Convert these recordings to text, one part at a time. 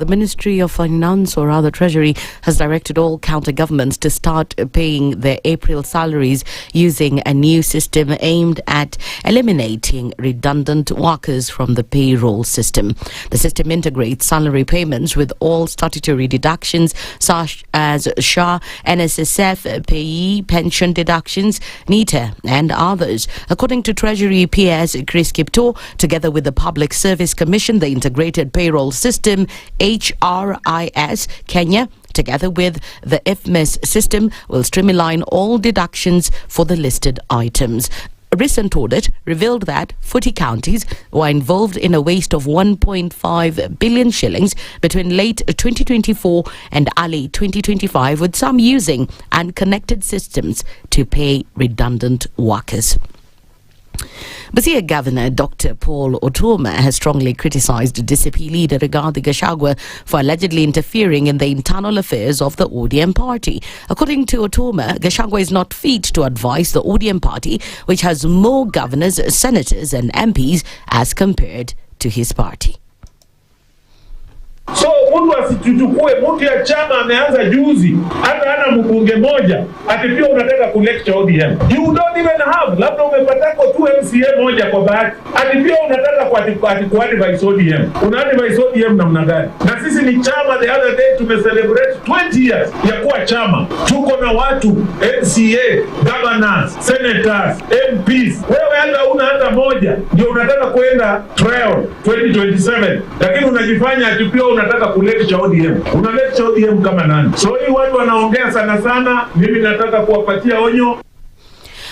The Ministry of Finance, or rather Treasury, has directed all county governments to start paying their April salaries using a new system aimed at eliminating redundant workers from the payroll system. The system integrates salary payments with all statutory deductions such as SHA, NSSF, payee, pension deductions, NITA and others. According to Treasury PS Chris Kipto, together with the Public Service Commission, the Integrated Payroll System, HRIS Kenya, together with the IFMIS system, will streamline all deductions for the listed items. A recent audit revealed that 40 counties were involved in a waste of 1.5 billion shillings between late 2024 and early 2025, with some using unconnected systems to pay redundant workers. Busia Governor Dr. Paul Otuoma has strongly criticized DCP leader Rigathi Gachagua for allegedly interfering in the internal affairs of the ODM party. According to Otuoma, Gachagua is not fit to advise the ODM party, which has more governors, senators and MPs as compared to his party. So mtu asituchukue, mtu ya chama ameanza juzi, hata ana mbunge moja, ati pia unataka kulecture ODM. You don't even have, labda umepatako tu MCA moja kwa bahati, ati pia unataka ku-advise ODM. Una-advise ODM namna gani? Na sisi ni chama, the other day tumecelebrate 20 years ya kuwa chama. Tuko na watu, MCA, governors, senators, MPs. Wewe hata moja, ndio unataka kuenda trial 2027, lakini unajifanya ati pia unataka kulecture ODM. Una lecture ODM kama nani? So hii watu wanaongea sana, mimi nataka kuwapatia onyo.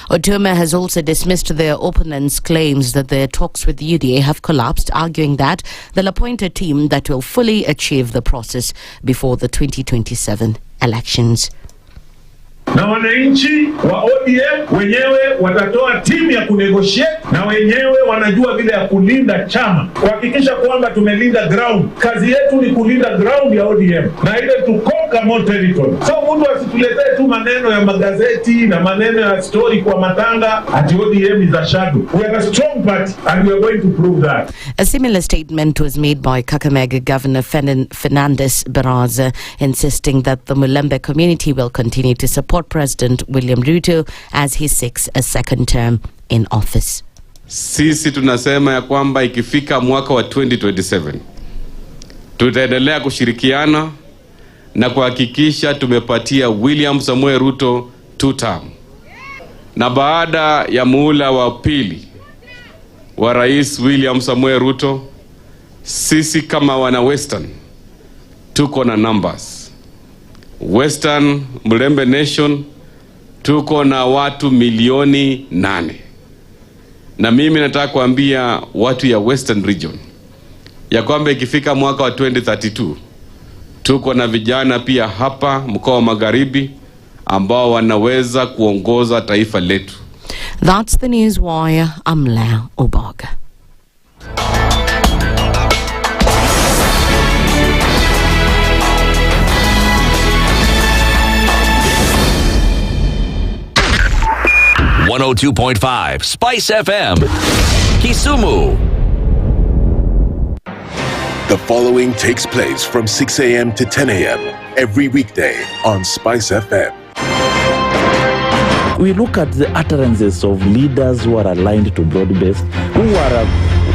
Otuoma has also dismissed their opponents' claims that their talks with UDA have collapsed, arguing that they'll appoint a team that will fully achieve the process before the 2027 elections. Na wananchi wa ODM wenyewe watatoa timu ya kunegotiate, na wenyewe wanajua vile ya kulinda chama, kuhakikisha kwamba tumelinda ground. Kazi yetu ni kulinda ground ya ODM na ile to conquer more territory. So mtu asituletee tu maneno ya magazeti na maneno ya story kwa matanga ati ODM is a shadow. We are a strong party and we are going to prove that. A similar statement was made by Kakamega Governor Fernandes Barasa, insisting that the Mulembe community will continue to support President William Ruto as he seeks a second term in office. Sisi tunasema ya kwamba ikifika mwaka wa 2027 tutaendelea kushirikiana na kuhakikisha tumepatia William Samuel Ruto 2 term. Na baada ya muhula wa pili wa Rais William Samuel Ruto, sisi kama wana Western tuko na numbers. Western Mulembe Nation tuko na watu milioni 8. Na mimi nataka kuambia watu ya Western Region ya kwamba ikifika mwaka wa 2032 tuko na vijana pia hapa mkoa wa Magharibi ambao wanaweza kuongoza taifa letu. That's the news wire. I'm Lea Obaga. .5 Spice FM, Kisumu. The following takes place from 6 a.m. to 10 a.m. every weekday on Spice FM. We look at the utterances of leaders who are aligned to broad-based, who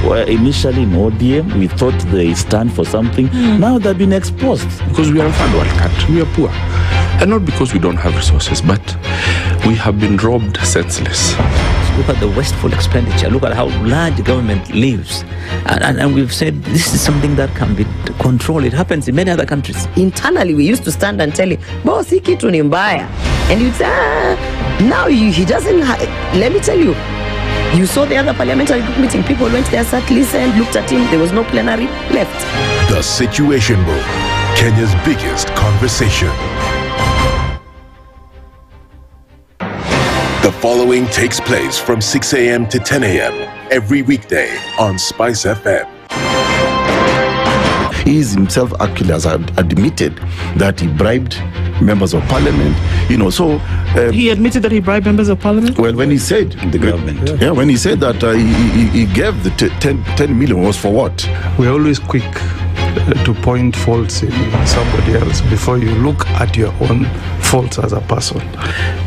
were initially in ODM. We thought they stand for something. Now they've been exposed. Because we are a third world country, we are poor. And not because we don't have resources, but we have been robbed senseless. Look at the wasteful expenditure. Look at how large government lives. And we've said this is something that can be controlled. It happens in many other countries. Internally, we used to stand and tell you, boss, hii kitu ni mbaya. And you'd say, now he doesn't, let me tell you, you saw the other parliamentary group meeting. People went there, sat, listened, looked at him. There was no plenary, left. The Situation Room, Kenya's biggest conversation. The following takes place from 6 a.m. to 10 a.m. every weekday on Spice FM. He is himself actually has admitted that he bribed members of parliament, so... he admitted that he bribed members of parliament? Well, when he said... The government. Yeah, when he said that he gave the 10 million was for what? We're always quick to point faults in somebody else before you look at your own faults as a person.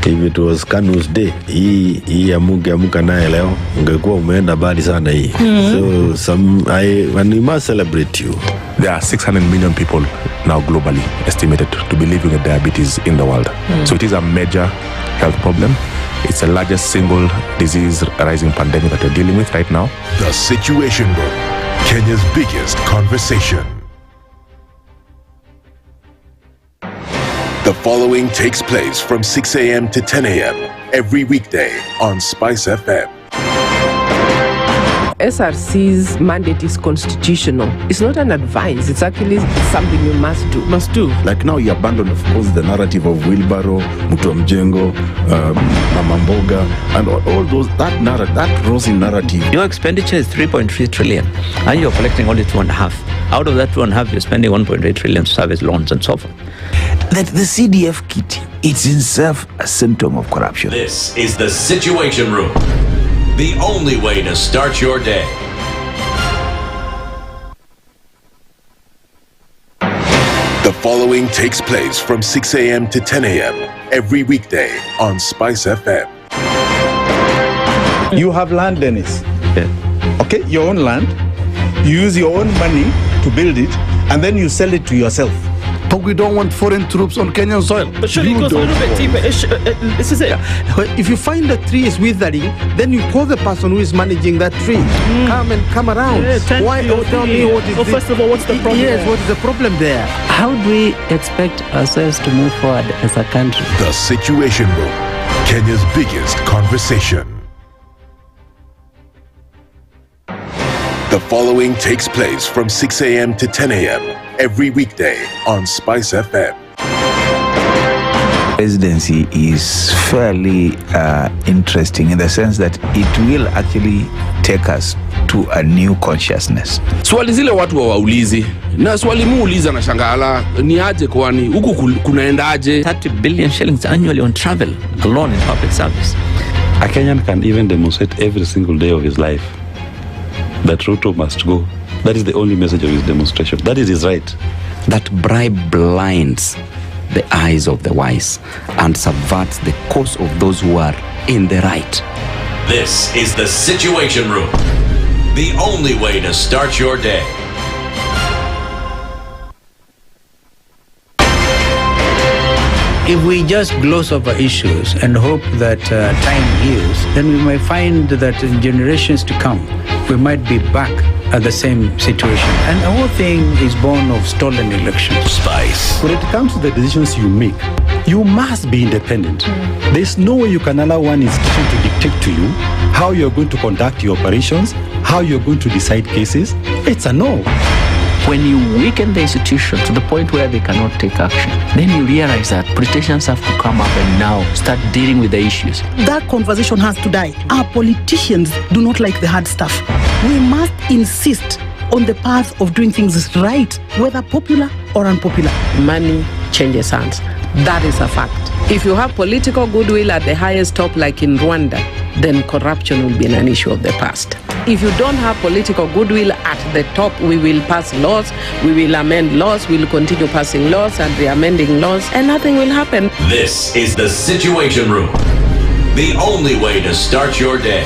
If it was Kanu's day, hii amuka naye leo, ungekuwa umeenda bali sana hii. So and we must celebrate you. There are 600 million people now globally estimated to be living with diabetes in the world. So it is a major health problem. It's the largest single disease rising pandemic that we're dealing with right now. The Situation Room, Kenya's biggest conversation. The following takes place from 6 a.m. to 10 a.m. every weekday on Spice FM. SRC's mandate is constitutional. It's not an advice. It's actually something you must do. Must do. Like now you abandon, of course, the narrative of Wheelbarrow, Mutanu, Mama Mboga, and all those, that rosy narrative. Your expenditure is 3.3 trillion, and you're collecting only 2.5. Out of that 2.5, you're spending 1.8 trillion to service loans and so forth. That the CDF kit, it's in itself a symptom of corruption. This is the Situation Room. The only way to start your day. The following takes place from 6 a.m. to 10 a.m. every weekday on Spice FM. You have land, Dennis. Okay, your own land. You use your own money to build it, and then you sell it to yourself. But we don't want foreign troops on Kenyan soil. But surely it goes a little bit deeper. This is it. If you find the tree is withering, then you call the person who is managing that tree. Come around. Yeah, why don't tell me what is first of all, what's the problem? Yes, what is the problem there? How do we expect ourselves to move forward as a country? The Situation Room, Kenya's biggest conversation. The following takes place from 6 a.m. to 10 a.m. every weekday on Spice FM. Presidency is fairly interesting in the sense that it will actually take us to a new consciousness. Swali zile watu waulizi na swali muuliza na shangala ni aje kwani huku kunaendaje? 30 billion shillings annually on travel alone in public service. A Kenyan can even demonstrate every single day of his life that Ruto must go. That is the only message of his demonstration. That is his right. That bribe blinds the eyes of the wise and subverts the cause of those who are in the right. This is the Situation Room. The only way to start your day. If we just gloss over issues and hope that time heals, then we might find that in generations to come, we might be back at the same situation. And the whole thing is born of stolen elections. Spice. When it comes to the decisions you make, you must be independent. There's no way you can allow one institution to dictate to you how you're going to conduct your operations, how you're going to decide cases. It's a no. When you weaken the institution to the point where they cannot take action, then you realize that politicians have to come up and now start dealing with the issues. That conversation has to die. Our politicians do not like the hard stuff. We must insist on the path of doing things right, whether popular or unpopular. Money changes hands. That is a fact. If you have political goodwill at the highest top, like in Rwanda, then corruption will be an issue of the past. If you don't have political goodwill at the top, we will pass laws, we will amend laws, we will continue passing laws and re-amending laws, and nothing will happen. This is the Situation Room. The only way to start your day.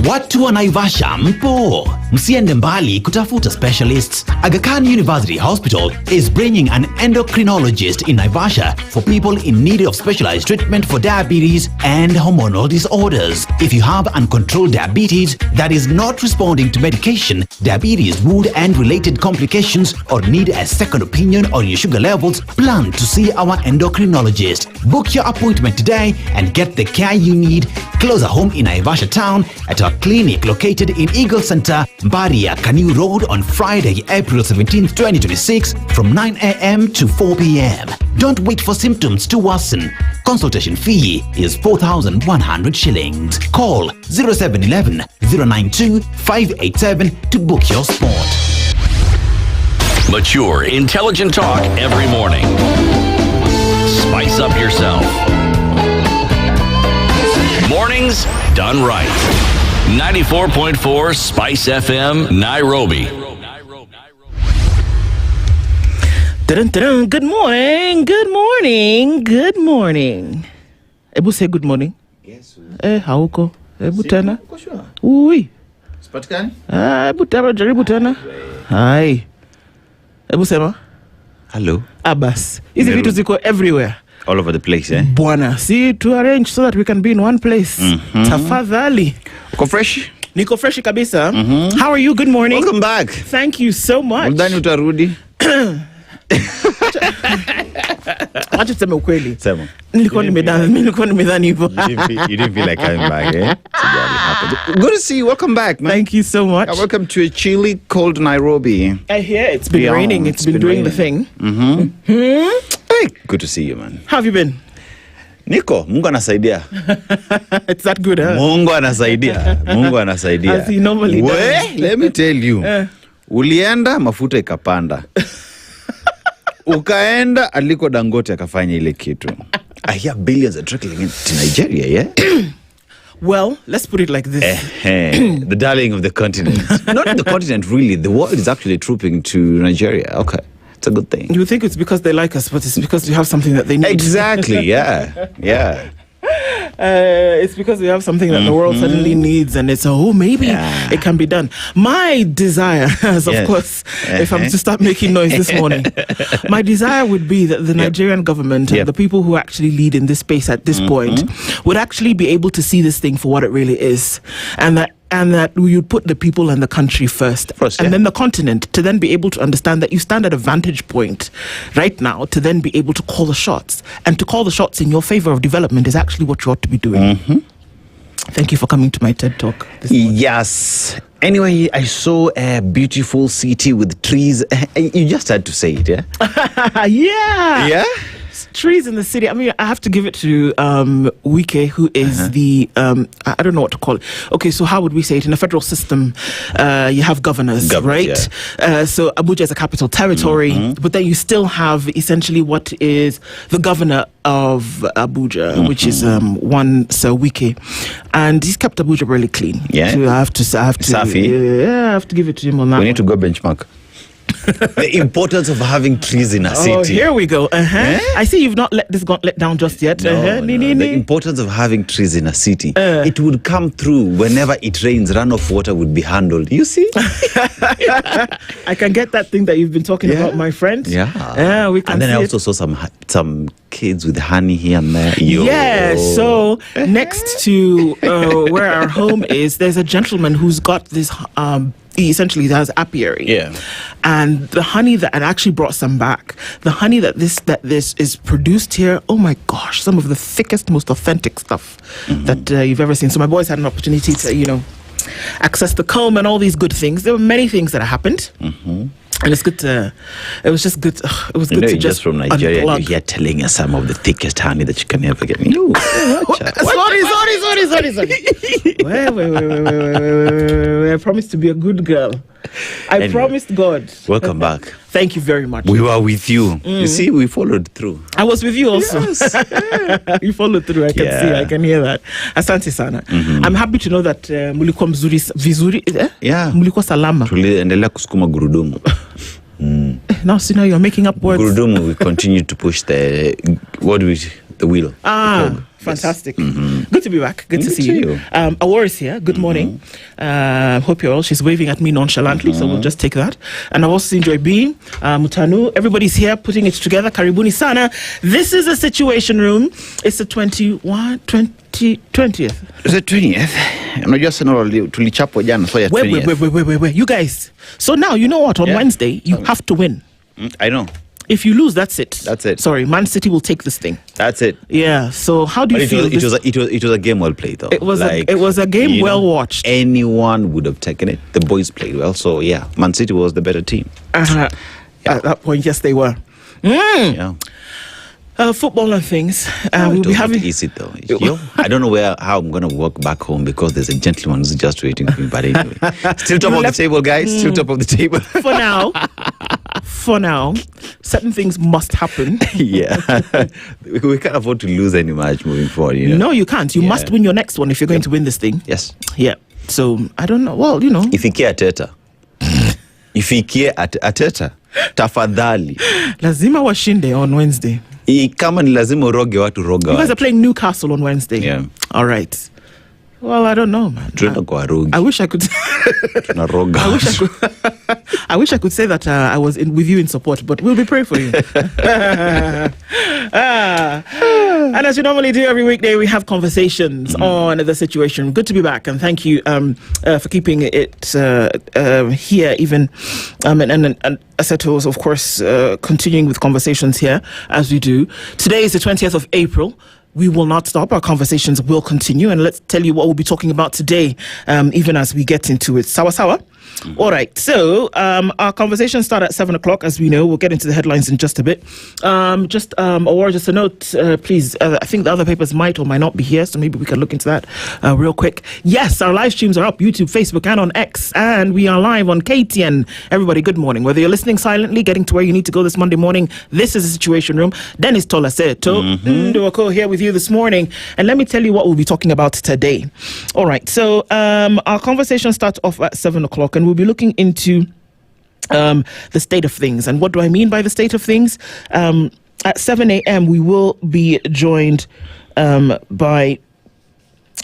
Watu wa Naivasha mpo, msiende mbali kutafuta specialists. Aga Khan University Hospital is bringing an endocrinologist in Naivasha for people in need of specialized treatment for diabetes and hormonal disorders. If you have uncontrolled diabetes that is not responding to medication, diabetes wound and related complications, or need a second opinion on your sugar levels, plan to see our endocrinologist. Book your appointment today and get the care you need closer home in Naivasha town at our clinic located in Eagle Center, Baria, Kanu Road on Friday, April 17, 2026 from 9 a.m. to 4 p.m. Don't wait for symptoms to worsen. Consultation fee is 4,100 shillings. Call 0711 092 587 to book your spot. Mature, intelligent talk every morning. Spice up yourself. Mornings done right. 94.4 Spice FM, Nairobi. Dun-dun-dun. Good morning, good morning, good morning. Ebu say good morning. Yes. Hauko. Ebu tena. Ui. Sipatikani? Ebu tena, jaribu tena. Hai. Ebu sema. Hello. Abbas. Hizi vitu ziko everywhere. All over the place, eh? Bwana, see to arrange so that we can be in one place. Tafadhali. Uko fresh? Niko fresh kabisa. How are you? Good morning. Welcome back. Thank you so much. Mdani utarudi. Wacha tuseme ukweli. Sema. Nilikuwa nimedhani hivyo. You didn't feel like coming back, eh? Good to see you. Welcome back, man. Thank you so much. Welcome to a chilly, cold Nairobi. I hear it's been raining. It's been doing the thing. Hey, good to see you, man. How have you been? Niko, Mungu anasaidia. It's that good, huh? Mungu anasaidia. As he normally does. Let me tell you. Ulienda mafuta ikapanda. Ukaenda aliko Dangote akafanya ile kitu. I hear billions are trickling into Nigeria, yeah? Well, let's put it like this. The darling of the continent. Not the continent, really. The world is actually trooping to Nigeria. Okay. It's a good thing. You think it's because they like us, but it's because we have something that they need. Exactly, yeah. Yeah. It's because we have something that the world suddenly needs, and it's maybe it can be done. My desire, of course, if I'm to start making noise this morning, my desire would be that the Nigerian government and the people who actually lead in this space at this point would actually be able to see this thing for what it really is, and that we would put the people and the country first, and then the continent, to then be able to understand that you stand at a vantage point right now to then be able to call the shots. And to call the shots in your favor of development is actually what you ought to be doing. Thank you for coming to my TED Talk. Yes. Anyway, I saw a beautiful city with trees. You just had to say it, yeah? Yeah. Yeah? Trees in the city. I mean, I have to give it to Wike, who is the I don't know what to call it. Okay, so how would we say it? In a federal system, you have governors, right? So Abuja is a capital territory, but then you still have essentially what is the governor of Abuja, which is one Sir Wike, and he's kept Abuja really clean. Yeah, so I have to I have to give it to him on that. We need to go benchmark. The importance of having trees in a city. Oh, here we go. I see you've not let down just yet. No, the importance of having trees in a city. It would come through whenever it rains. Runoff water would be handled. You see? I can get that thing that you've been talking about, my friend. Yeah. We can. And then I also saw some kids with honey here and there. Yeah. So next to where our home is, there's a gentleman who's got this. He essentially has apiary. Yeah. And the honey and I actually brought some back. The honey that this is produced here, oh my gosh, some of the thickest, most authentic stuff that you've ever seen. So my boys had an opportunity to, access the comb and all these good things. There were many things that happened. And it's good to, it was just good. It was good to just from Nigeria, unplug. you're telling us some of the thickest honey that you can ever get. Sorry. Wait. I promised to be a good girl. I promised God. Welcome back. Thank you very much. We were with you. You see, we followed through. I was with you also. Yes. You followed through. I can see. I can hear that. Asante sana. I'm happy to know that mulikuwa vizuri. Mulikuwa salama. Tuliendelea kusukuma gurudumu. Now you're making up words. Gurudumu, we continue to push the wheel. Fantastic. Good to be back. Good to see you. Awuor is here. Good morning. Hope you're well. She's waving at me nonchalantly, so we'll just take that. And I also enjoy being Mutanu. Everybody's here putting it together. Karibuni sana. This is a situation room. It's the 20th. Is it 20th? Unajua sana tulichapwa jana, so ya 20th. Wait. You guys. So now, you know what? On Wednesday, you have to win. I know. If you lose, that's it. That's it. Sorry, Man City will take this thing. That's it. Yeah. So how do you feel? It was a game well played, though. It was a game well watched. Anyone would have taken it. The boys played well, so yeah, Man City was the better team. At that point, yes, they were. Yeah. Football and things. We'll be having easy though. I don't know how I'm gonna walk back home because there's a gentleman who's just waiting for me. But anyway, still top of the table, guys. Still top of the table. For now, certain things must happen. Yeah, we can't afford to lose any match moving forward. No, you can't. You must win your next one if you're going to win this thing. Yes. Yeah. So I don't know. Well, Ifikie Ateta. Tafadhali. Lazima washinde on Wednesday. Kama ni lazima uroge watu, roga. You guys are playing Newcastle on Wednesday. Yeah. All right. Well, I don't know, man. I wish I could. I wish I could say that I was with you in support, but we'll be praying for you. And as we normally do every weekday, we have conversations on the situation. Good to be back, and thank you for keeping it here. Even and Aseto is, of course, continuing with conversations here as we do. Today is the 20th of April. We will not stop. Our conversations will continue. And let's tell you what we'll be talking about today, even as we get into it. Sawa. All right. So our conversation starts at 7 o'clock, as we know. We'll get into the headlines in just a bit. Just a note, please. I think the other papers might or might not be here, so maybe we can look into that real quick. Yes, our live streams are up, YouTube, Facebook, and on X. And we are live on KTN. Everybody, good morning. Whether you're listening silently, getting to where you need to go this Monday morning, this is the Situation Room. Dennis Aseto, Okoh here with you this morning. And let me tell you what we'll be talking about today. All right. So our conversation starts off at 7 o'clock, and we'll be looking into the state of things. And what do I mean by the state of things? At 7 a.m., we will be joined by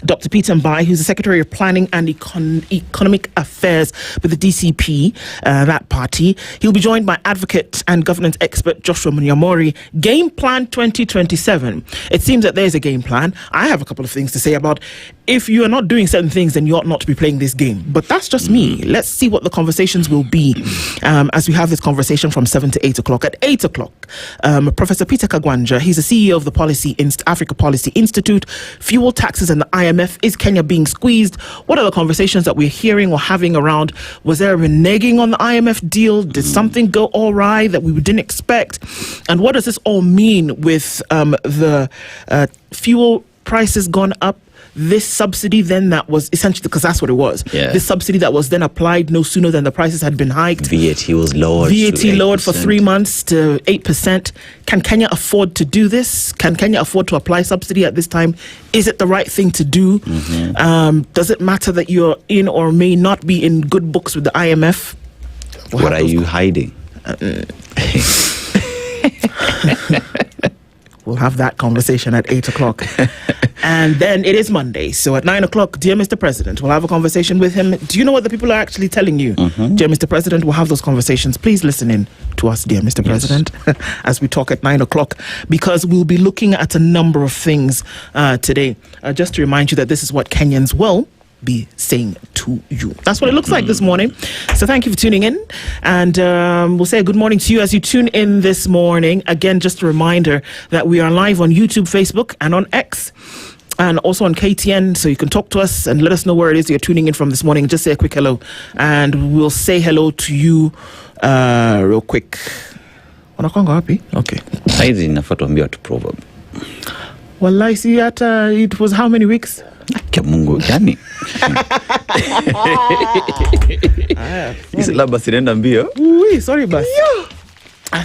Dr. Peter Mbae, who's the Secretary of Planning and Economic Affairs with the DCP, that party. He'll be joined by advocate and governance expert Joshua Munyamori. Game Plan 2027. It seems that there's a game plan. I have a couple of things to say about if you are not doing certain things, then you ought not to be playing this game. But that's just me. Let's see what the conversations will be as we have this conversation from 7 to 8 o'clock. At 8 o'clock, Professor Peter Kagwanja, he's the CEO of the Africa Policy Institute. Fuel taxes and the IMF. Is Kenya being squeezed? What are the conversations that we're hearing or having around? Was there a reneging on the IMF deal? Did something go all right that we didn't expect? And what does this all mean with the fuel prices gone up? This subsidy then that was essentially, because that's what it was. Yeah. This subsidy that was then applied no sooner than the prices had been hiked. VAT was lowered. VAT lowered for 3 months to 8%. Can Kenya afford to do this? Can Kenya afford to apply subsidy at this time? Is it the right thing to do? Does it matter that you're in or may not be in good books with the IMF? What are you hiding? We'll have that conversation at 8 o'clock. And then it is Monday. So at 9 o'clock, dear Mr. President, we'll have a conversation with him. Do you know what the people are actually telling you? Dear Mr. President, we'll have those conversations. Please listen in to us, dear Mr. President, as we talk at 9 o'clock, because we'll be looking at a number of things today. Just to remind you that this is what Kenyans will be saying to you. That's what it looks like this morning. So thank you for tuning in, and we'll say good morning to you as you tune in this morning. Again, just a reminder that we are live on YouTube, Facebook, and on X, and also on KTN, so you can talk to us and let us know where it is you're tuning in from this morning. Just say a quick hello, and we'll say hello to you real quick. Unakwanga wapi? Okay. Saizi nafaa tuambie tu proverb. Wallahi, see, it was how many weeks? Mungu gani? Hizi labda sinaenda mbio. Sorry basi.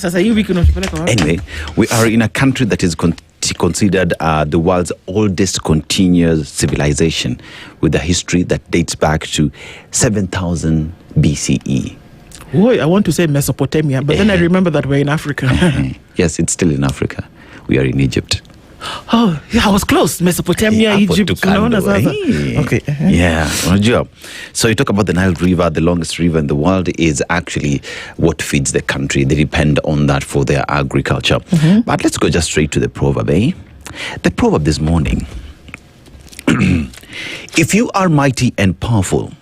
Sasa hii wiki unatupeleka wapi? Anyway, we are in a country that is considered the world's oldest continuous civilization, with a history that dates back to 7,000 BCE. I want to say Mesopotamia, but then I remember that we're in Africa. Yes, it's still in Africa. We are in Egypt. Oh, yeah, I was close. Mesopotamia, Egypt. Okay. Yeah. So you talk about the Nile River, the longest river in the world, is actually what feeds the country. They depend on that for their agriculture. But let's go just straight to the proverb, The proverb this morning. If you are mighty and powerful,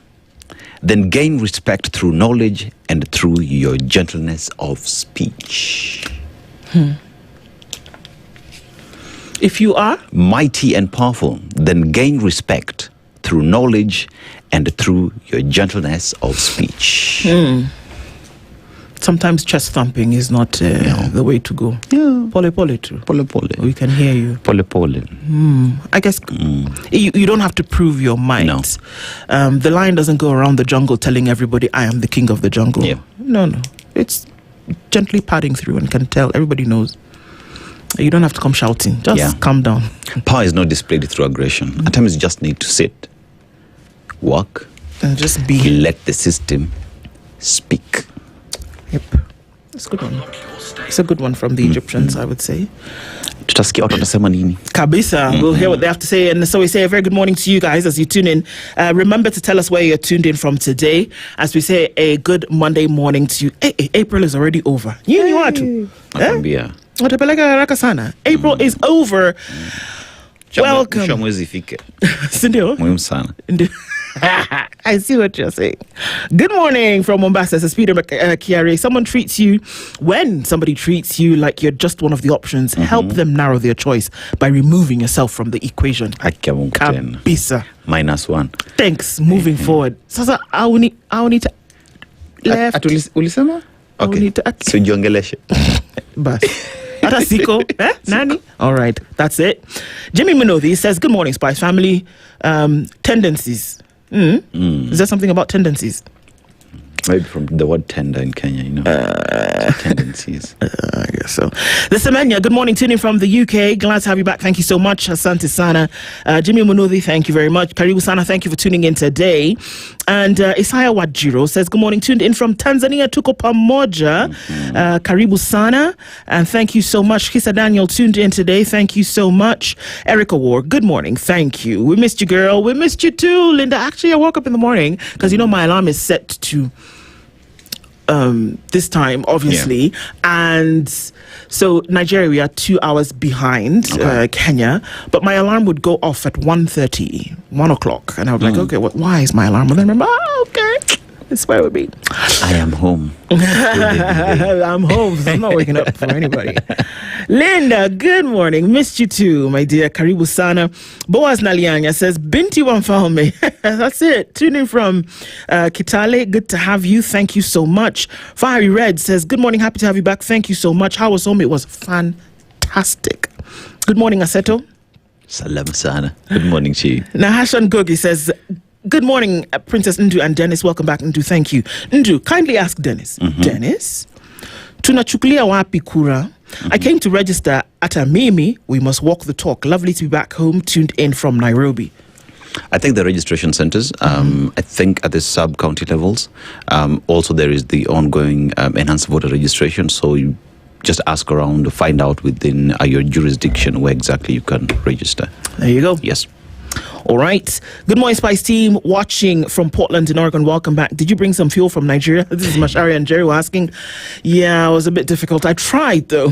then gain respect through knowledge and through your gentleness of speech. If you are mighty and powerful, then gain respect through knowledge and through your gentleness of speech. Sometimes chest thumping is not the way to go. Pole pole too. Pole pole. We can hear you. Pole pole. I guess you don't have to prove your might. No. The lion doesn't go around the jungle telling everybody, I am the king of the jungle. No. It's gently padding through and can tell. Everybody knows. You don't have to come shouting. Just calm down. Power is not displayed through aggression. At times you just need to sit, walk, and just be. Let the system speak. Yep. It's a good one. It's a good one from the Egyptians, I would say. Tutasikia watu watasema nini? Kabisa. We'll hear what they have to say. And so we say a very good morning to you guys as you tune in. Remember to tell us where you're tuned in from today. As we say a good Monday morning to you. Hey, April is already over. You watu. Nakwambia. Watapeleka haraka sana. April is over. Welcome. Mwisho mwezi ifike. Sindio? Muhimu sana. I see what you're saying. Good morning from Mombasa. Says Peter Kiare. When somebody treats you like you're just one of the options, help them narrow their choice by removing yourself from the equation. Kabisa. -1. Thanks. Moving forward. Sasa, I need to left. Ulisema? Okay. Sijiongeleshe. Bas. Atasiko, Nani? All right, that's it. Jimmy Minothi says, good morning, Spice family. Tendencies. Is there something about tendencies? Maybe from the word tender in Kenya, tendencies. I guess so. The Semenya, good morning, tuning from the UK. Glad to have you back. Thank you so much. Asante sana. Jimmy Munuthi, thank you very much. Karibu sana, thank you for tuning in today. And Isaiah Wajiro says, good morning, tuned in from Tanzania, tuko pamoja. Karibu sana. And thank you so much. Kisa Daniel tuned in today. Thank you so much. Eric Awuor, good morning. Thank you. We missed you, girl. We missed you too, Linda. Actually, I woke up in the morning because, my alarm is set to this time, obviously. And so Nigeria, we are 2 hours behind Kenya, but my alarm would go off at 1:30, 1 o'clock. And I would be like, okay, why is my alarm? And then I remember, okay, that's where it would be. I am home. I'm home, so I'm not waking up for anybody. Linda, good morning. Missed you too, my dear. Karibu sana. Boaz Nalianya says, Binti Wamfalme. That's it. Tuning from Kitale. Good to have you. Thank you so much. Fiery Red says, good morning. Happy to have you back. Thank you so much. How was home? It was fantastic. Good morning, Aseto. Salam sana. Good morning, Chi. Nahashan Gogi says, good morning, Princess Ndu and Dennis. Welcome back, Ndu. Thank you. Ndu, kindly ask Dennis. Dennis, tunachukulia wapi kura? I came to register at Amimi. We must walk the talk. Lovely to be back home, tuned in from Nairobi. I think the registration centers, I think at the sub-county levels, also there is the ongoing enhanced voter registration. So you just ask around to find out within your jurisdiction where exactly you can register. There you go. Yes. All right. Good morning, Spice team. Watching from Portland in Oregon. Welcome back. Did you bring some fuel from Nigeria? This is Mashari and Jerry were asking. Yeah, it was a bit difficult. I tried, though.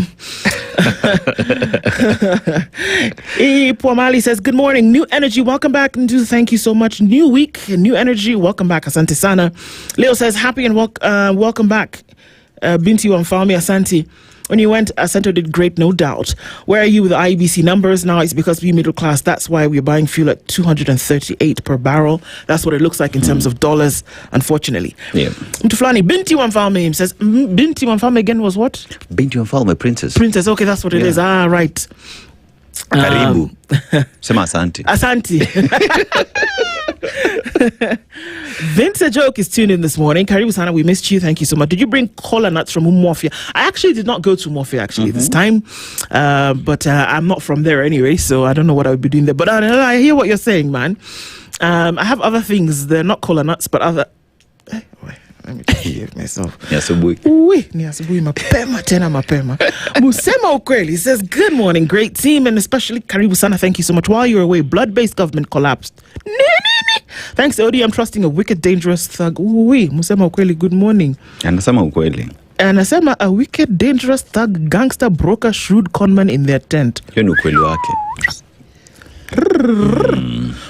Puamali says, good morning. New energy. Welcome back. Thank you so much. New week. New energy. Welcome back. Asante sana. Leo says, happy and welcome back. Binti Wamfalme Asante. When you went, Aseto did great, no doubt. Where are you with the IEBC numbers? Now it's because we're middle class. That's why we're buying fuel at $238 per barrel. That's what it looks like in terms of dollars, unfortunately. Yeah. Mtuflani, Binti Wamfalme says, Binti Wamfalme again was what? Binti Wamfalme, princess. Princess, okay, that's what it is. Ah, right. Karibu. Sema asante. Asante. Vince Joke is tuned in this morning. Karibu sana, we missed you. Thank you so much. Did you bring cola nuts from Umofia? I actually did not go to Umofia this time. But I'm not from there anyway, so I don't know what I would be doing there. But I hear what you're saying, man. I have other things. They're not cola nuts, but other... Let me behave myself. Niasubuhi mapema tena mapema. Musema ukweli says, good morning, great team, and especially Karibu sana. Thank you so much. While you were away, blood-based government collapsed. Thanks to ODM trusting a wicked, dangerous thug. Musema ukweli, good morning. Anasema ukweli. Anasema a wicked, dangerous thug, gangster, broker, shrewd conman in their tent. Hiyo ni ukweli wake.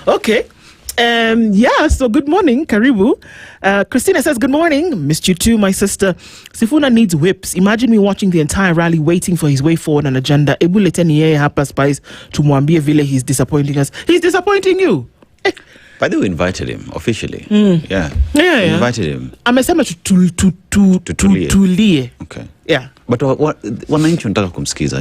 Okay. So good morning, Karibu. Christina says, good morning. Missed you too, my sister. Sifuna needs whips. Imagine me watching the entire rally waiting for his way forward and agenda. Ebuleteni yeye hapa Spice tumwambie vile he's disappointing us. He's disappointing you. By the way, we invited him officially. Yeah. Invited him. Amesema tulie. Okay. Yeah. But wananchi wanataka kumsikiza,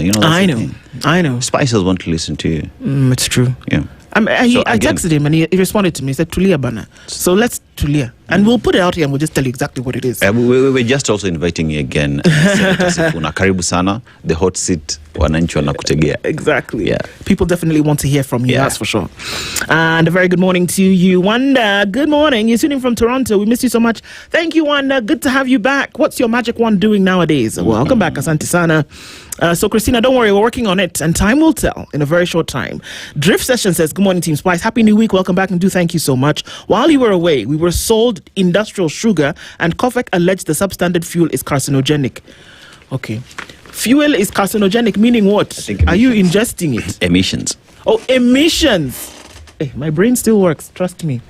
I know. Spicers want to listen to you. It's true. Yeah. I texted him and he responded to me. He said, tulia bana. So let's Tulia. And we'll put it out here and we'll just tell you exactly what it is. We're just also inviting you again, Senator Sifuna. Karibu sana, the hot seat, wananchi wanakutegea. Exactly. Yeah. People definitely want to hear from you, that's for sure. And a very good morning to you, Wanda. Good morning. You're tuning from Toronto. We missed you so much. Thank you, Wanda. Good to have you back. What's your magic wand doing nowadays? Welcome back, Asante Sana. So, Christina, don't worry. We're working on it, and time will tell in a very short time. Drift Session says, good morning, Team Spice. Happy New Week. Welcome back, and thank you so much. While you were away, we were sold industrial sugar, and Kofek alleged the substandard fuel is carcinogenic. Okay. Fuel is carcinogenic, meaning what? Are you ingesting it? Emissions. Oh, emissions. Hey, my brain still works. Trust me.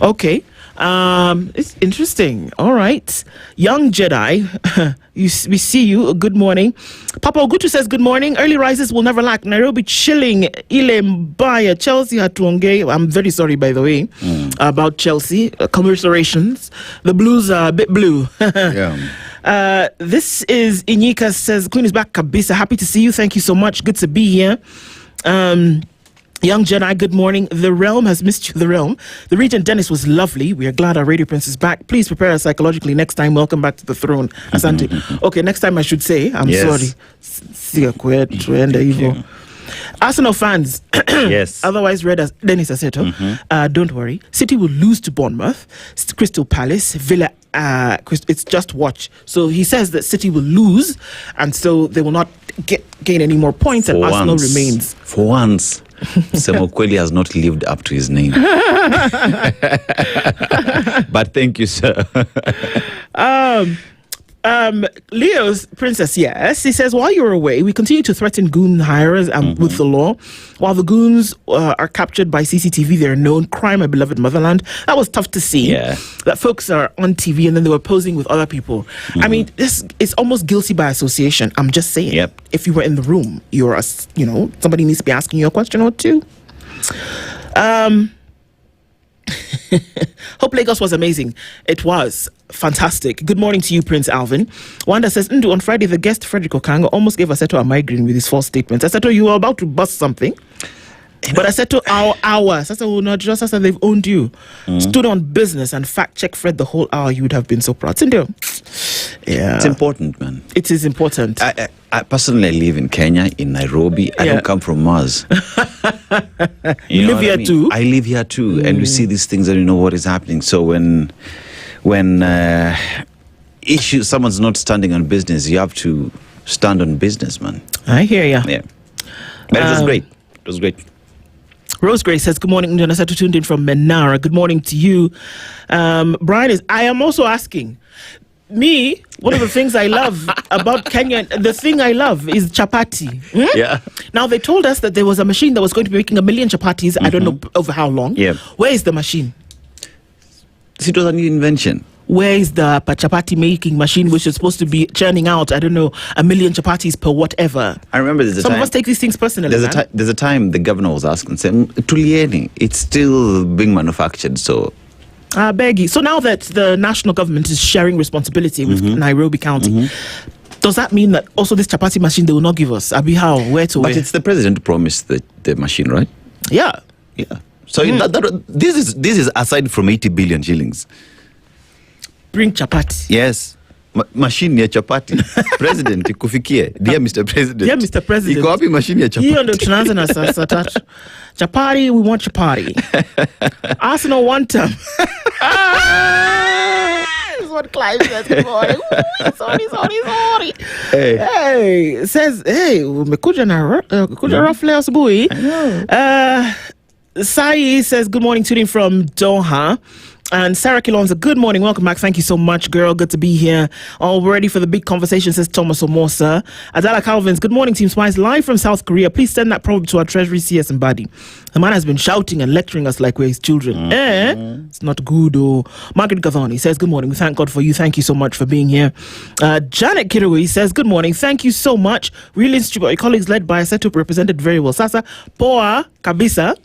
Okay. It's interesting. All right. Young Jedi, we see you. Good morning. Papa Ogutu says good morning. Early rises will never lack. Nairobi chilling. Ile Mbaya. Chelsea hatuongei. I'm very sorry, by the way, about Chelsea. Commiserations. The Blues are a bit blue. This is Inyika says, Queen is back, Kabisa. Happy to see you. Thank you so much. Good to be here. Young Jedi, good morning. The Realm has missed you, The Realm. The Regent Dennis was lovely. We are glad our Radio Prince is back. Please prepare us psychologically next time. Welcome back to the throne. Asante. Okay, next time I should say, I'm sorry. Arsenal fans, yes, otherwise read as Dennis Aseto, don't worry. City will lose to Bournemouth, Crystal Palace, Villa. It's just watch. So he says that City will lose, and so they will not gain any more points, and Arsenal remains. For once, Semokweli has not lived up to his name. But thank you, sir. Leo's Princess, yes. He says, while you're away, we continue to threaten goon hirers with the law. While the goons are captured by CCTV, they're known. Cry, my beloved motherland. That was tough to see. Yeah. That folks are on TV and then they were posing with other people. I mean, this is almost guilty by association. I'm just saying. Yep. If you were in the room, you're somebody needs to be asking you a question or two. Hope Lagos was amazing. It was fantastic. Good morning to you, Prince Alvin. Wanda says, on Friday, the guest Frederick Okango almost gave Aseto a migraine with his false statements. Aseto, you were about to bust something. But Aseto, Aseto will not just Aseto, they've owned you. Stood on business and fact check Fred the whole hour. You would have been so proud. Sindo. Yeah. It's important, man. It is important. I personally live in Kenya, in Nairobi. I don't come from Mars. You live here too? I live here too. And we see these things and you know what is happening. So when someone's not standing on business, you have to stand on business, man. I hear ya. Yeah. But it was great. It was great. Rose Grace says, good morning, Jonasato, tuned in from Menara. Good morning to you. Brian I am also asking. Me, one of the things I love about Kenya, the thing I love is chapati. Yeah. Now, they told us that there was a machine that was going to be making 1 million chapatis. I don't know over how long. Yeah. Where is the machine? It was a new invention. Where is the chapati making machine, which is supposed to be churning out, 1 million chapatis per whatever? I remember Some of us take these things personally. There's a time the governor was asking, saying, Tulieni, it's still being manufactured, so... Beggy. So now that the national government is sharing responsibility with Nairobi County, does that mean that also this chapati machine they will not give us? Abi, how? Where to where? But it's the president who promised the machine, right? Yeah. Yeah. So this is aside from 80 billion shillings. Bring chapati. Yes. Machine ya chapati. President ikufikie. Dear Mr. President. Dear Mr. President. Iko wapi machine ya chapati? Hiyo ndio tunaanza na saa tatu. Chapati, we want chapati. Arsenal want them. This is what Clive says. Good morning. Sorry. Hey, says, umekuja rough leo asubuhi. Sai says, good morning, tuning from Doha. And Sarah Kilonza, good morning. Welcome back. Thank you so much, girl. Good to be here. All ready for the big conversation, says Thomas Omosa. Adala Calvins, good morning, Team Spice. Live from South Korea. Please send that proverb to our Treasury CS Mbadi. The man has been shouting and lecturing us like we're his children. It's not good. Margaret Gathoni says, good morning. We thank God for you. Thank you so much for being here. Janet Kirui says, good morning. Thank you so much. Real Institute, your colleagues led by Aseto represented very well. Sasa, Poa, Kabisa.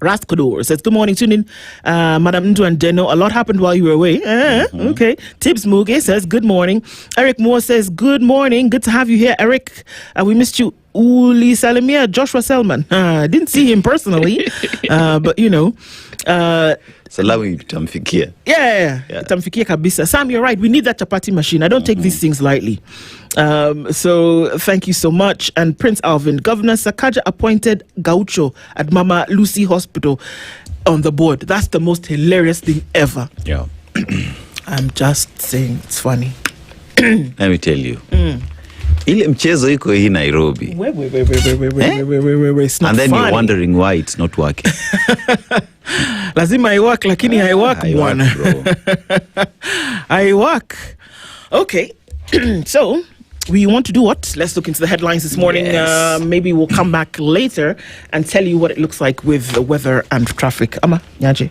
Raskodor says, good morning, tune in, Madam Ndu and Deno. A lot happened while you were away. Okay. Tibbs Muge says, good morning. Eric Moore says, good morning. Good to have you here, Eric. We missed you Uli Salimia Joshua Selman. I didn't see him personally, but you know. Salawi tamfikia. Yeah, tamfikia kabisa. Sam, you're right. We need that chapati machine. I don't take these things lightly. So thank you so much. And Prince Alvin, Governor Sakaja appointed Gaucho at Mama Lucy Hospital on the board. That's the most hilarious thing ever. Yeah. I'm just saying, it's funny. Let me tell you. Ile mchezo iko hii Nairobi. Wait. It's not and then funny. You're wondering why it's not working. Lazima iwak, lakini haiwak bwana. Haiwak. Okay. So, we want to do what? Let's look into the headlines this morning. Yes. Maybe we'll come back later and tell you what it looks like with the weather and traffic. Ama, Nyaje.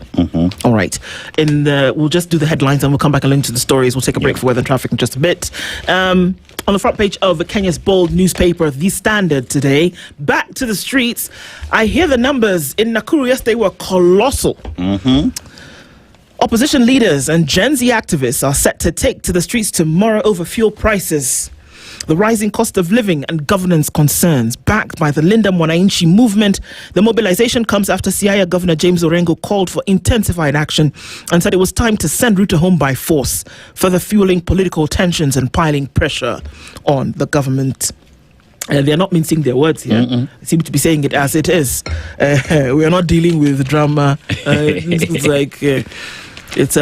All right. And we'll just do the headlines and we'll come back and link to the stories. We'll take a break for weather and traffic in just a bit. On the front page of Kenya's bold newspaper, The Standard today, back to the streets. I hear the numbers in Nakuru yesterday were colossal. Opposition leaders and Gen Z activists are set to take to the streets tomorrow over fuel prices, the rising cost of living and governance concerns. Backed by the Linda Mwananchi movement, the mobilization comes after Siaya Governor James Orengo called for intensified action and said it was time to send Ruto home by force, further fueling political tensions and piling pressure on the government. They're not mincing their words here. They seem to be saying it as it is. We are not dealing with drama. It's like... It's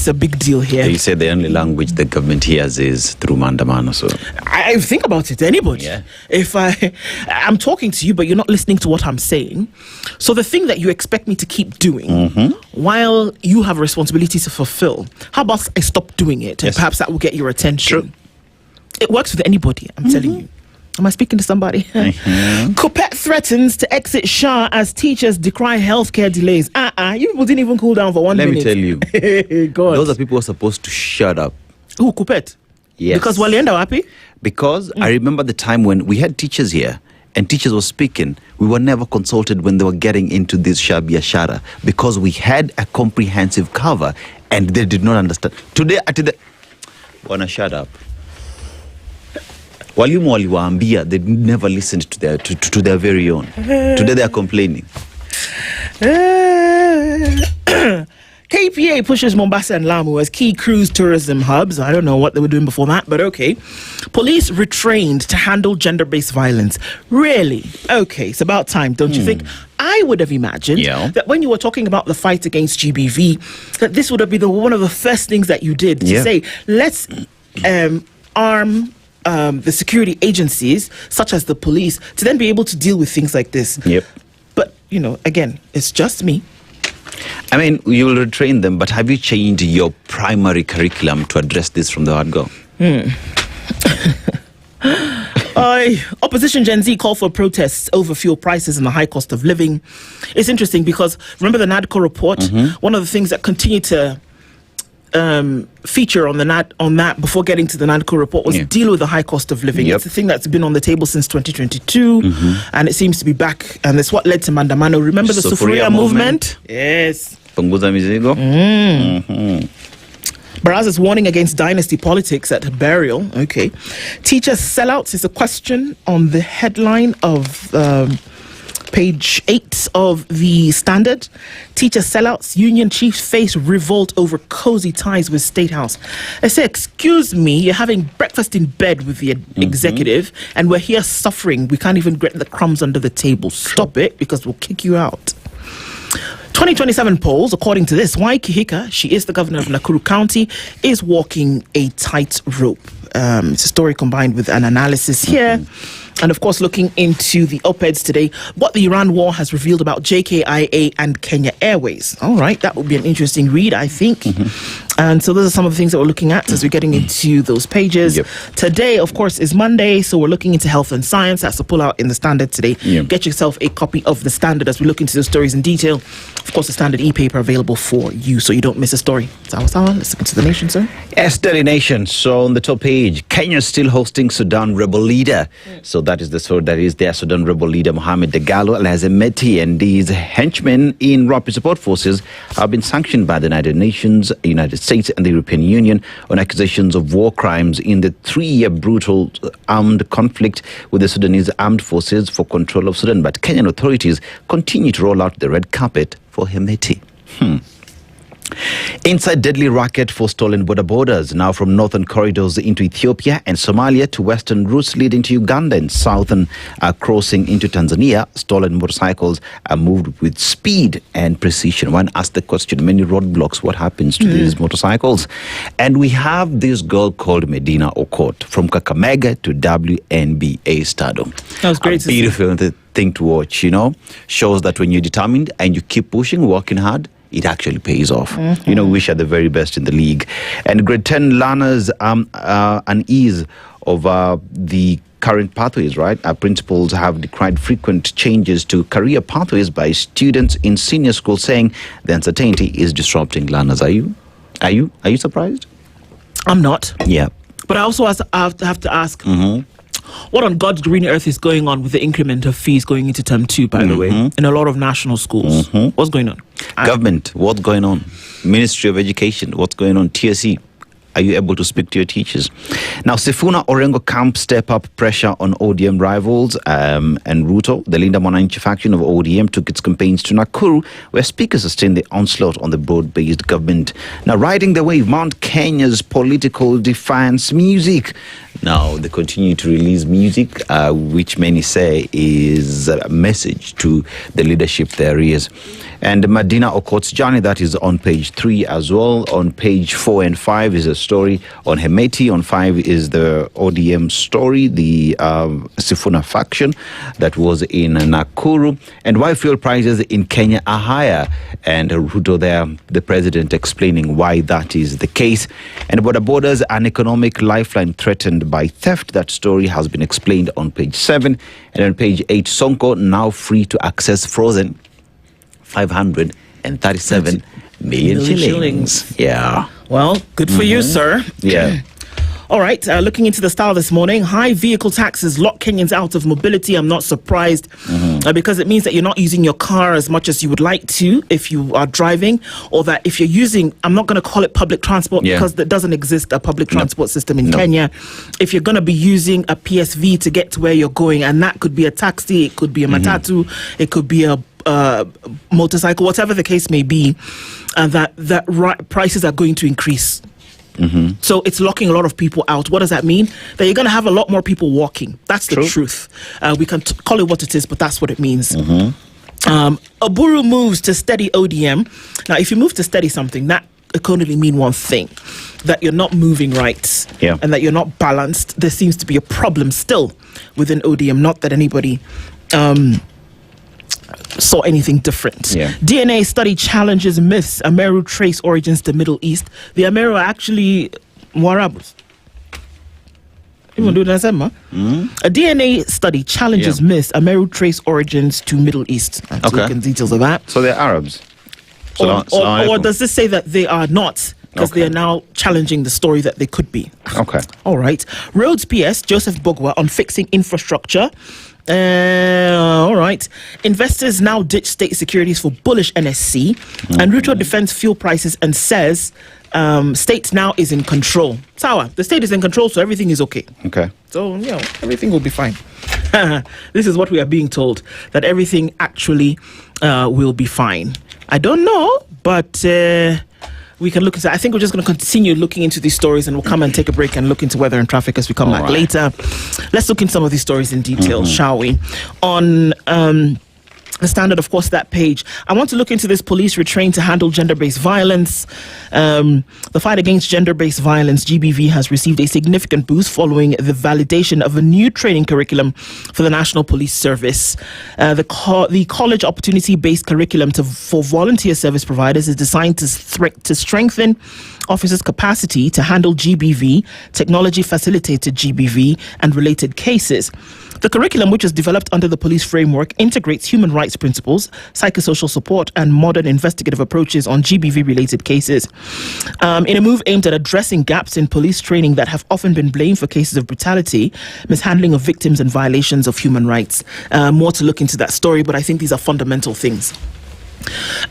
a big deal here. You say the only language the government hears is through mandamano. So I think about it. Anybody, if I'm talking to you, but you're not listening to what I'm saying. So the thing that you expect me to keep doing while you have a responsibility to fulfill, how about I stop doing it? And perhaps that will get your attention. True. It works with anybody. I'm telling you. Am I speaking to somebody? Kupet threatens to exit Shah as teachers decry healthcare delays. You people didn't even cool down for 1 minute. Let me tell you. God. Those are people who are supposed to shut up. Who, Kupet? Yes. Because walienda wapi? Because I remember the time when we had teachers here and teachers were speaking. We were never consulted when they were getting into this Shabiashara because we had a comprehensive cover and they did not understand. Today, wanna shut up. Walimu waliwaambia, they never listened to their very own. Today they are complaining. KPA pushes Mombasa and Lamu as key cruise tourism hubs. I don't know what they were doing before that, but okay. Police retrained to handle gender-based violence. Really? Okay, it's about time, don't you think? I would have imagined that when you were talking about the fight against GBV, that this would have been one of the first things that you did to say, let's arm the security agencies, such as the police, to then be able to deal with things like this. But, you know, again, it's just me. I mean, you will retrain them, but have you changed your primary curriculum to address this from the word go? Opposition Gen Z call for protests over fuel prices and the high cost of living. It's interesting because, remember the NADCO report? One of the things that continued to feature on that before getting to the NADCO report was deal with the high cost of living. It's a thing that's been on the table since 2022 and it seems to be back, and it's what led to Mandamano. Remember the Sufuria movement? Yes. Punguza mizigo. Barasa's warning against dynasty politics at burial. Okay. Teacher sellouts is a question on the headline of page 8 of the Standard. Teacher sellouts, union chiefs face revolt over cozy ties with State House. I say, excuse me, you're having breakfast in bed with the executive and we're here suffering. We can't even get the crumbs under the table. Stop it, because we'll kick you out. 2027 polls, according to this, Wai Kihika, she is the governor of Nakuru County, is walking a tightrope. It's a story combined with an analysis here. And of course, looking into the op-eds today, what the Iran war has revealed about JKIA and Kenya Airways. All right, that would be an interesting read, I think. And so those are some of the things that we're looking at as we're getting into those pages. Today, of course, is Monday, so we're looking into health and science. That's a pull-out in the Standard today. Get yourself a copy of the Standard as we look into those stories in detail. Of course, the Standard e-paper available for you, so you don't miss a story. Let's look into the nation, sir. Yes, Daily Nation. So on the top page, Kenya still hosting Sudan rebel leader. So that is the story. That is their Sudan rebel leader, Mohamed Dagalo Al-Hazemeti, and these henchmen in rapid support forces have been sanctioned by the United Nations, United States, States and the European Union on accusations of war crimes in the 3-year brutal armed conflict with the Sudanese armed forces for control of Sudan. But Kenyan authorities continue to roll out the red carpet for Hemeti. Inside deadly racket for stolen border borders, now from northern corridors into Ethiopia and Somalia to western routes leading to Uganda and southern crossing into Tanzania, stolen motorcycles are moved with speed and precision. One asked the question, many roadblocks, what happens to these motorcycles? And we have this girl called Medina Okoh from Kakamega to WNBA stardom. That was great. Beautiful thing to watch, you know. Shows that when you're determined and you keep pushing, working hard, it actually pays off. You know, we wish her the very best in the league. And grade 10 learners unease of the current pathways, right? Our principals have decried frequent changes to career pathways by students in senior school, saying the uncertainty is disrupting learners. Are you surprised? I'm not. Yeah. But I also have to ask, what on God's green earth is going on with the increment of fees going into term 2, by the way, in a lot of national schools? What's going on? Government, what's going on? Ministry of Education, what's going on? TSE, are you able to speak to your teachers? Now, Sifuna Orengo camp step up pressure on ODM rivals and Ruto. The Linda Mwananchi faction of ODM took its campaigns to Nakuru, where speakers sustained the onslaught on the broad-based government. Now, riding the wave, Mount Kenya's political defiance music. Now, they continue to release music, which many say is a message to the leadership there is. And Medina Okoth's journey, that is on page 3 as well. On page 4 and 5 is a story on Hemeti. On 5 is the ODM story, the Sifuna faction that was in Nakuru. And why fuel prices in Kenya are higher. And Ruto there, the president, explaining why that is the case. And border borders, an economic lifeline threatened by theft. That story has been explained on page 7. And on page 8, Sonko now free to access frozen 537 million shillings. Yeah. Well, good for you, sir. Yeah. All right, looking into the Star this morning, high vehicle taxes lock Kenyans out of mobility. I'm not surprised because it means that you're not using your car as much as you would like to if you are driving, or that if you're using, I'm not going to call it public transport because there doesn't exist a public transport system in Kenya. If you're going to be using a PSV to get to where you're going, and that could be a taxi, it could be a matatu, it could be a motorcycle, whatever the case may be, that prices are going to increase. So it's locking a lot of people out. What does that mean? That you're going to have a lot more people walking. That's the truth. We can call it what it is, but that's what it means. Oburu moves to steady ODM. Now, if you move to steady something, that can only mean one thing: that you're not moving right, and that you're not balanced. There seems to be a problem still within ODM. Not that anybody saw anything different. DNA study challenges myths. Ameru trace origins to Middle East. The Ameru are actually Warabus. A DNA study challenges myths. Ameru trace origins to Middle East. I've taken details of that. So they're Arabs. Or does this say that they are not? Because they are now challenging the story that they could be. All right. Roads PS, Joseph Bogwa on fixing infrastructure. All right. Investors now ditch state securities for bullish NSC. And Ruto defends fuel prices and says state now is in control. Sawa, the state is in control, so everything is okay. So, you know, everything will be fine. This is what we are being told, that everything actually will be fine. I don't know, but we can look into. I think we're just going to continue looking into these stories, and we'll come and take a break and look into weather and traffic as we come back later. Let's look into some of these stories in detail, shall we? On the Standard, of course, that page. I want to look into this police retrained to handle gender-based violence. The fight against gender-based violence, GBV, has received a significant boost following the validation of a new training curriculum for the National Police Service. The college opportunity-based curriculum for volunteer service providers is designed to strengthen officers' capacity to handle GBV, technology-facilitated GBV, and related cases. The curriculum, which is developed under the police framework, integrates human rights principles, psychosocial support, and modern investigative approaches on GBV-related cases. In a move aimed at addressing gaps in police training that have often been blamed for cases of brutality, mishandling of victims, and violations of human rights. More to look into that story, but I think these are fundamental things.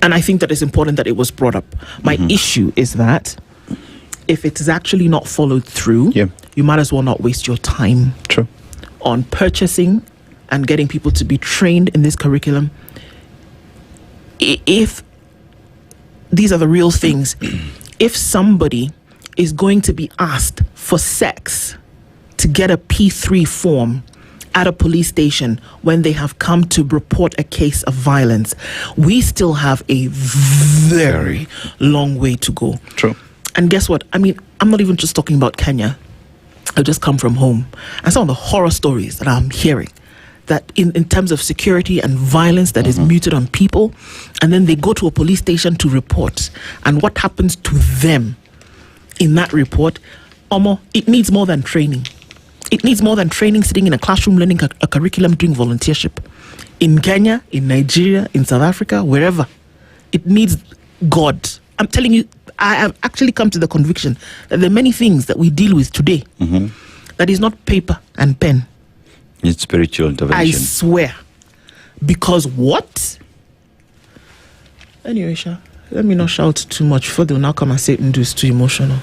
And I think that it's important that it was brought up. My issue is that if it is actually not followed through, you might as well not waste your time on purchasing and getting people to be trained in this curriculum. If these are the real things, if somebody is going to be asked for sex to get a P3 form at a police station when they have come to report a case of violence, we still have a very long way to go. True. And guess what? I mean, I'm not even just talking about Kenya. I just come from home. And some of the horror stories that I'm hearing, that in terms of security and violence that is muted on people, and then they go to a police station to report. And what happens to them in that report, it needs more than training. It needs more than training, sitting in a classroom, learning a curriculum, doing volunteership. In Kenya, in Nigeria, in South Africa, wherever. It needs God. I'm telling you, I have actually come to the conviction that there are many things that we deal with today that is not paper and pen. It's spiritual intervention. I swear. Because what? Anyway, Sha, let me not shout too much before they'll now come and say it's too emotional.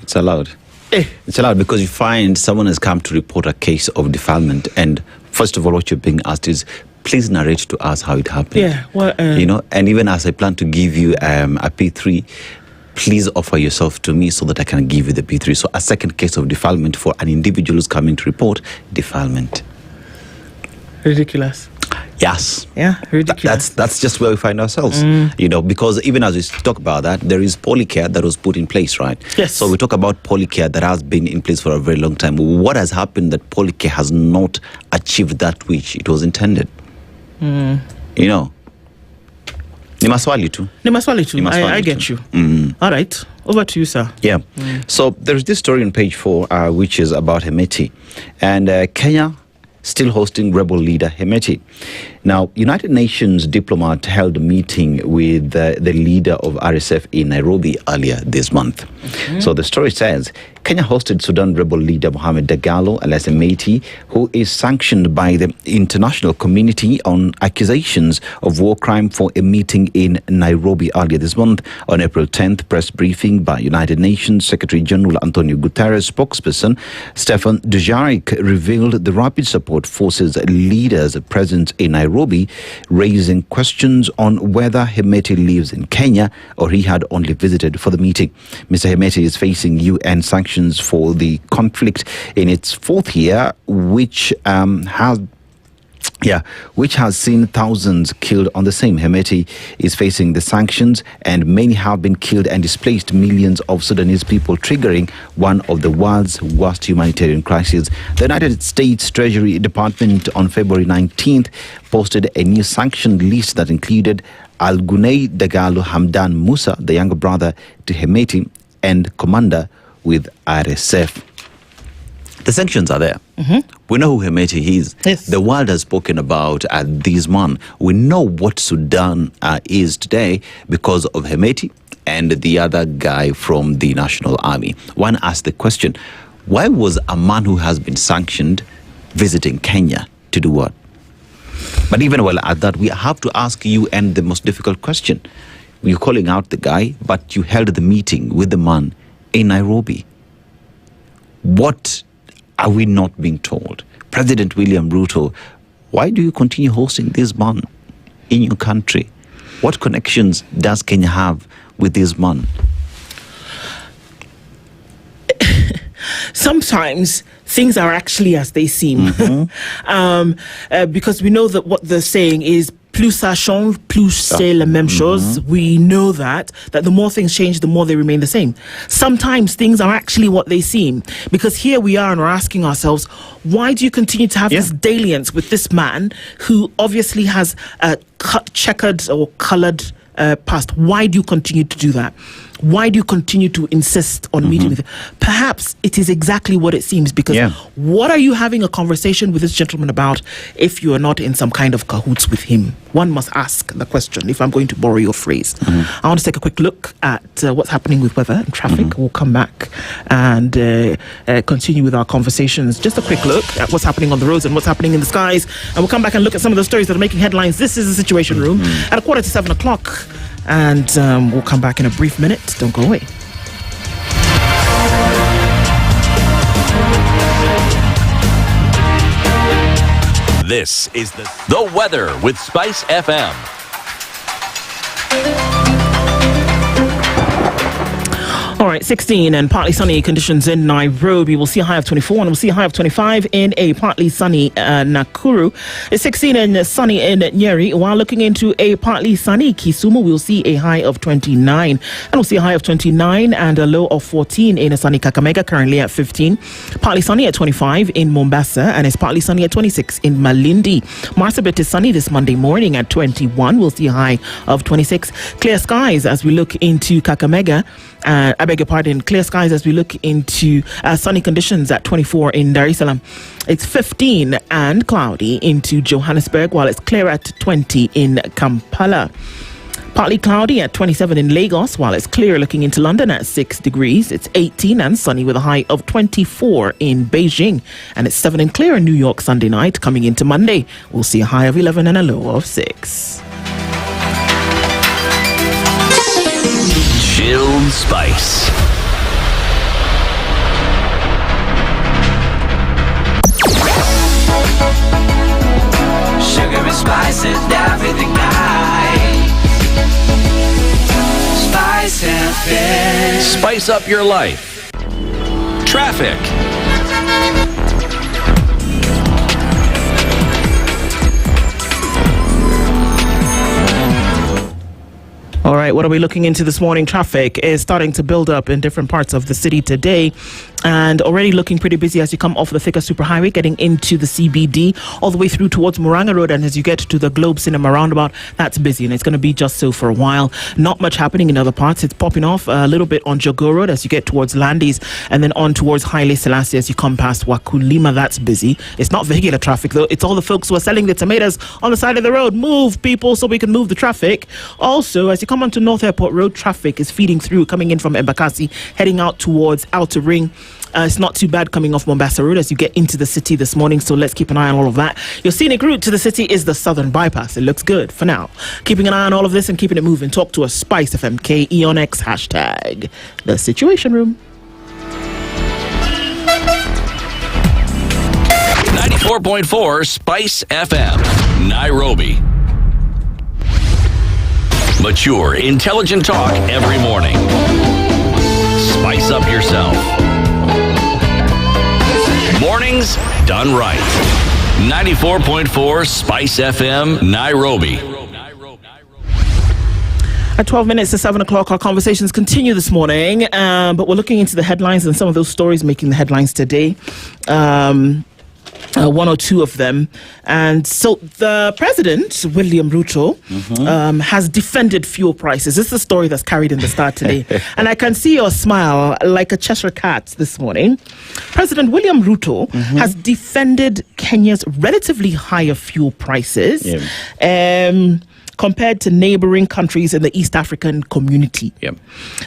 It's allowed. It's allowed because you find someone has come to report a case of defilement, and first of all, what you're being asked is, please narrate to us how it happened. Yeah, well, and even as I plan to give you a P3, please offer yourself to me so that I can give you the P3. So a second case of defilement for an individual who's coming to report defilement. Ridiculous. Yes. Yeah, ridiculous. That's just where we find ourselves, because even as we talk about that, there is polycare that was put in place, right? Yes. So we talk about polycare that has been in place for a very long time. What has happened that polycare has not achieved that which it was intended? Ni maswali tu. I get you. All right. Over to you, sir. Yeah. So there's this story on page 4, which is about Hemeti. And Kenya still hosting rebel leader Hemeti. Now, United Nations diplomat held a meeting with the leader of RSF in Nairobi earlier this month. So the story says, Kenya hosted Sudan rebel leader Mohamed Dagalo alias Hemeti, who is sanctioned by the international community on accusations of war crime, for a meeting in Nairobi earlier this month. On April 10th, press briefing by United Nations Secretary General Antonio Guterres spokesperson Stefan Dujarric revealed the Rapid Support Forces leaders' presence in Nairobi, raising questions on whether Hemeti lives in Kenya or he had only visited for the meeting. Mr. Hemeti is facing UN sanctions for the conflict in its 4th year, which has seen thousands killed on the same. Hemeti is facing the sanctions, and many have been killed and displaced millions of Sudanese people, triggering one of the world's worst humanitarian crises. The United States Treasury Department on February 19th posted a new sanction list that included Al-Gunay Dagalo Hamdan Musa, the younger brother to Hemeti and commander with RSF. The sanctions are there. We know who Hemeti is. Yes. The world has spoken about this man. We know what Sudan is today because of Hemeti and the other guy from the National Army. One asked the question, why was a man who has been sanctioned visiting Kenya to do what? But even while at that, we have to ask you and the most difficult question. You're calling out the guy, but you held the meeting with the man in Nairobi. What are we not being told? President William Ruto, why do you continue hosting this man in your country? What connections does Kenya have with this man? Sometimes things are actually as they seem. Because we know that what they're saying is plus ça change, plus c'est la même chose. We know that the more things change, the more they remain the same. Sometimes things are actually what they seem. Because here we are and we're asking ourselves, why do you continue to have this dalliance with this man who obviously has a checkered or colored past? Why do you continue to do that? Why do you continue to insist on meeting with him? Perhaps it is exactly what it seems, because what are you having a conversation with this gentleman about if you are not in some kind of cahoots with him? One must ask the question, if I'm going to borrow your phrase. I want to take a quick look at what's happening with weather and traffic. We'll come back and continue with our conversations. Just a quick look at what's happening on the roads and what's happening in the skies. And we'll come back and look at some of the stories that are making headlines. This is The Situation Room at 6:45. And we'll come back in a brief minute. Don't go away. This is the weather with Spice FM. All right, 16 and partly sunny conditions in Nairobi. We'll see a high of 24 and we'll see a high of 25 in a partly sunny Nakuru. It's 16 and sunny in Nyeri. While looking into a partly sunny Kisumu, we'll see a high of 29 and we'll see a high of 29 and a low of 14 in a sunny Kakamega, currently at 15. Partly sunny at 25 in Mombasa and it's partly sunny at 26 in Malindi. Marsabit is sunny this Monday morning at 21. We'll see a high of 26. Clear skies as we look into Kakamega. I beg your pardon, clear skies as we look into sunny conditions at 24 in Dar es Salaam. It's 15 and cloudy into Johannesburg, while it's clear at 20 in Kampala. Partly cloudy at 27 in Lagos, while it's clear looking into London at 6 degrees. It's 18 and sunny with a high of 24 in Beijing. And it's 7 and clear in New York Sunday night. Coming into Monday, we'll see a high of 11 and a low of 6. Chilled Spice. Sugar and spice and everything nice. Spice FM. Spice up your life. Traffic. All right, what are we looking into this morning? Traffic is starting to build up in different parts of the city today and already looking pretty busy as you come off the Thika Superhighway, getting into the CBD, all the way through towards Muranga Road. And as you get to the Globe Cinema roundabout, that's busy and it's going to be just so for a while. Not much happening in other parts. It's popping off a little bit on Jogo Road as you get towards Landis and then on towards Haile Selassie as you come past Wakulima. That's busy. It's not vehicular traffic though. It's all the folks who are selling the tomatoes on the side of the road. Move, people, so we can move the traffic. Also, as you come onto North Airport Road, traffic is feeding through, coming in from Embakasi, heading out towards Outer Ring. It's not too bad coming off Mombasa Road as you get into the city this morning, so let's keep an eye on all of that. Your scenic route to the city is the Southern Bypass. It looks good for now. Keeping an eye on all of this and keeping it moving. Talk to us, SpiceFM, KE on X, hashtag The Situation Room. 94.4 Spice FM, Nairobi. Mature, intelligent talk every morning. Spice up yourself. Mornings done right. 94.4 Spice FM, Nairobi. At 12 minutes to 7 o'clock, our conversations continue this morning, but we're looking into the headlines and some of those stories making the headlines today. One or two of them. And so the president, William Ruto, has defended fuel prices. This is a story that's carried in the Star today. And I can see your smile like a Cheshire cat this morning. President William Ruto has defended Kenya's relatively higher fuel prices. Compared to neighboring countries in the East African community.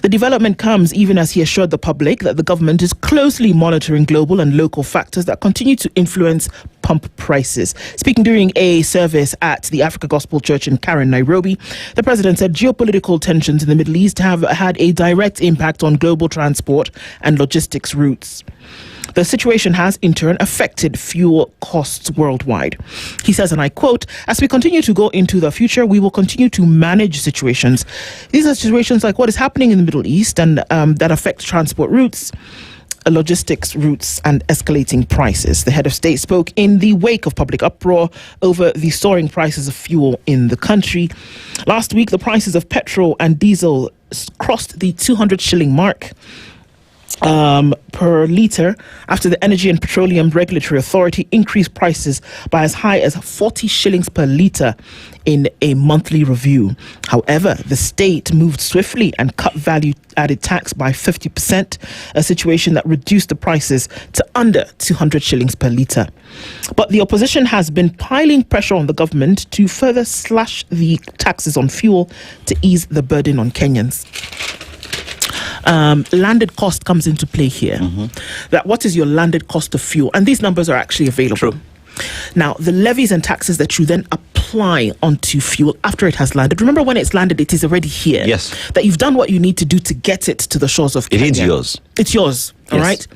The development comes even as he assured the public that the government is closely monitoring global and local factors that continue to influence pump prices. Speaking during a service at the Africa Gospel Church in Karen, Nairobi, the president said geopolitical tensions in the Middle East have had a direct impact on global transport and logistics routes. The situation has, in turn, affected fuel costs worldwide. He says, and I quote, "As we continue to go into the future, we will continue to manage situations. These are situations like what is happening in the Middle East and that affect transport routes, logistics routes and escalating prices." The head of state spoke in the wake of public uproar over the soaring prices of fuel in the country. Last week, the prices of petrol and diesel crossed the 200 shilling mark per litre after the Energy and Petroleum Regulatory Authority increased prices by as high as 40 shillings per litre in a monthly review. However, the state moved swiftly and cut value-added tax by 50%, a situation that reduced the prices to under 200 shillings per litre. But the opposition has been piling pressure on the government to further slash the taxes on fuel to ease the burden on Kenyans. Landed cost comes into play here. That what is your landed cost of fuel? And these numbers are actually available. True. Now, the levies and taxes that you then apply onto fuel after it has landed. Remember, when it's landed, it is already here. Yes. That you've done what you need to do to get it to the shores of Kenya. It is yours. It's yours. All right.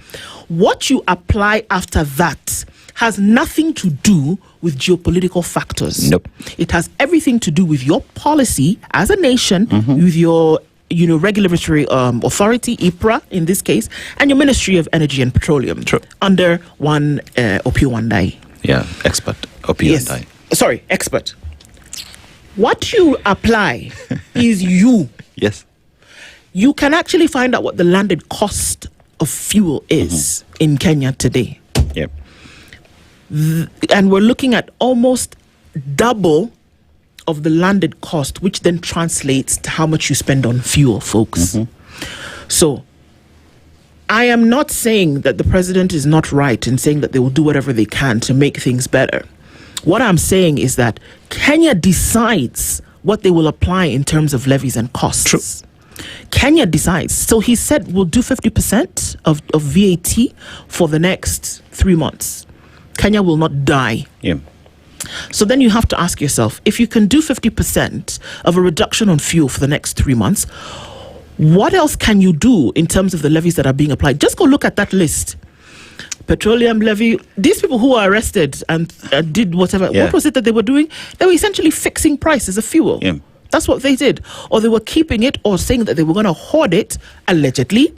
What you apply after that has nothing to do with geopolitical factors. Nope. It has everything to do with your policy as a nation, with your regulatory authority, IPRA in this case, and your Ministry of Energy and Petroleum. True. Under one Opiyo Wandai. Yeah, expert. Opiyo Wandai. Sorry, expert. What you apply is you. Yes. You can actually find out what the landed cost of fuel is in Kenya today. Yep. And we're looking at almost double of the landed cost, which then translates to how much you spend on fuel, folks. So I am not saying that the president is not right in saying that they will do whatever they can to make things better. What I'm saying is that Kenya decides what they will apply in terms of levies and costs. True. Kenya decides. So he said we'll do 50% of VAT for the next 3 months. Kenya will not die. Yeah. So then you have to ask yourself, if you can do 50% of a reduction on fuel for the next 3 months, what else can you do in terms of the levies that are being applied? Just go look at that list. Petroleum levy. These people who were arrested and did whatever, what was it that they were doing? They were essentially fixing prices of fuel. Yeah. That's what they did. Or they were keeping it or saying that they were going to hoard it, allegedly,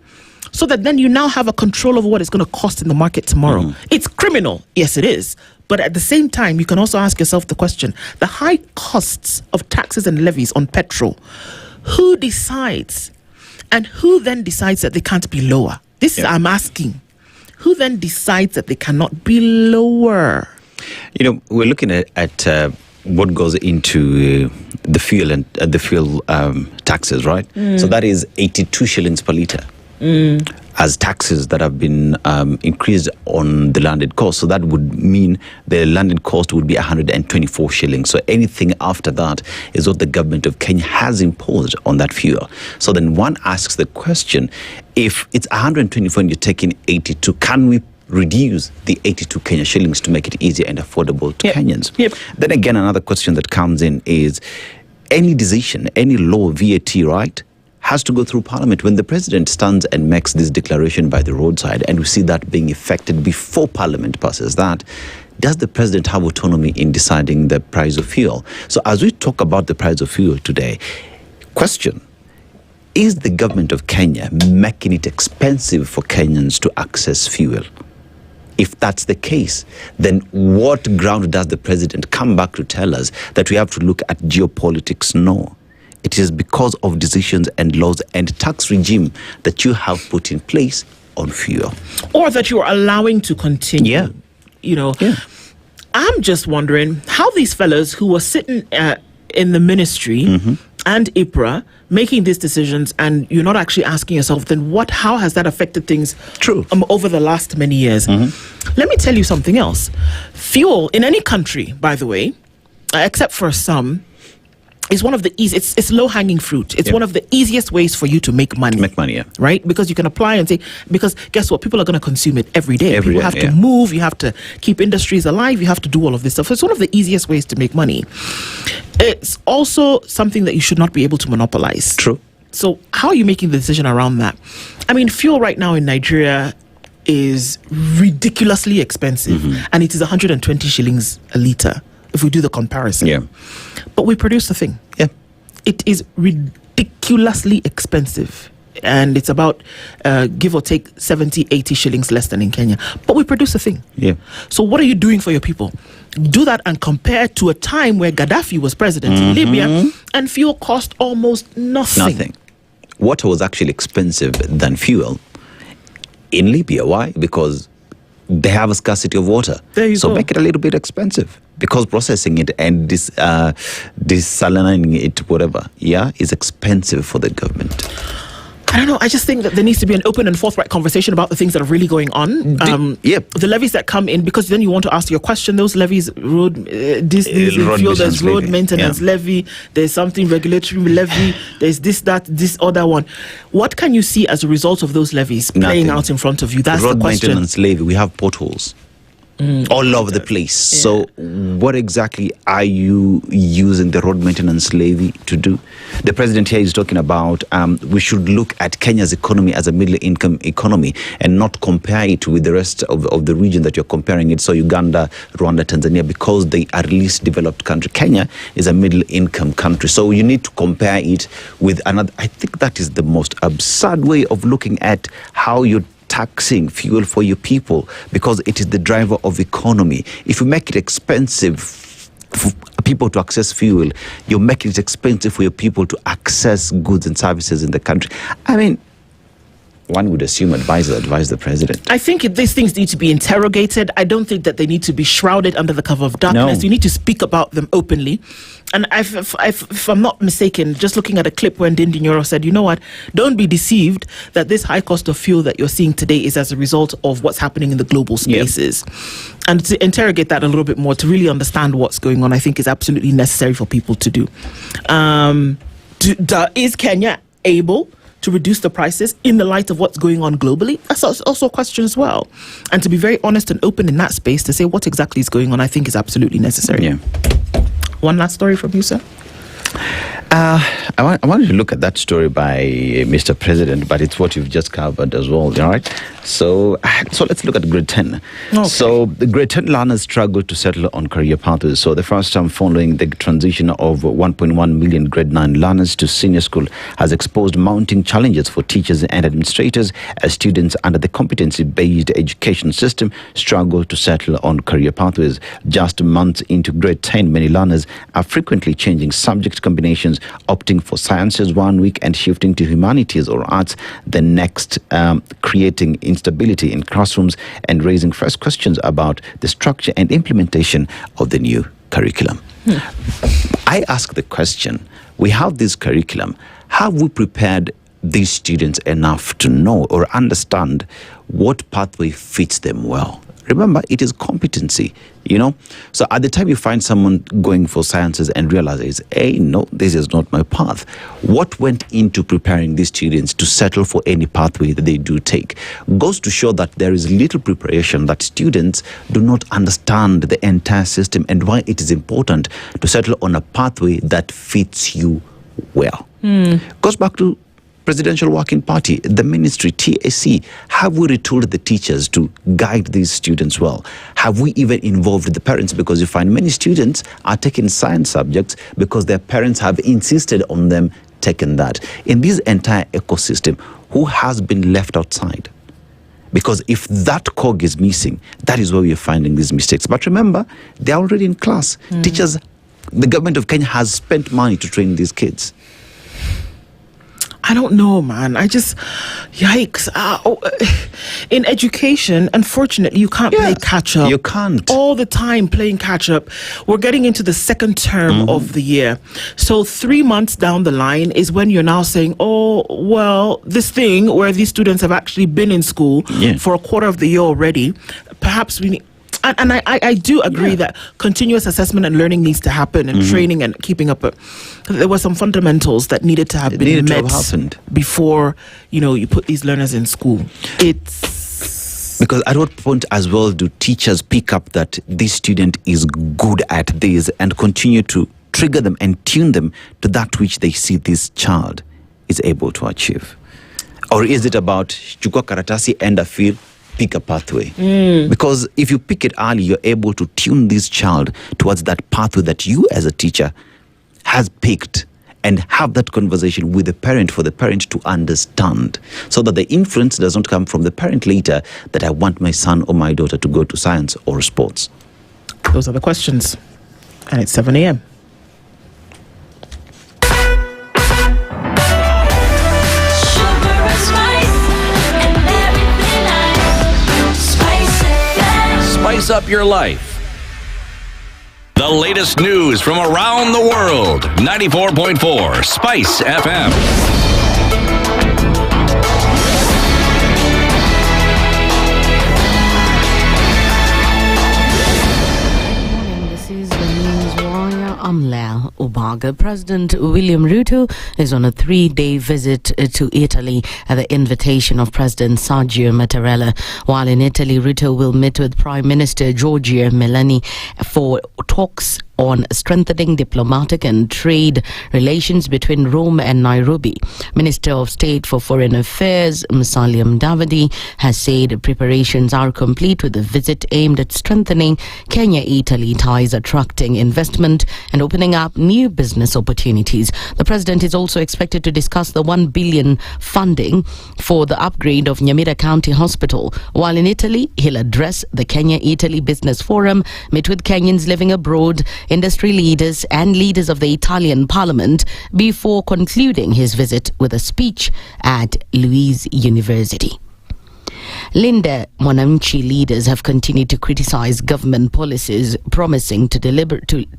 so that then you now have a control over what it's going to cost in the market tomorrow. It's criminal. Yes, it is. But at the same time, you can also ask yourself the question, the high costs of taxes and levies on petrol, who decides? And who then decides that they can't be lower? This is, I'm asking. Who then decides that they cannot be lower? You know, we're looking at what goes into the fuel and the fuel taxes, right? So that is 82 shillings per litre as taxes that have been increased on the landed cost. So that would mean the landed cost would be 124 shillings. So anything after that is what the government of Kenya has imposed on that fuel. So then one asks the question, if it's 124 and you're taking 82, can we reduce the 82 Kenya shillings to make it easier and affordable to Kenyans? Then again, another question that comes in is, any decision, any law, VAT, right, has to go through Parliament. When the president stands and makes this declaration by the roadside, and we see that being effected before Parliament passes that, does the president have autonomy in deciding the price of fuel? So as we talk about the price of fuel today, question, is the government of Kenya making it expensive for Kenyans to access fuel? If that's the case, then what ground does the president come back to tell us that we have to look at geopolitics? No. It is because of decisions and laws and tax regime that you have put in place on fuel. Or that you're allowing to continue. Yeah. You know, I'm just wondering how these fellas who were sitting in the ministry and IPRA making these decisions, and you're not actually asking yourself, then how has that affected things over the last many years? Let me tell you something else. Fuel in any country, by the way, except for some, is one of the easiest. It's low-hanging fruit. It's one of the easiest ways for you to make money. Make money, yeah. Right? Because you can apply and say, because guess what? People are going to consume it every day. Every People day, have to move. You have to keep industries alive. You have to do all of this stuff. So it's one of the easiest ways to make money. It's also something that you should not be able to monopolize. True. So how are you making the decision around that? I mean, fuel right now in Nigeria is ridiculously expensive. And it is 120 shillings a litre, if we do the comparison. Yeah. But we produce the thing. Yeah. It is ridiculously expensive. And it's about, give or take, 70, 80 shillings less than in Kenya. But we produce the thing. Yeah. So what are you doing for your people? Do that and compare to a time where Gaddafi was president in Libya and fuel cost almost nothing. Nothing. Water was actually expensive than fuel in Libya. Why? Because they have a scarcity of water. There you so go. Make it a little bit expensive, because processing it and desalinating it, whatever, is expensive for the government. I don't know. I just think that there needs to be an open and forthright conversation about the things that are really going on. The levies that come in, because then you want to ask your question. Those levies, road, there's road maintenance levy. There's something regulatory levy. There's this other one. What can you see as a result of those levies playing out in front of you? That's road the question. Maintenance levy. We have potholes. all over the place. So what exactly are you using the road maintenance levy to do? The president here is talking about we should look at Kenya's economy as a middle income economy and not compare it with the rest of the region that you're comparing it. So Uganda, Rwanda, Tanzania, because they are least developed country. Kenya is a middle income country. So you need to compare it with another. I think that is the most absurd way of looking at how you're taxing fuel for your people, because it is the driver of economy. If you make it expensive for people to access fuel, you're making it expensive for your people to access goods and services in the country. I mean, one would assume advisors advise the president. I think these things need to be interrogated. I don't think that they need to be shrouded under the cover of darkness. No. You need to speak about them openly. And if I'm not mistaken, just looking at a clip when Ndindi Nyoro said, you know what, don't be deceived that this high cost of fuel that you're seeing today is as a result of what's happening in the global spaces. Yep. And to interrogate that a little bit more, to really understand what's going on, I think is absolutely necessary for people to do. Is Kenya able to reduce the prices in the light of what's going on globally? That's also a question as well. And to be very honest and open in that space to say what exactly is going on, I think is absolutely necessary. Yeah. One last story from you, sir. I wanted to look at that story by Mr. President, but it's what you've just covered as well, all right? So let's look at grade 10. Okay. So the grade 10 learners struggle to settle on career pathways. So the first time following the transition of 1.1 million grade 9 learners to senior school has exposed mounting challenges for teachers and administrators as students under the competency-based education system struggle to settle on career pathways. Just months into grade 10, many learners are frequently changing subject combinations, opting for sciences one week and shifting to humanities or arts the next, creating instability in classrooms and raising fresh questions about the structure and implementation of the new curriculum. I ask the question, we have this curriculum, have we prepared these students enough to know or understand what pathway fits them well? Remember, it is competency, you know? So at the time you find someone going for sciences and realizes, hey, no, this is not my path. What went into preparing these students to settle for any pathway that they do take goes to show that there is little preparation, that students do not understand the entire system and why it is important to settle on a pathway that fits you well. Goes back to Presidential Working Party, the ministry, TSC. Have we retooled the teachers to guide these students well? Have we even involved the parents? Because you find many students are taking science subjects because their parents have insisted on them taking that. In this entire ecosystem, who has been left outside? Because if that cog is missing, that is where we are finding these mistakes. But remember, they're already in class. Teachers, the government of Kenya has spent money to train these kids. I don't know, man. Yikes. In education, unfortunately, you can't play catch up. You can't. All the time playing catch up. We're getting into the second term of the year. So 3 months down the line is when you're now saying, oh, well, this thing where these students have actually been in school for a quarter of the year already, perhaps we need... And I do agree that continuous assessment and learning needs to happen, and training and keeping up. There were some fundamentals that needed to have been met before, you put these learners in school. Because at what point as well do teachers pick up that this student is good at this and continue to trigger them and tune them to that which they see this child is able to achieve? Or is it about chukua karatasi and a feel, pick a pathway? Because if you pick it early, you're able to tune this child towards that pathway that you as a teacher has picked, and have that conversation with the parent for the parent to understand, so that the influence does not come from the parent later that I want my son or my daughter to go to science or sports. Those are the questions. And it's 7 a.m. Spice up your life. The latest news from around the world. 94.4 Spice FM. This is the News Warrior. I'm Lam. Leah Ubaga. President William Ruto is on a 3-day visit to Italy at the invitation of President Sergio Mattarella. While in Italy, Ruto will meet with Prime Minister Giorgia Meloni for talks on strengthening diplomatic and trade relations between Rome and Nairobi. Minister of State for Foreign Affairs Musalia Mudavadi has said preparations are complete with a visit aimed at strengthening Kenya-Italy ties, attracting investment and opening up new business opportunities. The president is also expected to discuss the 1 billion funding for the upgrade of Nyamira County Hospital. While in Italy, he'll address the Kenya-Italy Business Forum, meet with Kenyans living abroad, industry leaders and leaders of the Italian Parliament before concluding his visit with a speech at Louis University. Linda Mwananchi leaders have continued to criticize government policies promising to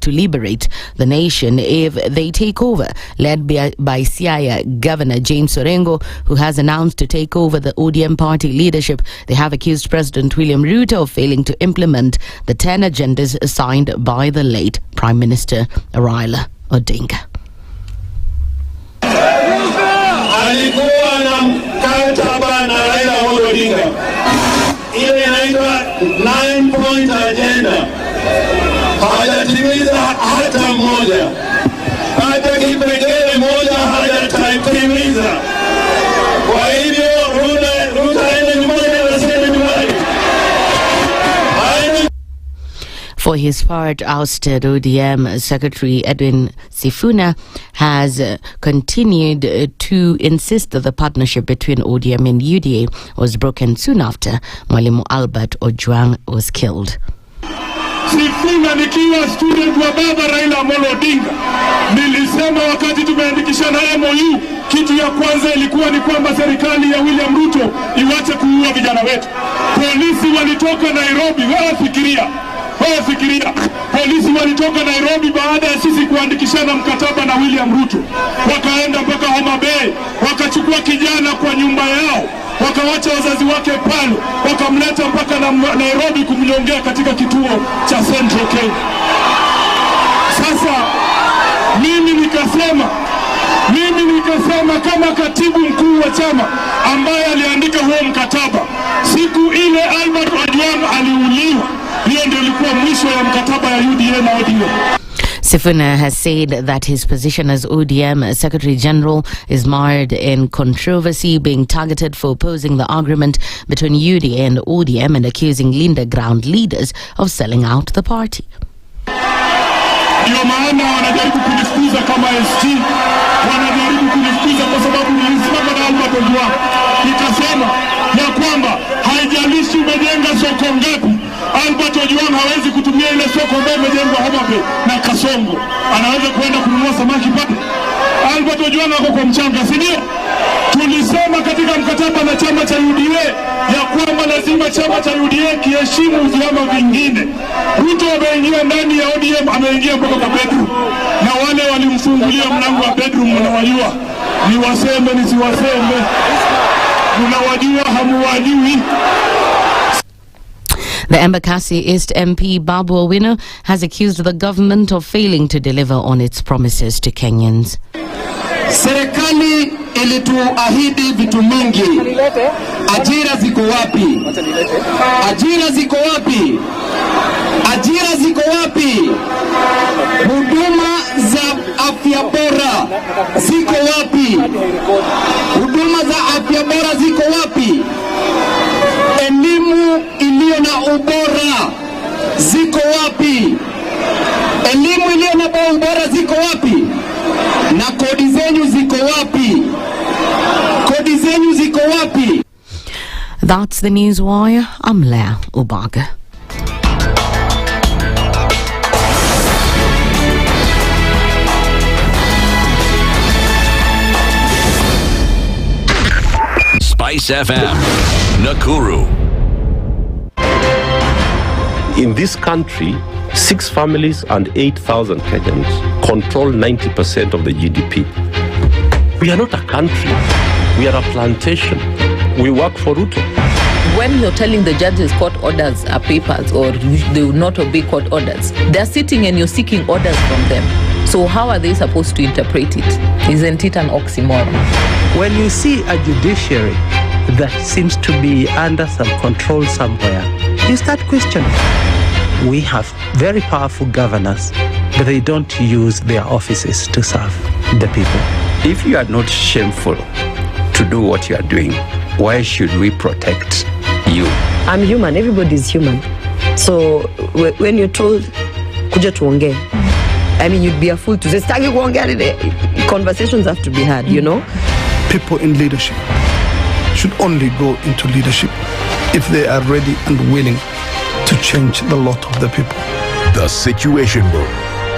liberate the nation if they take over. Led by Siaya Governor James Orengo, who has announced to take over the ODM party leadership, they have accused President William Ruto of failing to implement the 10 agendas signed by the late Prime Minister Raila Odingo. Alikuwa na mkataba na Raila Odinga, ile inaitwa 9-point agenda, hajatimiza hata moja, hata kipengele moja hajatimiza. Kwa hivyo Ruto aende nyumbani, anasema nyumbani. For his part, ousted ODM Secretary Edwin Sifuna has continued to insist that the partnership between ODM and UDA was broken soon after Mwalimu Albert Ojwang was killed. Sifuna nikiwa student wa baba Raila Amolo Odinga, nilisema wakati tumeandikishana MOU, kitu ya kwanza ilikuwa ni kwamba serikali ya William Ruto iwache kuua vijana wetu. Polisi walitoka Nairobi, fikiria, polisi walitoka Nairobi baada ya sisi kuandikishana mkataba na William Ruto. Wakaenda mpaka Mbae, wakachukua kijana kwa nyumba yao, wakawacha wazazi wake pale, wakamleta mpaka Nairobi kumnyongea katika kituo cha Central Kenya. Sasa mimi nikasema kama katibu mkuu wa chama ambaye aliandika huo mkataba, siku ile Albert Ojwang aliuliwa, hiyo ndio ilikuwa mwisho ya mkataba ya UDA na ODM. Sifuna has said that his position as ODM Secretary General is mired in controversy, being targeted for opposing the agreement between UDA and ODM and accusing Linda ground leaders of selling out the party. Ndio maana wanajaribu kunifukuza kama SG, wanajaribu kunifukuza kwa sababu nilisimama na Albert Ojwang. Nikasema ya kwamba haijalishi umejenga soko ngapi, Albert Ojwang hawezi kutumia ile soko ambayo imejengwa Mbae na Kasongo. Anaweza kuenda kununua samaki pale. Albert Ojwang ako kwa mchanga, si ndio? Tulisema katika mkataba na chama cha UDA ya kwamba lazima chama cha UDA kiheshimu vyama vingine. Ruto ameingia ndani ya ODM, ameingia mpaka kwa bedroom. Na wale walimfungulia mlango wa bedroom mnawajua. Ni waseme nisiwaseme. Mnawajua hamuwajui. The Embakasi East MP Babu Owino has accused the government of failing to deliver on its promises to Kenyans. Serikali ilituahidi vitu mingi. Ajira ziko wapi? Ajira ziko wapi? Ajira ziko wapi? Huduma za afya bora ziko wapi? Huduma za afya bora ziko wapi? Elimu iliyo na ubora ziko wapi? Elimu iliyo na ubora ziko wapi? Na kodi zenyu ziko wapi? Kodi zenyu ziko wapi? That's the news wire. I'm Leah Ubaga. SpiceFM, Nakuru. In this country, 6 families and 8,000 Kenyans control 90% of the GDP. We are not a country. We are a plantation. We work for Ruto. When you're telling the judges court orders are papers or they will not obey court orders, they're sitting and you're seeking orders from them. So So how are they supposed to interpret it? Isn't it an oxymoron? When you see a judiciary that seems to be under some control somewhere, you start questioning. We have very powerful governors, but they don't use their offices to serve the people. If you are not shameful to do what you are doing, why should we protect you? I'm human. Everybody's human. So when you're told, kuja tuongee, I mean, you'd be a fool to say, "Staki kuongea." Conversations have to be had, you know? People in leadership should only go into leadership if they are ready and willing to change the lot of the people. The Situation Room,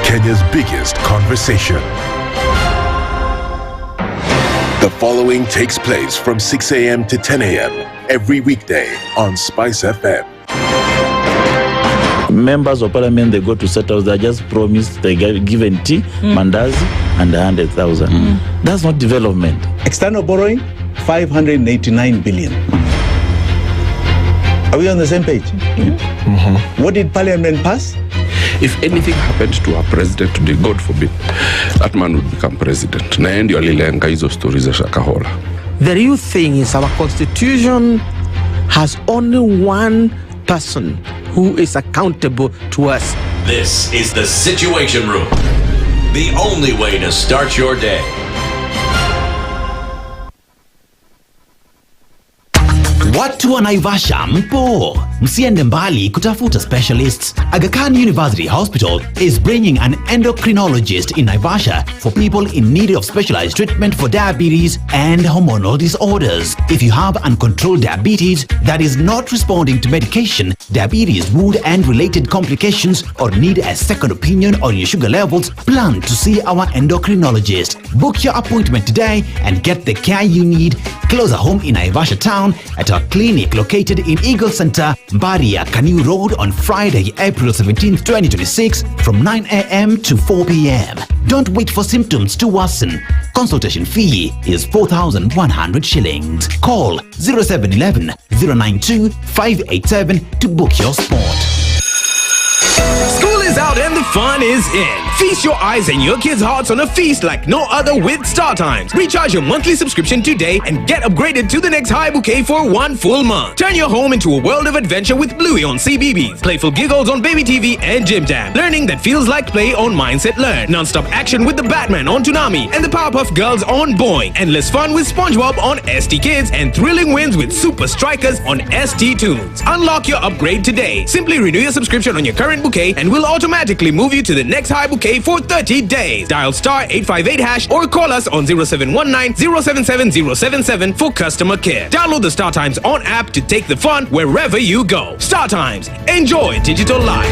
Kenya's biggest conversation. The following takes place from 6 a.m. to 10 a.m. every weekday on SpiceFM. Members of parliament, they go to settle, they just promised they get given tea, mandazi, and 100,000. That's not development. External borrowing, 589 billion. Are we on the same page? What did parliament pass? If anything happened to our president today, God forbid, that man would become president. Na ndio alilenga hizo stories za Shakahola. The real thing is our constitution has only one person who is accountable to us. This is the Situation Room, the only way to start your day. Watu wa Naivasha mpo, msiende mbali kutafuta specialists. Aga Khan University Hospital is bringing an endocrinologist in Naivasha for people in need of specialized treatment for diabetes and hormonal disorders. If you have uncontrolled diabetes that is not responding to medication, diabetes, mood and related complications, or need a second opinion on your sugar levels, plan to see our endocrinologist. Book your appointment today and get the care you need closer home in Naivasha town at our clinic located in Eagle Center, Mbae, Kanu Road on Friday, April 17, 2026 from 9 a.m. to 4 p.m. Don't wait for symptoms to worsen. Consultation fee is 4,100 shillings. Call 0711 092 587 to book your spot. School is out and the fun is in. Feast your eyes and your kids' hearts on a feast like no other with StarTimes. Recharge your monthly subscription today and get upgraded to the next high bouquet for 1 full month. Turn your home into a world of adventure with Bluey on CBBS, playful giggles on Baby TV and Jim Jam, learning that feels like play on Mindset Learn, non-stop action with the Batman on Toonami and the Powerpuff Girls on Boing, endless fun with SpongeBob on ST Kids, and thrilling wins with Super Strikers on ST Tunes. Unlock your upgrade today. Simply renew your subscription on your current bouquet and we'll automatically move you to the next high bouquet for 30 days. Dial *858# or call us on 0719 077 077 for customer care. Download the StarTimes on app to take the fun wherever you go. StarTimes. Enjoy digital life.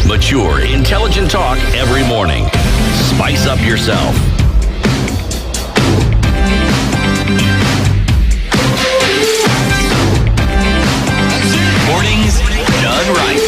Mature, intelligent talk every morning. Spice up yourself. Mornings done right.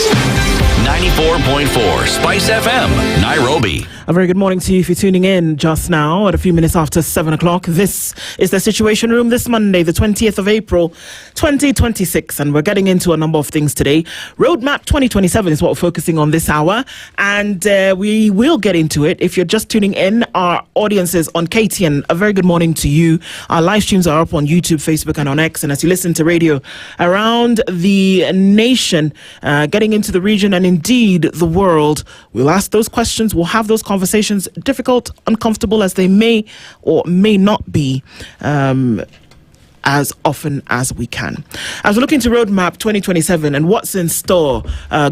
94.4 Spice FM, Nairobi. A very good morning to you if you're tuning in just now at a few minutes after 7 o'clock. This is the Situation Room this Monday, the 20th of April, 2026. And we're getting into a number of things today. Roadmap 2027 is what we're focusing on this hour. And we will get into it. If you're just tuning in, our audiences on KTN, a very good morning to you. Our live streams are up on YouTube, Facebook, and on X. And as you listen to radio around the nation, getting into the region and indeed the world, we'll ask those questions. We'll have those conversations, difficult, uncomfortable as they may or may not be, as often as we can. As we're looking to Roadmap 2027 and what's in store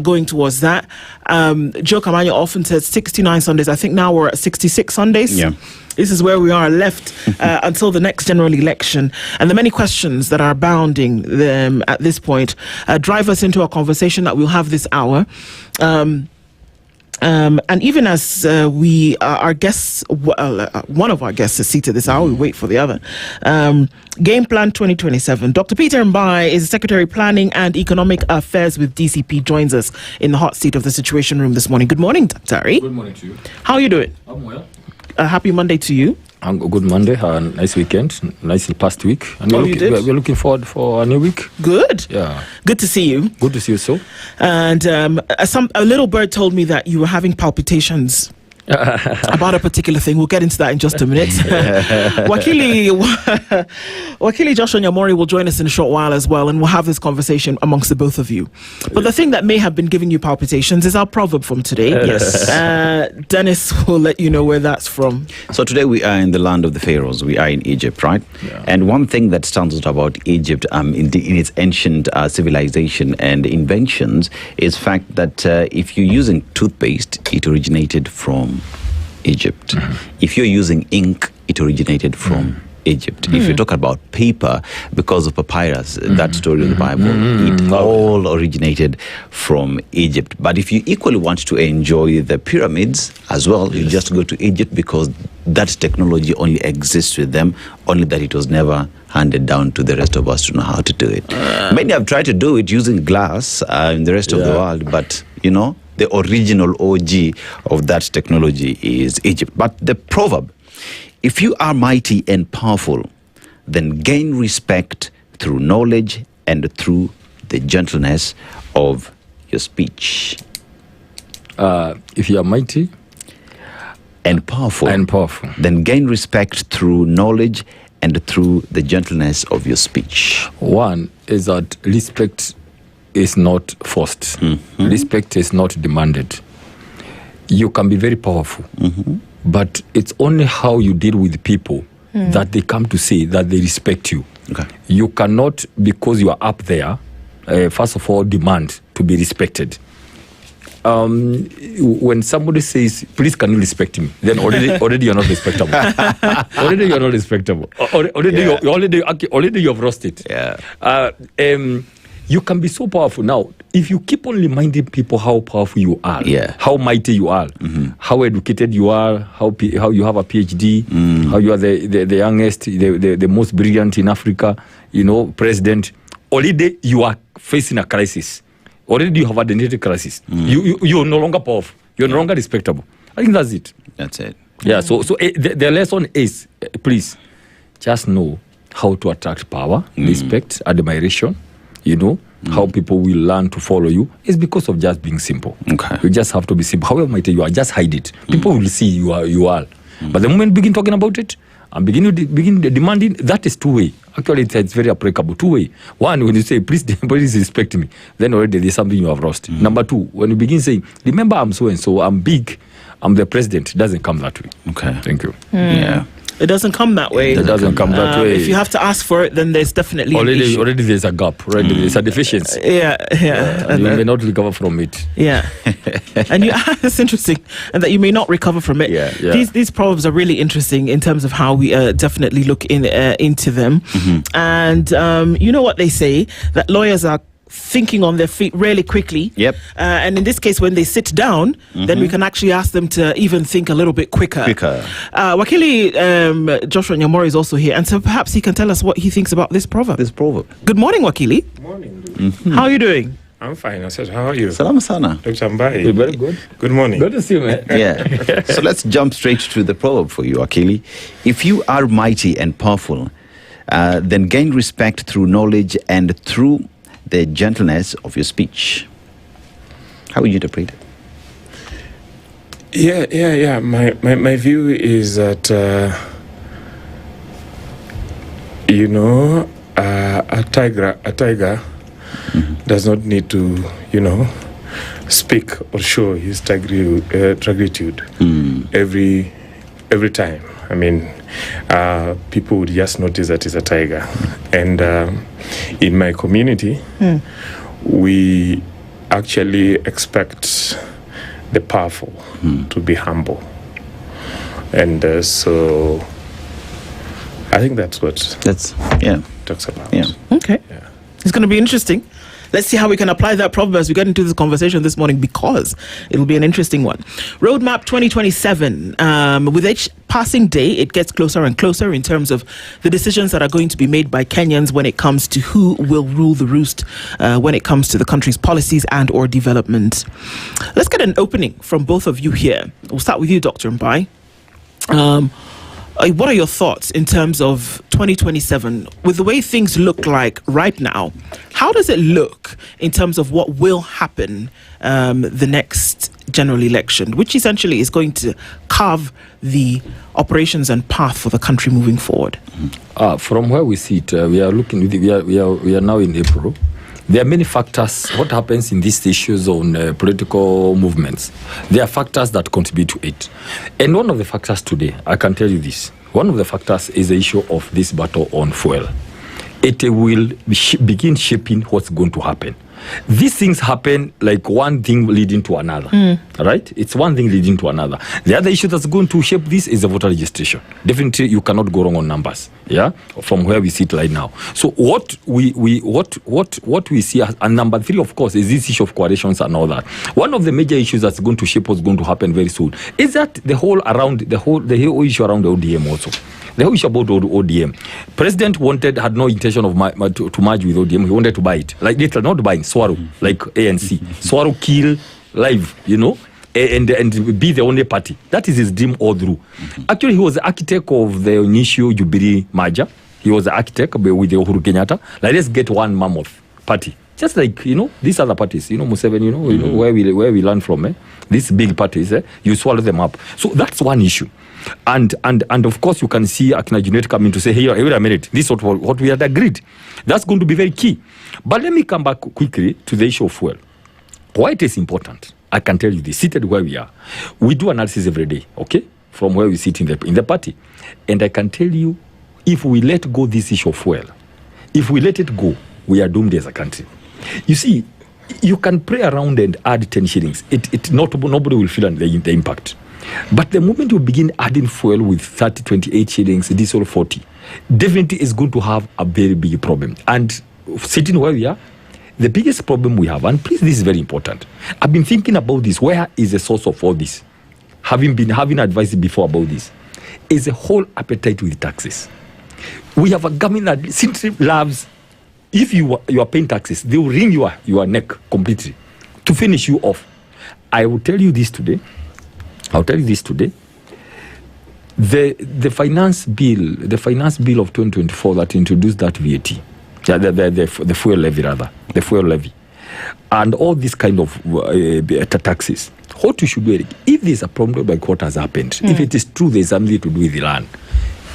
going towards that, Joe Kamanya often says 69 Sundays. I think now we're at 66 Sundays. Yeah. This is where we are left until the next general election. And the many questions that are abounding at this point drive us into a conversation that we'll have this hour. And even as our guests, one of our guests is seated this hour, we wait for the other. Game Plan 2027. Dr. Peter Mbae is Secretary Planning and Economic Affairs with DCP, joins us in the hot seat of the Situation Room this morning. Good morning, Dr. Good morning to you. How are you doing? I'm well. Happy Monday to you. Good Monday, nice weekend, nice past week. And we're looking forward for a new week. Good. Yeah. Good to see you. Good to see you, so. And a little bird told me that you were having palpitations about a particular thing. We'll get into that in just a minute. Wakili Joshua Nyamori will join us in a short while as well, and we'll have this conversation amongst the both of you. But the thing that may have been giving you palpitations is our proverb from today. Yes. Dennis will let you know where that's from. So today we are in the land of the pharaohs. We are in Egypt, right? Yeah. And one thing that stands out about Egypt in its ancient civilization and inventions is the fact that if you're using toothpaste, it originated from Egypt. If you're using ink, it originated from Egypt. If you talk about paper, because of papyrus, that story of the Bible, it all originated from Egypt. But if you equally want to enjoy the pyramids as well, you just go to Egypt, because that technology only exists with them, only that it was never handed down to the rest of us to know how to do it. Many have tried to do it using glass in the rest of the world, but the original OG of that technology is Egypt. But the proverb, if you are mighty and powerful, then gain respect through knowledge and through the gentleness of your speech. If you are mighty and powerful, then gain respect through knowledge and through the gentleness of your speech. One is that respect is not forced. Respect is not demanded. You can be very powerful, but it's only how you deal with people that they come to say that they respect you. You cannot, because you are up there, first of all, demand to be respected. When somebody says, please can you respect me, then already you're not respectable. Already you're not respectable. Already you have lost it. You can be so powerful. Now, if you keep on reminding people how powerful you are, how mighty you are, how educated you are, how you have a PhD, how you are the youngest, the most brilliant in Africa, president, already you are facing a crisis. Already you have identity crisis. You're no longer powerful. You're no longer respectable. I think that's it. That's it. Yeah, so the lesson is, please, just know how to attract power, respect, admiration. How people will learn to follow you is because of just being simple. You just have to be simple. However mighty you are, just hide it. People will see you are. But the moment you begin talking about it and begin demanding, that is two-way. Actually, it's very applicable. Two-way. One, when you say, please respect me, then already there's something you have lost. Number two, when you begin saying, remember I'm so-and-so, I'm big, I'm the president, it doesn't come that way. Thank you. Yeah. It doesn't come that way. It doesn't come that way. If you have to ask for it, then there's definitely already there's a gap. Already there's a deficiency. Yeah. You may not recover from it. Yeah. And that's interesting, and that you may not recover from it. These proverbs are really interesting in terms of how we definitely look into them. And you know what they say, that lawyers are thinking on their feet really quickly. And in this case, when they sit down, then we can actually ask them to even think a little bit quicker. Wakili Joshua Nyamori is also here, and so perhaps he can tell us what he thinks about this proverb. Good morning, Wakili. Good morning. How are you doing? I'm fine. Aseto, how are you? Salam sana. Dr. Mbae. You're very good. Good morning. Good to see you, man. So let's jump straight to the proverb for you, Wakili. If you are mighty and powerful, then gain respect through knowledge and through the gentleness of your speech. How would you interpret it? Yeah. My view is that a tiger does not need to speak or show his gratitude every time. I mean, people would just notice that he's a tiger. And in my community, we actually expect the powerful to be humble. And so I think that's what talks about. Okay. It's going to be interesting. Let's see how we can apply that proverb as we get into this conversation this morning, because it'll be an interesting one. Roadmap 2027. With each passing day, it gets closer and closer in terms of the decisions that are going to be made by Kenyans when it comes to who will rule the roost when it comes to the country's policies and or development. Let's get an opening from both of you here. We'll start with you, Dr. Mbae. what are your thoughts in terms of 2027? With the way things look like right now, how does it look in terms of what will happen the next general election, which essentially is going to carve the operations and path for the country moving forward? From where we sit, we are now in April. There are many factors. What happens in these issues on political movements? There are factors that contribute to it. And one of the factors today, I can tell you this, one of the factors is the issue of this battle on fuel. It will begin shaping what's going to happen. These things happen like one thing leading to another, right? It's one thing leading to another. The other issue that's going to shape this is the voter registration. Definitely, you cannot go wrong on numbers, yeah, from where we sit right now. So what we see as, and number three, of course, is this issue of coalitions and all that. One of the major issues that's going to shape what's going to happen very soon is that the whole issue around the ODM also. The whole issue about ODM. President had no intention of to merge with ODM. He wanted to buy it. Like literally, not buying, swallow, like ANC. Swallow, kill, live, and be the only party. That is his dream all through. Actually, he was the architect of the initial Jubilee merger. He was the architect with the Uhuru Kenyatta. Like, let's get one mammoth party. Just like, these other parties, Museveni, where we learn from, these big parties, you swallow them up. So that's one issue. And of course, you can see Akina Junet coming to say, hey, wait a minute, this is what we had agreed. That's going to be very key. But let me come back quickly to the issue of fuel. Why it is important, I can tell you this, seated where we are. We do analysis every day, okay, from where we sit in the party. And I can tell you, if we let go this issue of fuel, if we let it go, we are doomed as a country. You see, you can pray around and add 10 shillings. Nobody will feel the impact. But the moment you begin adding fuel with 30, 28 shillings, diesel 40, definitely is going to have a very big problem. And sitting where we are, the biggest problem we have, and please, this is very important. I've been thinking about this. Where is the source of all this? Having advised before about this, is a whole appetite with taxes. We have a government that simply loves, if you are paying taxes, they will wring your neck completely to finish you off. I will tell you this today. The finance bill of 2024 that introduced that VAT, the fuel levy, and all these kind of taxes. What you should do, if there's a problem like what has happened, if it is true there's something to do with the land,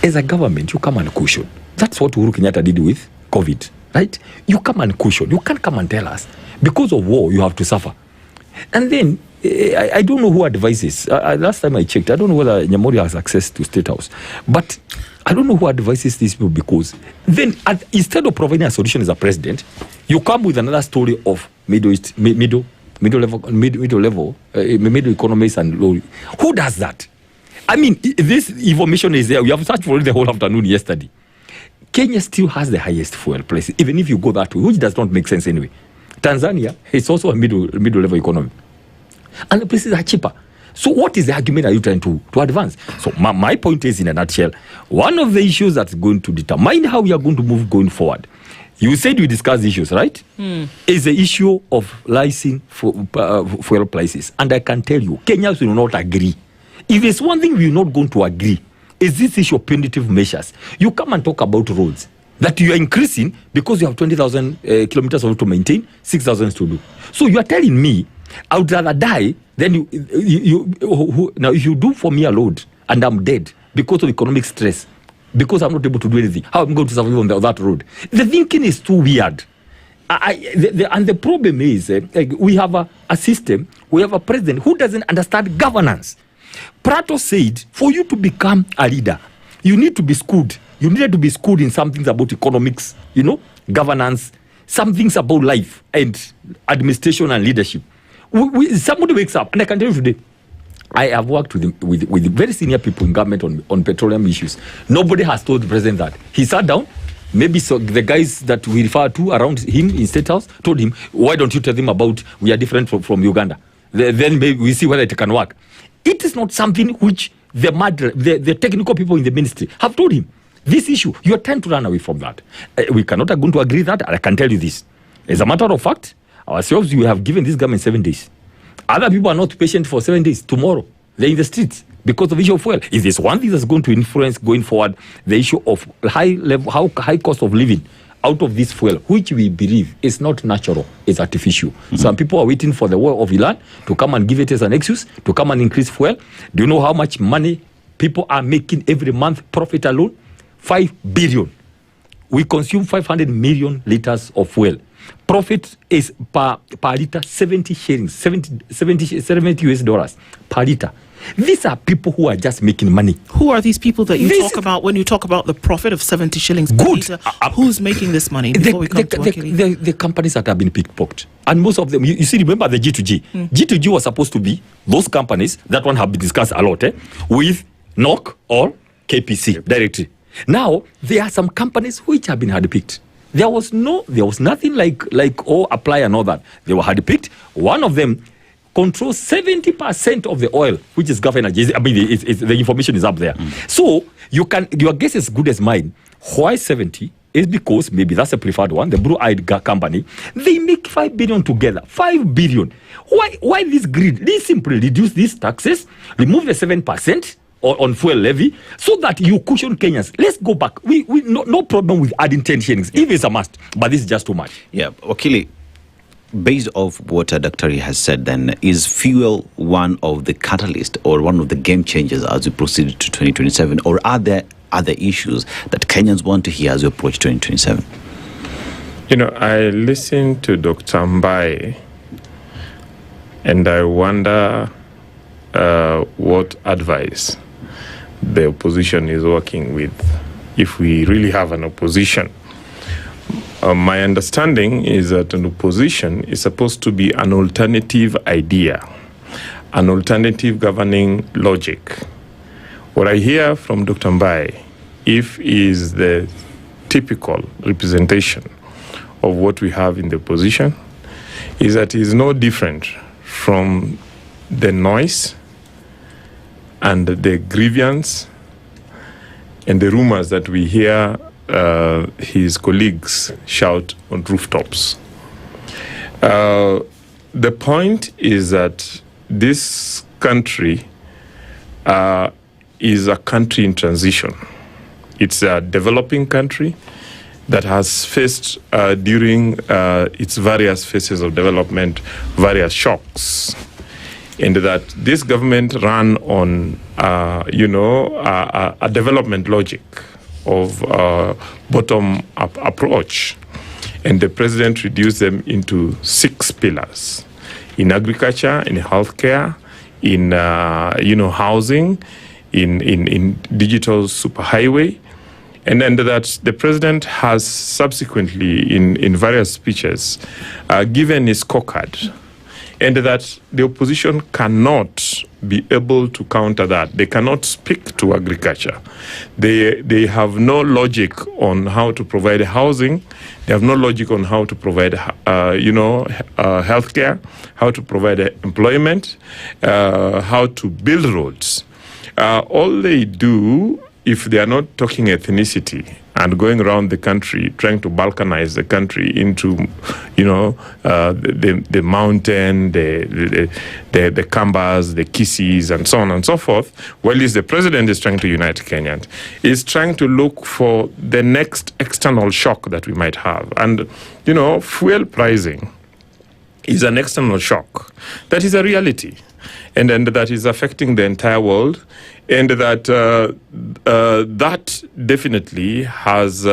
as a government, you come and cushion. That's what Uhuru Kenyatta did with COVID, right? You come and cushion. You can't come and tell us because of war you have to suffer. And then I don't know who advises. Last time I checked, I don't know whether Nyamori has access to State House, but I don't know who advises these people, because then instead of providing a solution as a president, you come with another story of middle economies and low. Who does that? I mean, this information is there. We have searched for it the whole afternoon yesterday. Kenya still has the highest fuel prices, even if you go that way, which does not make sense anyway. Tanzania is also a middle-level economy, and the prices are cheaper. So what is the argument are you trying to advance? So my point is, in a nutshell, one of the issues that's going to determine how we are going to move going forward, you said we discuss issues, right? Is the issue of rising fuel prices. And I can tell you, Kenyans will not agree. If there's one thing we're not going to agree, is this issue of punitive measures. You come and talk about roads that you are increasing because you have 20,000 kilometers of to maintain, 6,000 to do. So you are telling me I would rather die than now if you do for me a load and I'm dead because of economic stress, because I'm not able to do anything, how am I going to survive on that road? The thinking is too weird. And the problem is we have a system, we have a president who doesn't understand governance. Prato said, for you to become a leader, you need to be schooled. You needed to be schooled in some things about economics, governance, some things about life and administration and leadership. Somebody wakes up, and I can tell you today, I have worked with very senior people in government on petroleum issues. Nobody has told the president that. He sat down, maybe the guys that we refer to around him in State House told him, why don't you tell them about we are different from Uganda? Then maybe we see whether it can work. It is not something which the technical people in the ministry have told him. This issue, you are trying to run away from that. We cannot going to agree that. I can tell you this. As a matter of fact, ourselves, we have given this government 7 days. Other people are not patient for 7 days. Tomorrow, they're in the streets. because of the issue of fuel. Is this one thing that's going to influence going forward the issue of high cost of living out of this fuel, which we believe is not natural, it's artificial. Some people are waiting for the war of Iran to come and give it as an excuse to come and increase fuel. Do you know how much money people are making every month profit alone? 5 billion. We consume 500 million liters of fuel. Profit is per liter 70 shillings, 70 US dollars per liter. These are people who are just making money. Who are these people that you talk about when you talk about the profit of 70 shillings per liter? Who's making this money? The companies that have been pickpocketed. And most of them, you see, remember the G2G. G2G was supposed to be those companies, that one have been discussed a lot, with NOC or KPC directly. Now, there are some companies which have been handpicked. There was nothing like apply and all that. They were handpicked. One of them controls 70% of the oil, which is Gulf Energy. I mean, the information is up there. So your guess is as good as mine. Why 70? Is because maybe that's a preferred one, the blue-eyed company. They make 5 billion together. 5 billion. Why this greed? They simply reduce these taxes, remove the 7% on fuel levy, so that you cushion Kenyans. Let's go back. We no problem with adding 10 shillings, if it's a must, but this is just too much. Yeah, Wakili, based off what Dr. has said, then, is fuel one of the catalysts or one of the game changers as we proceed to 2027, or are there other issues that Kenyans want to hear as we approach 2027? You know, I listened to Dr. Mbae and I wonder what advice the opposition is working with, if we really have an opposition. My understanding is that an opposition is supposed to be an alternative idea, an alternative governing logic. What I hear from Dr. Mbae, if is the typical representation of what we have in the opposition, is that it is no different from the noise and the grievance and the rumors that we hear his colleagues shout on rooftops. The point is that this country is a country in transition. It's a developing country that has faced during its various phases of development various shocks, and that this government ran on a development logic of bottom-up approach, and the president reduced them into 6 pillars: in agriculture, in healthcare, in housing, in digital superhighway. And then that the president has subsequently, in various speeches, given his scorecard, and that the opposition cannot be able to counter that. They cannot speak to agriculture. They have no logic on how to provide housing. They have no logic on how to provide, healthcare, how to provide employment, how to build roads. All they do, if they are not talking ethnicity and going around the country trying to balkanize the country into, the mountain, the Kambas, the Kisis, and so on and so forth, while the president is trying to unite Kenyans, is trying to look for the next external shock that we might have. And, fuel pricing is an external shock. That is a reality. And that is affecting the entire world. And that that definitely has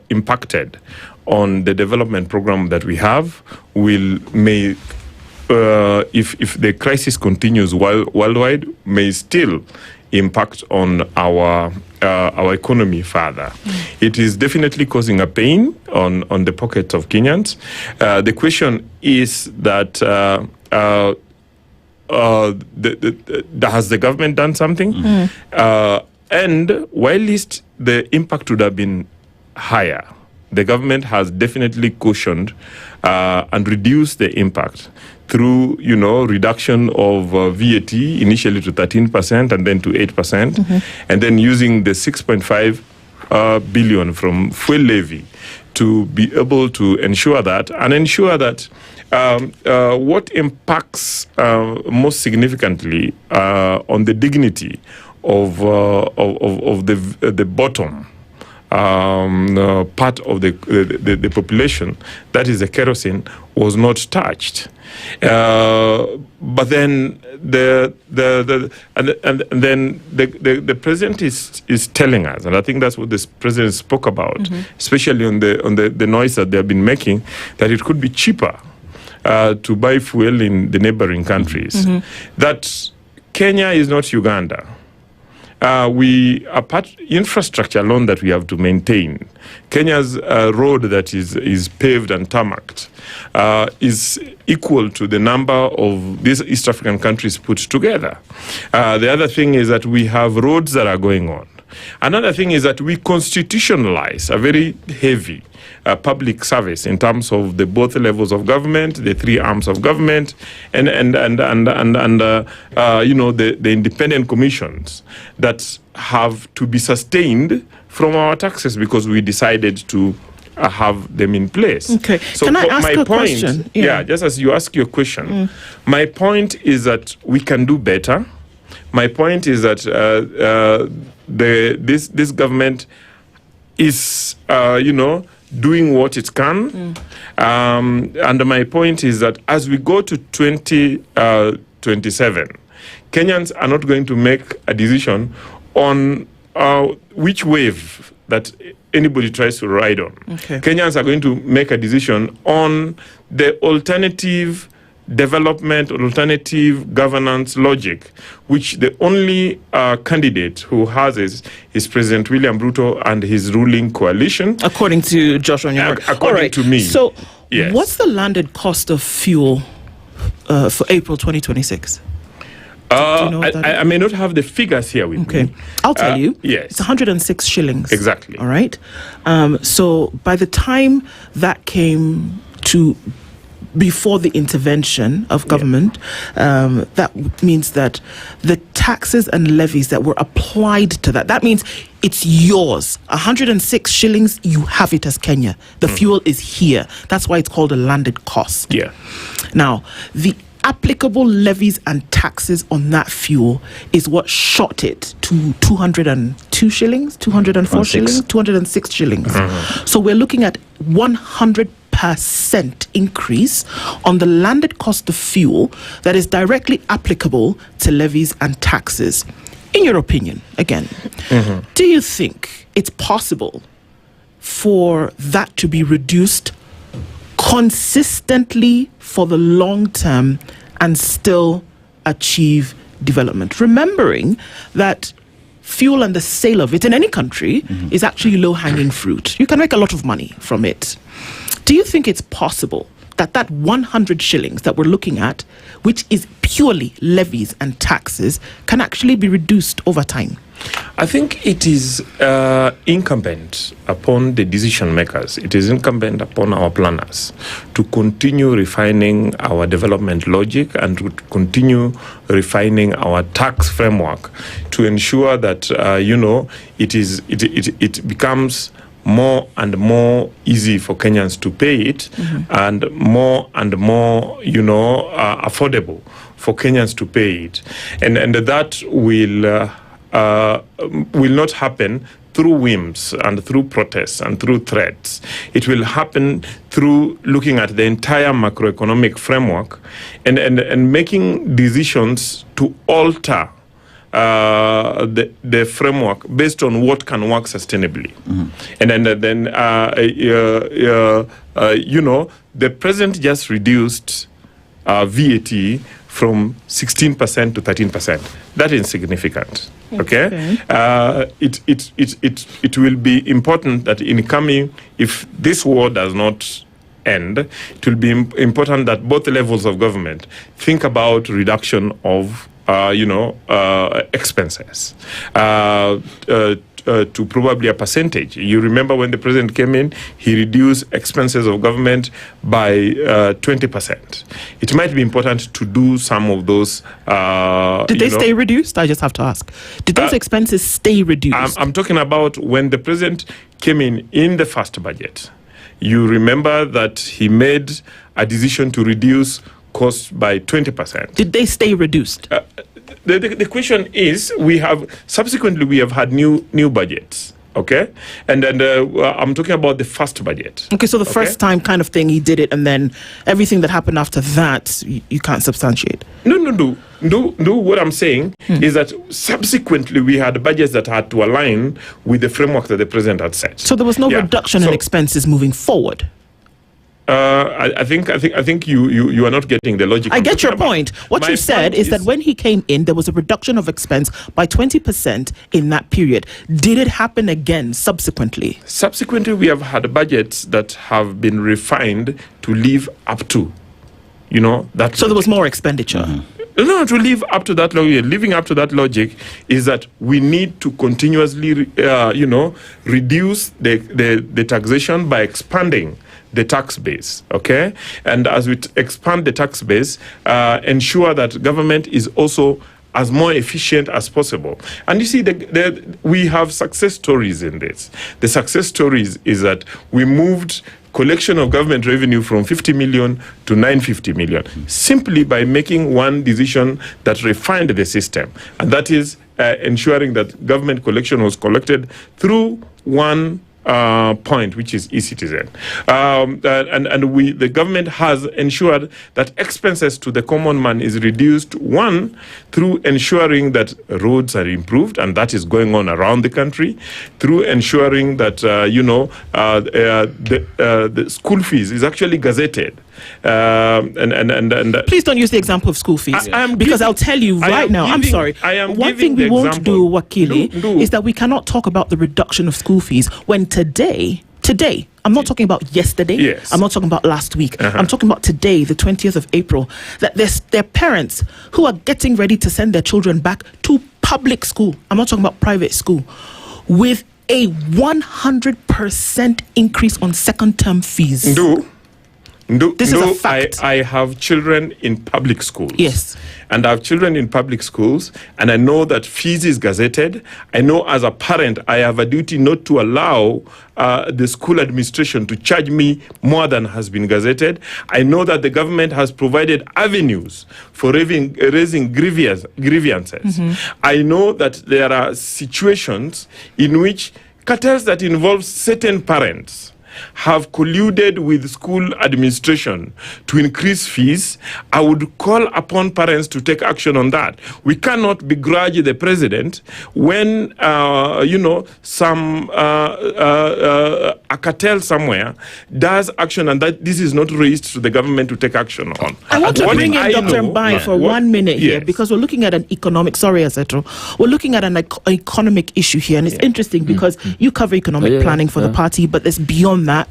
impacted on the development program that we have. If the crisis continues worldwide, may still impact on our economy further. It is definitely causing a pain on the pockets of Kenyans. The question is that has the government done something? And while the impact would have been higher, the government has definitely cushioned and reduced the impact through, reduction of VAT initially to 13% and then to 8%, and then using the 6.5 billion from fuel levy to be able to ensure that, what impacts most significantly on the dignity of the bottom part of the population, that is the kerosene, was not touched. But then the president is telling us, and I think that's what this president spoke about, especially on the noise that they have been making, that it could be cheaper to buy fuel in the neighboring countries. That Kenya is not Uganda. Infrastructure alone that we have to maintain. Kenya's road that is paved and tarmacked is equal to the number of these East African countries put together. The other thing is that we have roads that are going on. Another thing is that we constitutionalize a very heavy public service in terms of the both levels of government, the three arms of government, and the independent commissions that have to be sustained from our taxes because we decided to have them in place. Okay. So can I ask my a point, question? Yeah, just as you ask your question, my point is that we can do better. My point is that this government is, doing what it can. And my point is that as we go to 2027, Kenyans are not going to make a decision on which wave that anybody tries to ride on. Okay. Kenyans are going to make a decision on the alternative development, alternative governance logic, which the only candidate who has is President William Ruto and his ruling coalition. According to Joshua Nyong'o. According to me. So, yes. What's the landed cost of fuel for April 2026? I may not have the figures here with me. I'll tell you. Yes. It's 106 shillings. Exactly. All right. So by the time that came to before the intervention of government, that means that the taxes and levies that were applied to that means it's yours. 106 shillings, you have it as Kenya. The fuel is here. That's why it's called a landed cost. Yeah. Now, the applicable levies and taxes on that fuel is what shot it to 202 shillings, 204 shillings, 206 shillings. So we're looking at 100% increase on the landed cost of fuel that is directly applicable to levies and taxes. In your opinion, again, do you think it's possible for that to be reduced consistently for the long term and still achieve development? Remembering that fuel and the sale of it in any country is actually low-hanging fruit. You can make a lot of money from it. Do you think it's possible that 100 shillings that we're looking at, which is purely levies and taxes, can actually be reduced over time? I think it is incumbent upon the decision makers, it is incumbent upon our planners to continue refining our development logic and to continue refining our tax framework to ensure that, it becomes more and more easy for Kenyans to pay it and more, affordable for Kenyans to pay it. And that will not happen through whims and through protests and through threats. It will happen through looking at the entire macroeconomic framework and making decisions to alter the framework based on what can work sustainably. And then the president just reduced VAT from 16% to 13%. That is significant. Okay. It will be important that in coming, if this war does not end, it will be important that both levels of government think about reduction of expenses to probably a percentage. You remember when the president came in, he reduced expenses of government by 20%. It might be important to do some of those. Did they stay reduced? I just have to ask. Did those expenses stay reduced? I'm talking about when the president came in the first budget. you remember that he made a decision to reduce costs by 20%. Did they stay reduced? The question is, we have had new budgets. Okay, and then I'm talking about the first budget. Okay, so the first time kind of thing he did it, and then everything that happened after that, you can't substantiate. No. What I'm saying is that subsequently we had budgets that had to align with the framework that the president had set. So there was no reduction in expenses moving forward. I think you are not getting the logic. I get your point. What you said is that when he came in, there was a reduction of expense by 20% in that period. Did it happen again subsequently? Subsequently, we have had budgets that have been refined to live up to, that. So there was more expenditure. No, to live up to that logic. Living up to that logic is that we need to continuously, reduce the taxation by expanding the tax base, okay? And as we expand the tax base, ensure that government is also as more efficient as possible. And you see, we have success stories in this. The success stories is that we moved collection of government revenue from 50 million to 950 million, simply by making one decision that refined the system. And that is ensuring that government collection was collected through one point, which is e-citizen, and the government has ensured that expenses to the common man is reduced, one, through ensuring that roads are improved, and that is going on around the country, through ensuring that the school fees is actually gazetted. Please don't use the example of school fees, because I'll tell you right now, I'm sorry. One thing we won't do, Wakili, is that we cannot talk about the reduction of school fees when today, I'm not talking about yesterday. Yes. I'm not talking about last week. I'm talking about today, the 20th of April, that their parents who are getting ready to send their children back to public school, I'm not talking about private school, with a 100% increase on second term fees. This is a fact. I have children in public schools. Yes. And I have children in public schools, and I know that fees is gazetted. I know as a parent, I have a duty not to allow the school administration to charge me more than has been gazetted. I know that the government has provided avenues for raising grievances. I know that there are situations in which cartels that involve certain parents have colluded with school administration to increase fees. I would call upon parents to take action on that. We cannot begrudge the president when, a cartel somewhere does action and that this is not raised to the government to take action on. I want to bring in Dr. Mbae for 1 minute here, because we're looking at an economic, Aseto, we're looking at an economic issue here, and it's interesting because you cover economic planning for the party, but it's beyond that.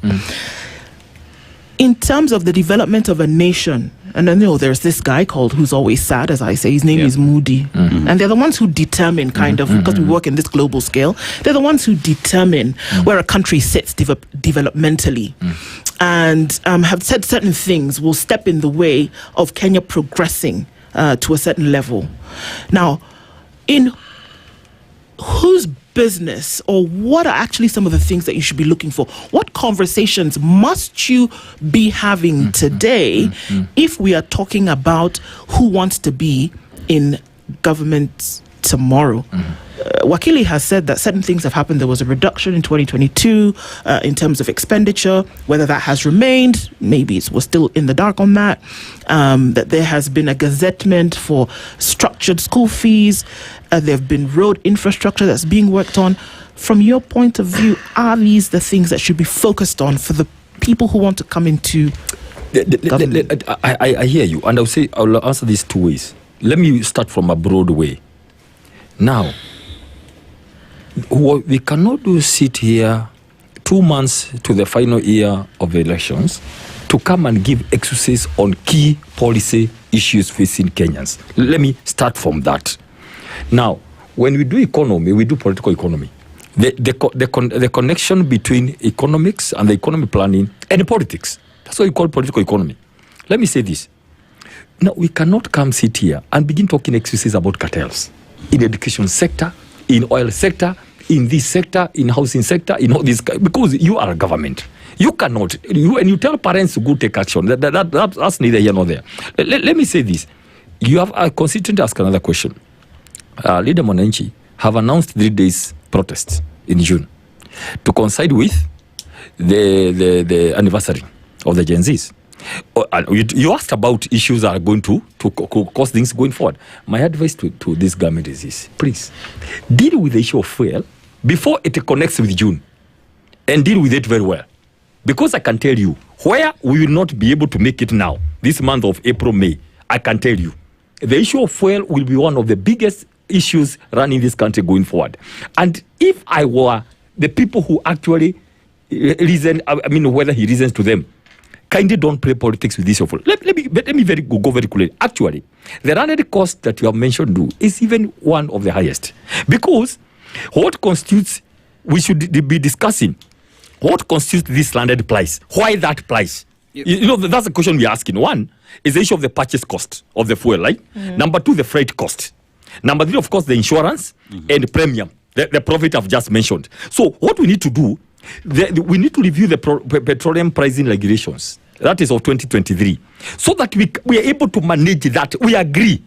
In terms of the development of a nation, and I know there's this guy called who's always sad, as I say, his name is Moody, and they're the ones who determine because we work in this global scale, they're the ones who determine where a country sits developmentally, and have said certain things will step in the way of Kenya progressing to a certain level. Now, in whose business, or what are actually some of the things that you should be looking for? What conversations must you be having today if we are talking about who wants to be in government tomorrow? Wakili has said that certain things have happened. There was a reduction in 2022 in terms of expenditure. Whether that has remained, maybe we're still in the dark on that. That there has been a gazettement for structured school fees. There have been road infrastructure that's being worked on. From your point of view, are these the things that should be focused on for the people who want to come into government? I hear you, and I'll answer these two ways. Let me start from a broad way. Now, we cannot sit here 2 months to the final year of the elections to come and give excuses on key policy issues facing Kenyans. Let me start from that. Now, when we do economy, we do political economy. The connection between economics and the economy planning and politics. That's what we call political economy. Let me say this. Now, we cannot come sit here and begin talking excuses about cartels in the education sector, in oil sector, in this sector, in housing sector, in all this, because you are a government. You cannot, when you tell parents to go take action, that's neither here nor there. Let me say this. You have a constituent ask another question. Leader Monenchi have announced 3 days protest in June to coincide with the anniversary of the Gen Zs. You asked about issues that are going to cause things going forward. My advice to this government is this: please deal with the issue of fuel before it connects with June, and deal with it very well. Because I can tell you, where we will not be able to make it now, this month of April, May, I can tell you, the issue of fuel will be one of the biggest issues running this country going forward. And if I were the people who actually reason, whether he reasons to them, kindly don't play politics with this issue. Let me go very quickly. Actually, the landed cost that you have mentioned is even one of the highest. Because what constitutes, we should be discussing, what constitutes this landed price? Why that price? That's the question we're asking. One is the issue of the purchase cost of the fuel, right? Number 2, the freight cost. Number 3, of course, the insurance and premium, the profit I've just mentioned. So what we need to do, we need to review the petroleum pricing regulations. That is of 2023. So that we are able to manage that. We agree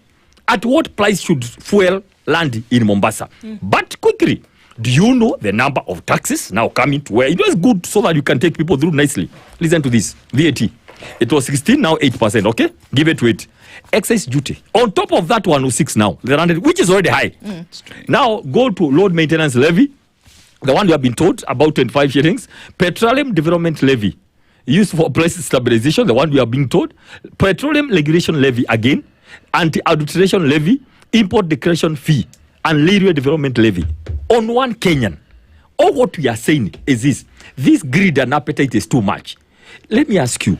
at what price should fuel land in Mombasa. But quickly, do you know the number of taxes now coming to where? It was good so that you can take people through nicely. Listen to this. VAT. It was 16, now 8%, okay? Give it to it. Excise duty. On top of that 106 now, which is already high. Now go to load maintenance levy, the one you have been told, about 25 shillings. Petroleum development levy, used for price stabilization, the one we are being told. Petroleum regulation levy again. Anti-adulteration levy, import declaration fee, and railway development levy. On one Kenyan. All what we are saying is this greed and appetite is too much. Let me ask you.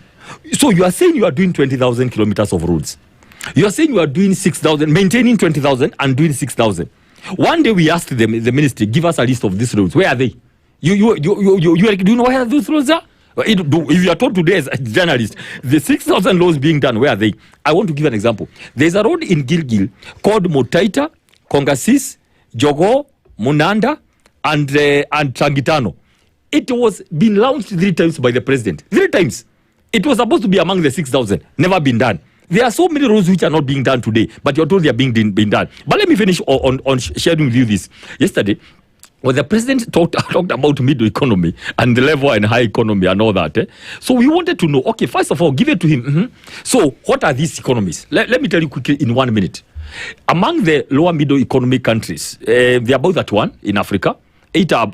So you are saying you are doing 20,000 kilometers of roads. You are saying you are doing 6,000, maintaining 20,000 and doing 6,000. One day we asked them, the ministry, give us a list of these roads. Where are they? Do you know where those roads are? If you are told today as a journalist, the 6,000 roads being done, where are they? I want to give an example. There's a road in Gilgil called Motaita, Kongasis, Jogo, Munanda, and Trangitano. It was been launched 3 times by the president. 3 times. It was supposed to be among the 6,000. Never been done. There are so many roads which are not being done today, but you're told they are being done. But let me finish on sharing with you this. Yesterday, when the president talked about middle economy and the level and high economy and all that, so we wanted to know, okay, first of all, give it to him. So what are these economies? Let me tell you quickly in 1 minute. Among the lower middle economy countries, they are about that one in Africa. 8 are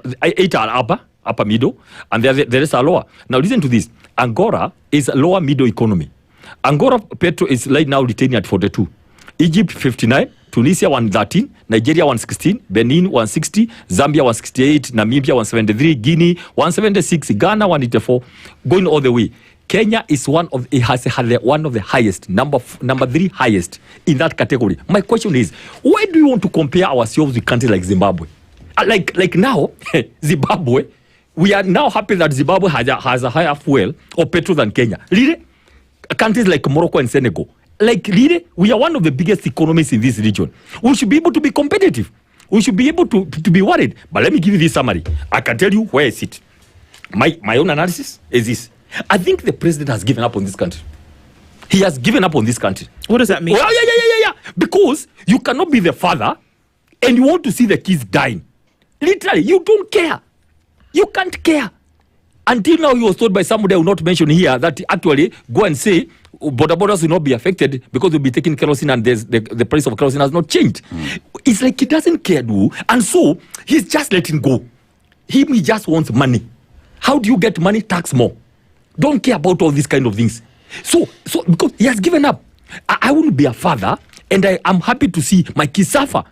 upper middle, and the rest are lower. Now listen to this. Angola is a lower middle economy. Angola petrol is right now retaining at 42. Egypt 59, Tunisia 113, Nigeria 116, Benin 160, Zambia 168, Namibia 173, Guinea 176, Ghana 184, going all the way. Kenya is one of the highest, number 3 highest in that category. My question is, why do you want to compare ourselves with countries like Zimbabwe? Like now, Zimbabwe, we are now happy that Zimbabwe has a higher fuel or petrol than Kenya. Really? Countries like Morocco and Senegal. Really? We are one of the biggest economies in this region. We should be able to be competitive. We should be able to be worried. But let me give you this summary. I can tell you where I sit. My own analysis is this. I think the president has given up on this country. He has given up on this country. What does that mean? Yeah. Because you cannot be the father and you want to see the kids dying. Literally, you don't care. You can't care. Until now, he was told by somebody I will not mention here that actually go and say border borders will not be affected because they'll be taking kerosene and the price of kerosene has not changed. It's like he doesn't care, and so he's just letting go. He just wants money. How do you get money? Tax more. Don't care about all these kind of things. So because he has given up. I wouldn't be a father, and I am happy to see my kids suffer.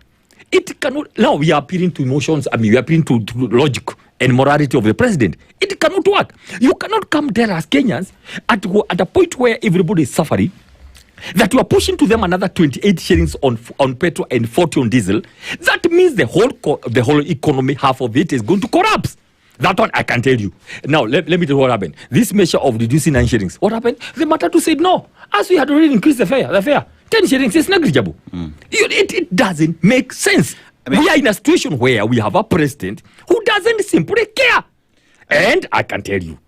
It cannot. Now we are appealing to emotions. We are appealing to logic and morality of the president. It cannot work. You cannot come there as Kenyans at a point where everybody is suffering, that you are pushing to them another 28 shillings on petrol and 40 on diesel. That means the whole economy, half of it is going to collapse. That one I can tell you. Now let me tell you what happened. This measure of reducing 9 shillings. What happened? The Mutanu said no. As we had already increased the fare. 10 shillings is negligible. It doesn't make sense. we are in a situation where we have a president who doesn't simply care. And I can tell you,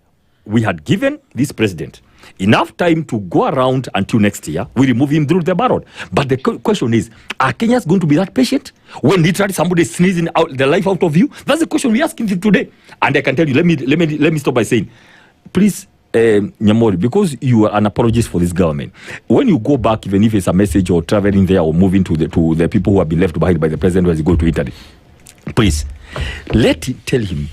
we had given this president enough time to go around until next year. We remove him through the ballot. But the question is, are Kenyans going to be that patient when literally somebody sneezing out the life out of you? That's the question we're asking today. And I can tell you, let me stop by saying, please, Nyamori, because you are an apologist for this government, when you go back, even if it's a message or traveling there or moving to the people who have been left behind by the president as you go to Italy, please let him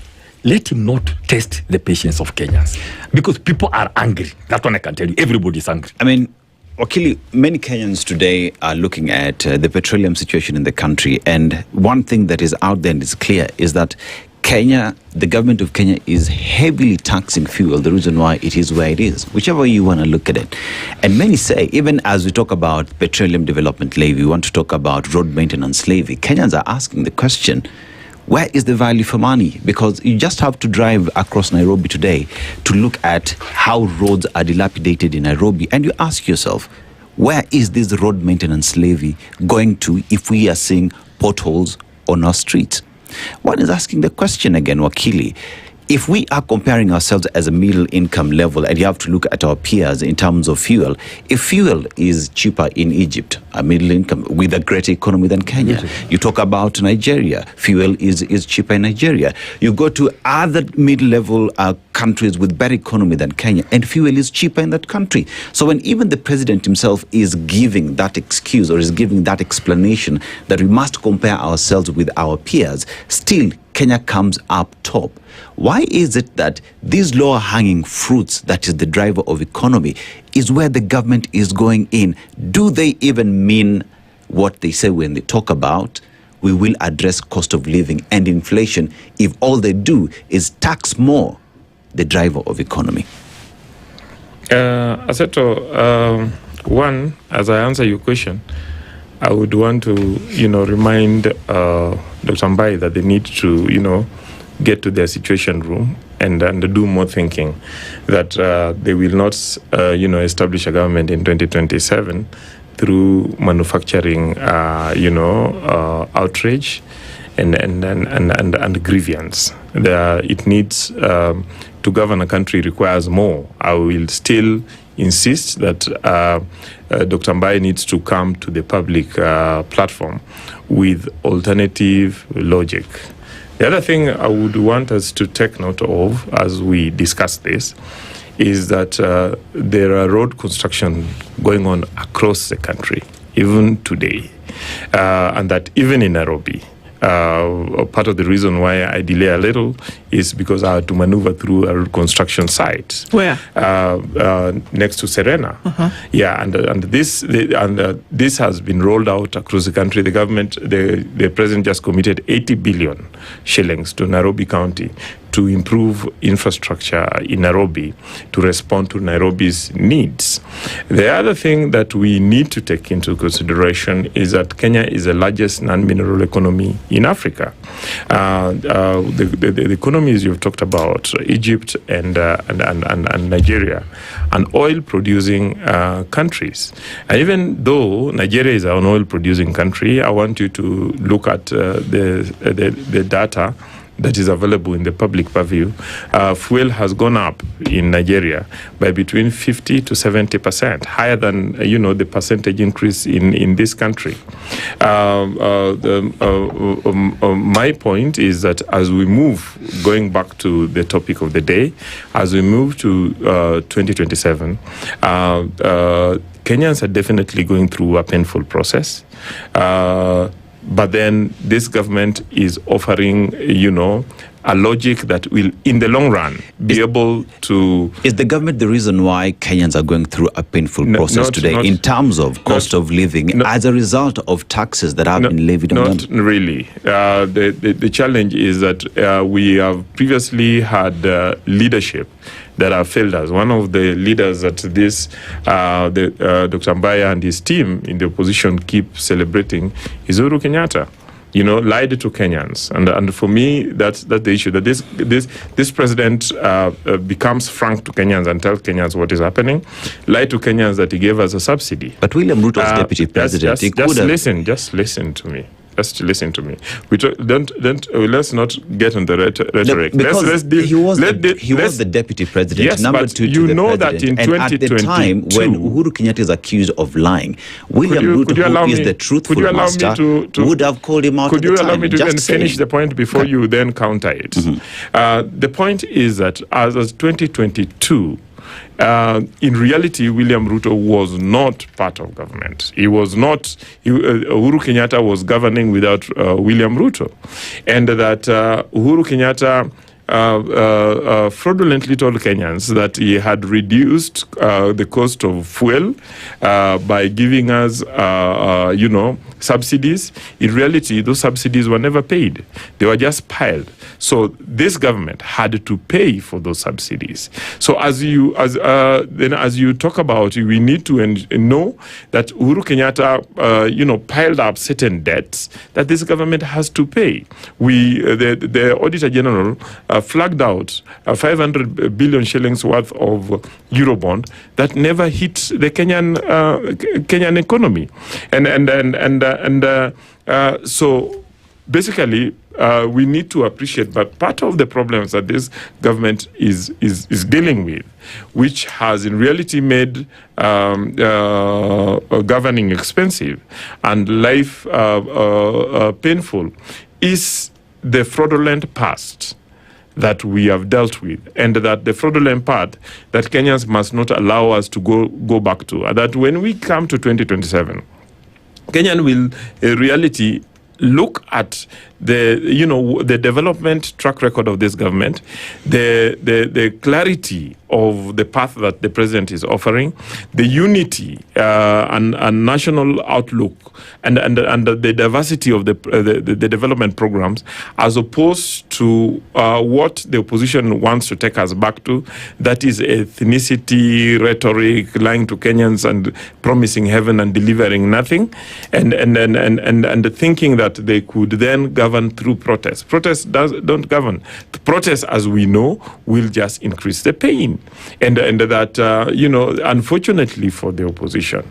not test the patience of Kenyans, because people are angry. That one I can tell you. Everybody is angry. I mean, Wakili, many Kenyans today are looking at the petroleum situation in the country, and one thing that is out there and is clear is that Kenya, the government of Kenya, is heavily taxing fuel, the reason why it is where it is, whichever way you want to look at it. And many say, even as we talk about petroleum development levy, we want to talk about road maintenance levy, Kenyans are asking the question, where is the value for money? Because you just have to drive across Nairobi today to look at how roads are dilapidated in Nairobi, and you ask yourself, where is this road maintenance levy going to if we are seeing potholes on our streets? One is asking the question again, Wakili, if we are comparing ourselves as a middle income level, and you have to look at our peers in terms of fuel, if fuel is cheaper in Egypt, a middle income with a greater economy than Kenya, you talk about Nigeria, fuel is cheaper in Nigeria. You go to other mid-level countries with better economy than Kenya, and fuel is cheaper in that country. So when even the president himself is giving that excuse or is giving that explanation that we must compare ourselves with our peers, still Kenya comes up top. Why is it that these lower hanging fruits, that is the driver of economy, is where the government is going in? Do they even mean what they say when they talk about we will address cost of living and inflation if all they do is tax more the driver of economy? Aseto, one, as I answer your question, I would want to, remind Dr. Mbae that they need to, get to their situation room and do more thinking, that they will not, establish a government in 2027 through manufacturing, outrage and grievance. It needs to govern a country requires more. I will still insist that Dr. Mbae needs to come to the public platform with alternative logic. The other thing I would want us to take note of as we discuss this is that there are road construction going on across the country, even today, and that even in Nairobi. Part of the reason why I delay a little is because I had to maneuver through a construction site. Where? Next to Serena. Yeah, and this has been rolled out across the country. The government, the president just committed 80 billion shillings to Nairobi County to improve infrastructure in Nairobi to respond to Nairobi's needs. The other thing that we need to take into consideration is that Kenya is the largest non-mineral economy in Africa. The economies you've talked about, Egypt and Nigeria, and oil-producing countries. And even though Nigeria is an oil-producing country, I want you to look at the data that is available in the public purview. Fuel has gone up in Nigeria by between 50 to 70%, higher than the percentage increase in this country. My point is that as we move, going back to the topic of the day, as we move to 2027, Kenyans are definitely going through a painful process. But then this government is offering, a logic that will, in the long run, be able to... Is the government the reason why Kenyans are going through a painful process today in terms of cost of living as a result of taxes that have been levied on them? Not really. The challenge is that we have previously had leadership that have failed us. One of the leaders that Dr. Mbae and his team in the opposition keep celebrating is Uhuru Kenyatta. Lied to Kenyans, and for me, that's the issue. That this president becomes frank to Kenyans and tells Kenyans what is happening. Lied to Kenyans that he gave us a subsidy. But William Ruto was deputy president. Just listen to me. Just listen to me. Let's not get on the rhetoric. Because he was the deputy president, yes, number but two to you the know president. that in and 2022, at the time when Uhuru Kenyatta is accused of lying, William Ruto, who is the truthful master, would have called him out at the time. Could you allow me to even finish the point before you then counter it? The point is that as of 2022, in reality, William Ruto was not part of government. He was not. Uhuru Kenyatta was governing without William Ruto, and that Uhuru Kenyatta fraudulently told Kenyans that he had reduced the cost of fuel by giving us, subsidies. In reality, those subsidies were never paid. They were just piled. So this government had to pay for those subsidies. So as you talk about, we need to know that Uhuru Kenyatta, piled up certain debts that this government has to pay. The Auditor General flagged out 500 billion shillings worth of Eurobond that never hit the Kenyan economy, so basically we need to appreciate. But part of the problems that this government is dealing with, which has in reality made governing expensive and life painful, is the fraudulent past that we have dealt with, and that the fraudulent part that Kenyans must not allow us to go back to. That when we come to 2027, Kenyan will in reality look at the development track record of this government, the clarity of the path that the president is offering, the unity and national outlook, and the diversity of the development programs, as opposed to what the opposition wants to take us back to, that is ethnicity, rhetoric, lying to Kenyans and promising heaven and delivering nothing, and thinking that they could then govern through protest. Protest don't govern. Protest, as we know, will just increase the pain, and that unfortunately for the opposition,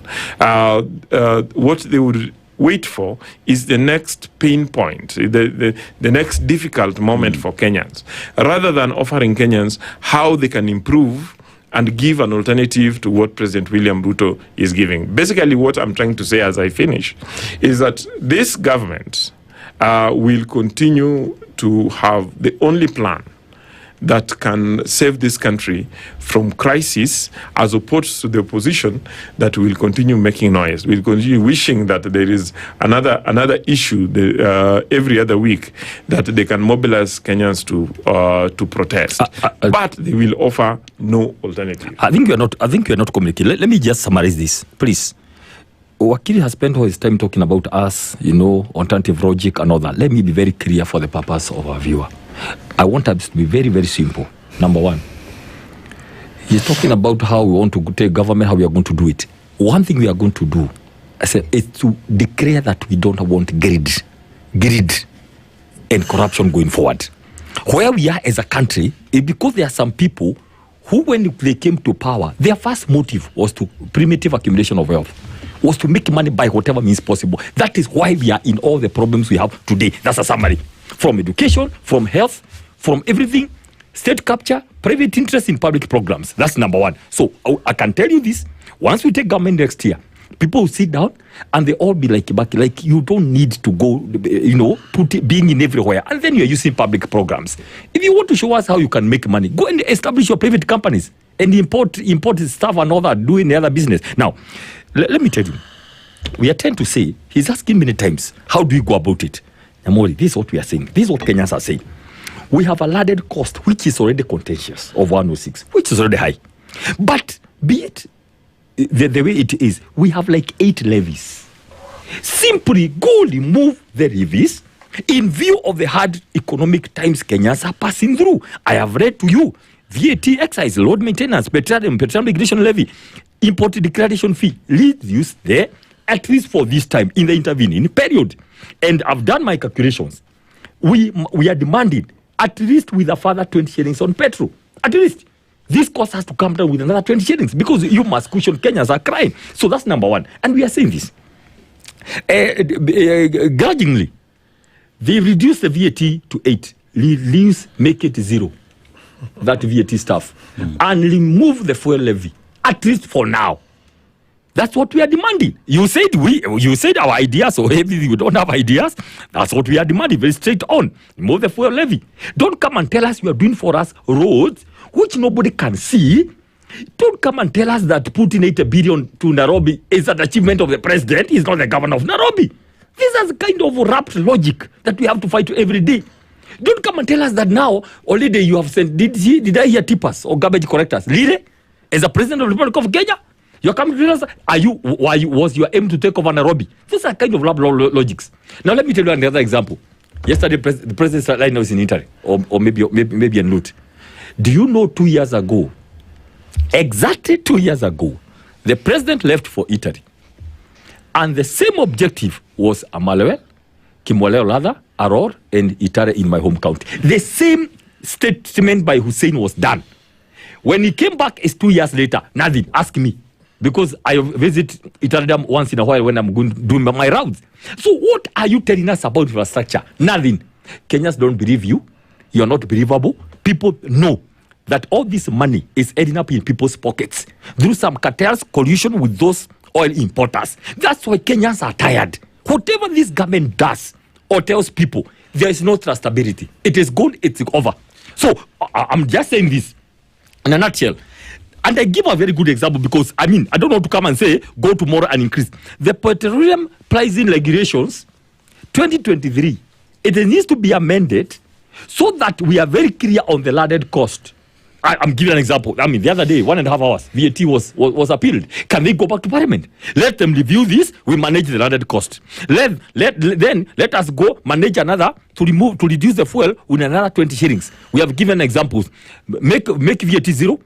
what they would wait for is the next pain point, the next difficult moment for Kenyans, rather than offering Kenyans how they can improve and give an alternative to what President William Ruto is giving. Basically, what I'm trying to say as I finish is that this government will continue to have the only plan that can save this country from crisis, as opposed to the opposition that will continue making noise. We'll continue wishing that there is another issue every other week that they can mobilize Kenyans to protest, but they will offer no alternative. I think you're not communicating. Let me just summarize this, please. Wakili has spent all his time talking about us, alternative logic and all that. Let me be very clear for the purpose of our viewer. I want us to be very, very simple. Number one, he's talking about how we want to take government, how we are going to do it. One thing we are going to do, I said, is to declare that we don't want greed and corruption going forward. Where we are as a country is because there are some people who, when they came to power, their first motive was to primitive accumulation of wealth, was to make money by whatever means possible. That is why we are in all the problems we have today. That's a summary. From education, from health, from everything, state capture, private interest in public programs. That's number one. So I can tell you this, once we take government next year, people will sit down and they all be like you don't need to go, being in everywhere. And then you're using public programs. If you want to show us how you can make money, go and establish your private companies and import stuff and all that, doing the other business. Now, let me tell you, we tend to say, he's asking many times, how do we go about it? Namori, this is what we are saying. This is what Kenyans are saying. We have a landed cost, which is already contentious, of 106, which is already high. But be it the way it is, we have like 8 levies. Simply go remove the levies in view of the hard economic times Kenyans are passing through. I have read to you, VAT, excise, load maintenance, petroleum regulation levy, import declaration fee, reduce there, at least for this time in the intervening period. And I've done my calculations. We are demanding at least with a further 20 shillings on petrol. At least. This cost has to come down with another 20 shillings because you must cushion Kenyans are crying. So that's number one. And we are saying this. Grudgingly, they reduced the VAT to 8. Leaves make it 0. That VAT stuff. And remove the fuel levy, at least for now. That's what we are demanding. You said our ideas, so maybe we don't have ideas. That's what we are demanding, very straight on. Remove the fuel levy. Don't come and tell us you are doing for us roads, which nobody can see. Don't come and tell us that putting 8 billion to Nairobi is an achievement of the president. He's not the governor of Nairobi. This is kind of wrapped logic that we have to fight every day. Don't come and tell us that now, already you have sent, did I hear tippers or garbage collectors? Lire, as a president of the Republic of Kenya, you're coming to tell us, was your aim to take over Nairobi? These are kind of logics. Now let me tell you another example. Yesterday, the president's line was in Italy, or maybe in Lut. Do you know 2 years ago, exactly 2 years ago, the president left for Italy. And the same objective was Amalewel, Kimwaleo Latha, Awuor, and Itare in my home county. The same statement by Hussein was done. When he came back, it's 2 years later. Nothing. Ask me. Because I visit Itare once in a while when I'm going to do my rounds. So what are you telling us about infrastructure? Nothing. Kenyans don't believe you. You're not believable. People know that all this money is ending up in people's pockets through some cartels, collusion with those oil importers. That's why Kenyans are tired. Whatever this government does or tells people, there is no trustability. It is gone, it's over. So I'm just saying this in a nutshell. And I give a very good example because, I don't want to come and say, go tomorrow and increase. The petroleum pricing regulations, 2023, it needs to be amended so that we are very clear on the landed cost. I'm giving an example. The other day, 1.5 hours, VAT was appealed. Can they go back to Parliament? Let them review this. We manage the landed cost. Then let us go manage another to reduce the fuel with another 20 shillings. We have given examples. Make VAT 0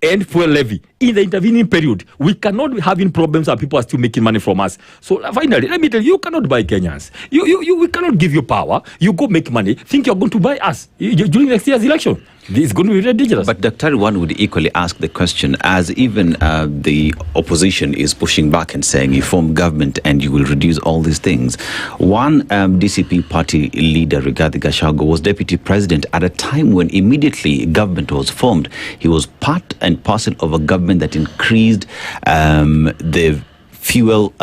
and fuel levy. In the intervening period, we cannot be having problems and people are still making money from us. So finally, let me tell you, you cannot buy Kenyans. We cannot give you power. You go make money, think you're going to buy us during next year's election. It's going to be very dangerous. But Dr. One would equally ask the question, as even the opposition is pushing back and saying you form government and you will reduce all these things. One DCP party leader, Rigathi Gachagua, was deputy president at a time when immediately government was formed. He was part and parcel of a government that increased the fuel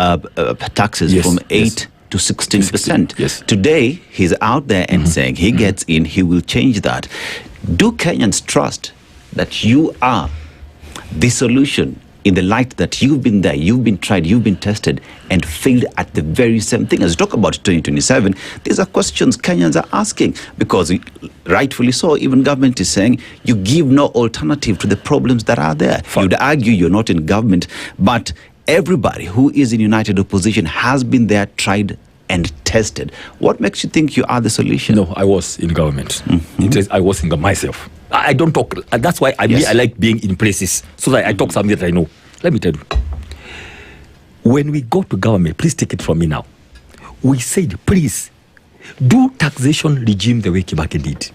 taxes from 8 to 16%. Yes. Today, he's out there and saying he gets in, he will change that. Do Kenyans trust that you are the solution in the light that you've been there, you've been tried, you've been tested and failed at the very same thing? As we talk about 2027, these are questions Kenyans are asking because rightfully so, even government is saying you give no alternative to the problems that are there. You'd argue you're not in government, but everybody who is in united opposition has been there, tried and tested. What makes you think you are the solution? No, I was in government. I was in myself. I don't talk. That's why I like being in places so that I talk something that I know. Let me tell you. When we go to government, please take it from me now. We said, please do taxation regime the way Kibaki did.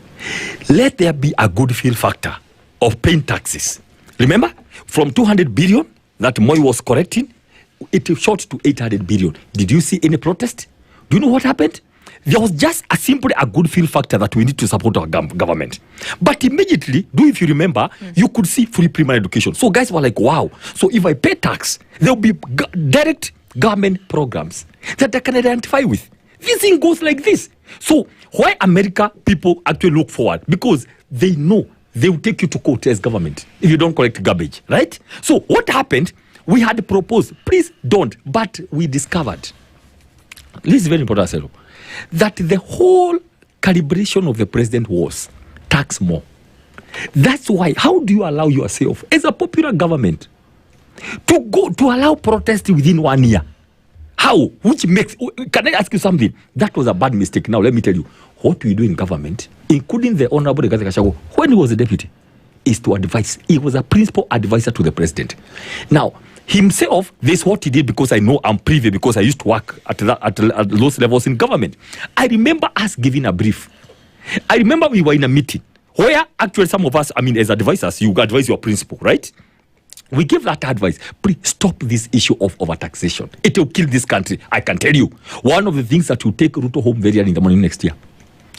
Let there be a good feel factor of paying taxes. Remember, from 200 billion that Moi was correcting, it shot to 800 billion. Did you see any protest? Do you know what happened? There was just simply a good feel factor that we need to support our government. But immediately, if you remember, you could see free primary education. So guys were like, wow. So if I pay tax, there will be direct government programs that I can identify with. This thing goes like this. So why America people actually look forward? Because they know they will take you to court as government if you don't collect garbage, right? So what happened? We had proposed, please don't, but we discovered, this is very important, Aseto, that the whole calibration of the president was tax more. That's why, how do you allow yourself, as a popular government, to allow protest within 1 year? How? Which makes, can I ask you something? That was a bad mistake. Now, let me tell you, what we do in government, including the Honorable Rigathi Gachagua, when he was a deputy, is to advise. He was a principal advisor to the president. Now, himself, this is what he did because I know I'm privy because I used to work at those levels in government. I remember us giving a brief. I remember we were in a meeting where actually some of us, as advisors, you advise your principal, right? We give that advice. Please stop this issue of overtaxation. It will kill this country. I can tell you. One of the things that will take Ruto home very early in the morning next year.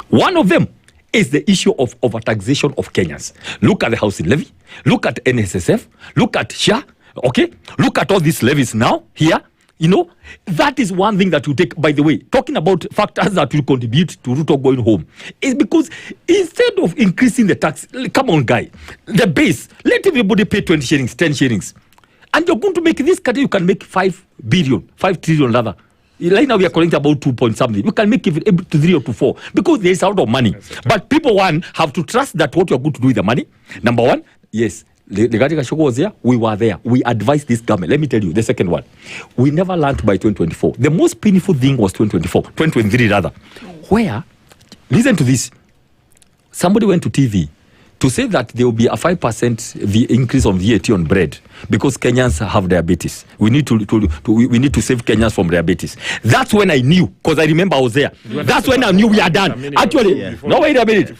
One of them is the issue of overtaxation of Kenyans. Look at the housing levy. Look at NSSF. Look at SHA. Okay? Look at all these levies now here. You know, that is one thing that will take, by the way, talking about factors that will contribute to Ruto going home, is because instead of increasing the tax, come on, guy, the base, let everybody pay 20 shillings, 10 shillings. And you're going to make this country, you can make 5 trillion rather. Right now we are collecting about 2 point something. You can make it able to 3 or to 4 because there is a lot of money. But people, one, have to trust that what you're going to do with the money. Number one, yes. The Gachagua was there, we were there. We advised this government. Let me tell you, the second one. We never learned by 2024. The most painful thing was 2023 rather. Where, listen to this. Somebody went to TV to say that there will be a 5% increase on VAT on bread because Kenyans have diabetes. We need to save Kenyans from diabetes. That's when I knew, because I remember I was there. That's when I knew we are done. Actually, no, wait a minute.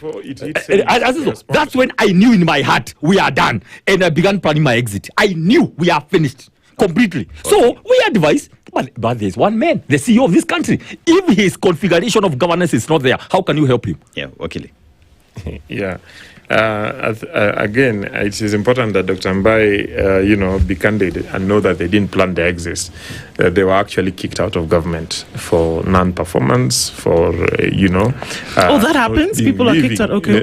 That's when I knew in my heart we are done, and I began planning my exit. I knew we are finished completely. So we advise. But there's one man, the CEO of this country. If his configuration of governance is not there, how can you help him? Yeah, okay. Yeah. Again, it is important that Dr. Mbae, be candid and know that they didn't plan their exit. They were actually kicked out of government for non-performance, for, that happens? People are kicked out? Okay.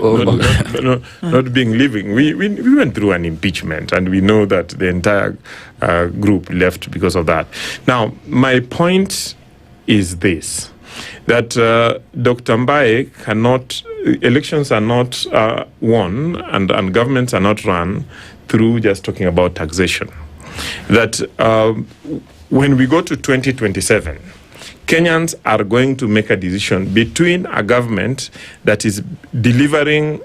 Not being living. We went through an impeachment, and we know that the entire group left because of that. Now, my point is this, that Dr. Mbae elections are not won and governments are not run through just talking about taxation. That when we go to 2027, Kenyans are going to make a decision between a government that is delivering,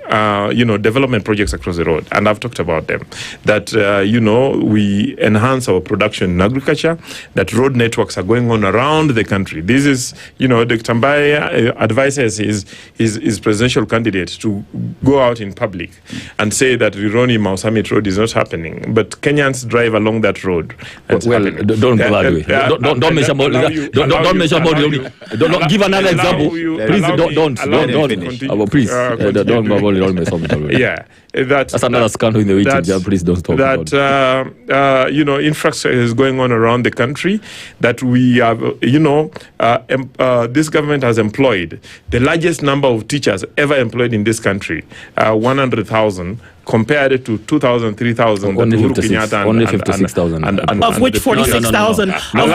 development projects across the road. And I've talked about them. That, we enhance our production in agriculture, that road networks are going on around the country. This is, Dr. Mbae advises his presidential candidate to go out in public and say that Rironi-Mau Summit Road is not happening. But Kenyans drive along that road. Don't go that way. Don't mention about that. Don't mention about don't give another example. Please don't. Please don't mess up. Yeah, that's another scandal in the waiting. Please don't stop. That infrastructure is going on around the country. That we have, this government has employed the largest number of teachers ever employed in this country, 100,000. Compared to 2,000, 3,000, only 56,000, of which 46,000. No,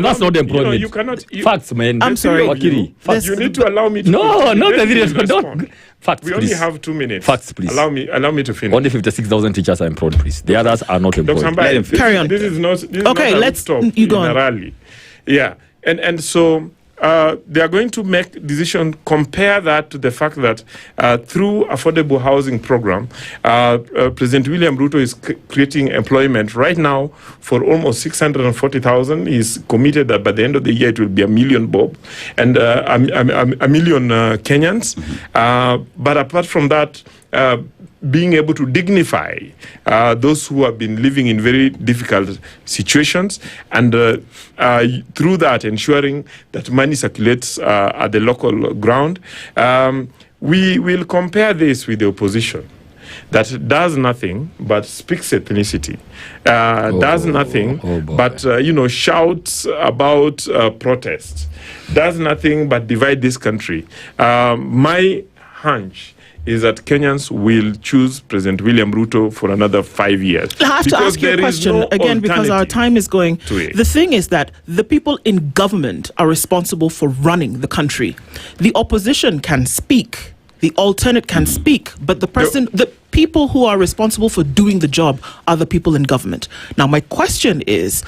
that's not the employment. You cannot. Facts, man. I'm sorry. Wakiri. You need to allow me to. No, not the don't. Facts, we only have 2 minutes. Facts, please. Allow me to finish. Only 56,000 teachers are employed, please. The others are not employed. Dr. Mbae, carry on. This is not. Okay, let's stop. You go on. Rally. Yeah, and so. They are going to make decision, compare that to the fact that through affordable housing program, President William Ruto is creating employment right now for almost 640,000. He's committed that by the end of the year it will be 1 million bob and a million Kenyans. But apart from that, being able to dignify those who have been living in very difficult situations, and through that ensuring that money circulates at the local ground. We will compare this with the opposition that does nothing but speaks ethnicity, does nothing but shouts about protest, does nothing but divide this country. My hunch is that Kenyans will choose President William Ruto for another 5 years. I have to ask you a question again because our time is going. The thing is that the people in government are responsible for running the country. The opposition can speak, the alternate can speak, but the people who are responsible for doing the job are the people in government. Now, my question is,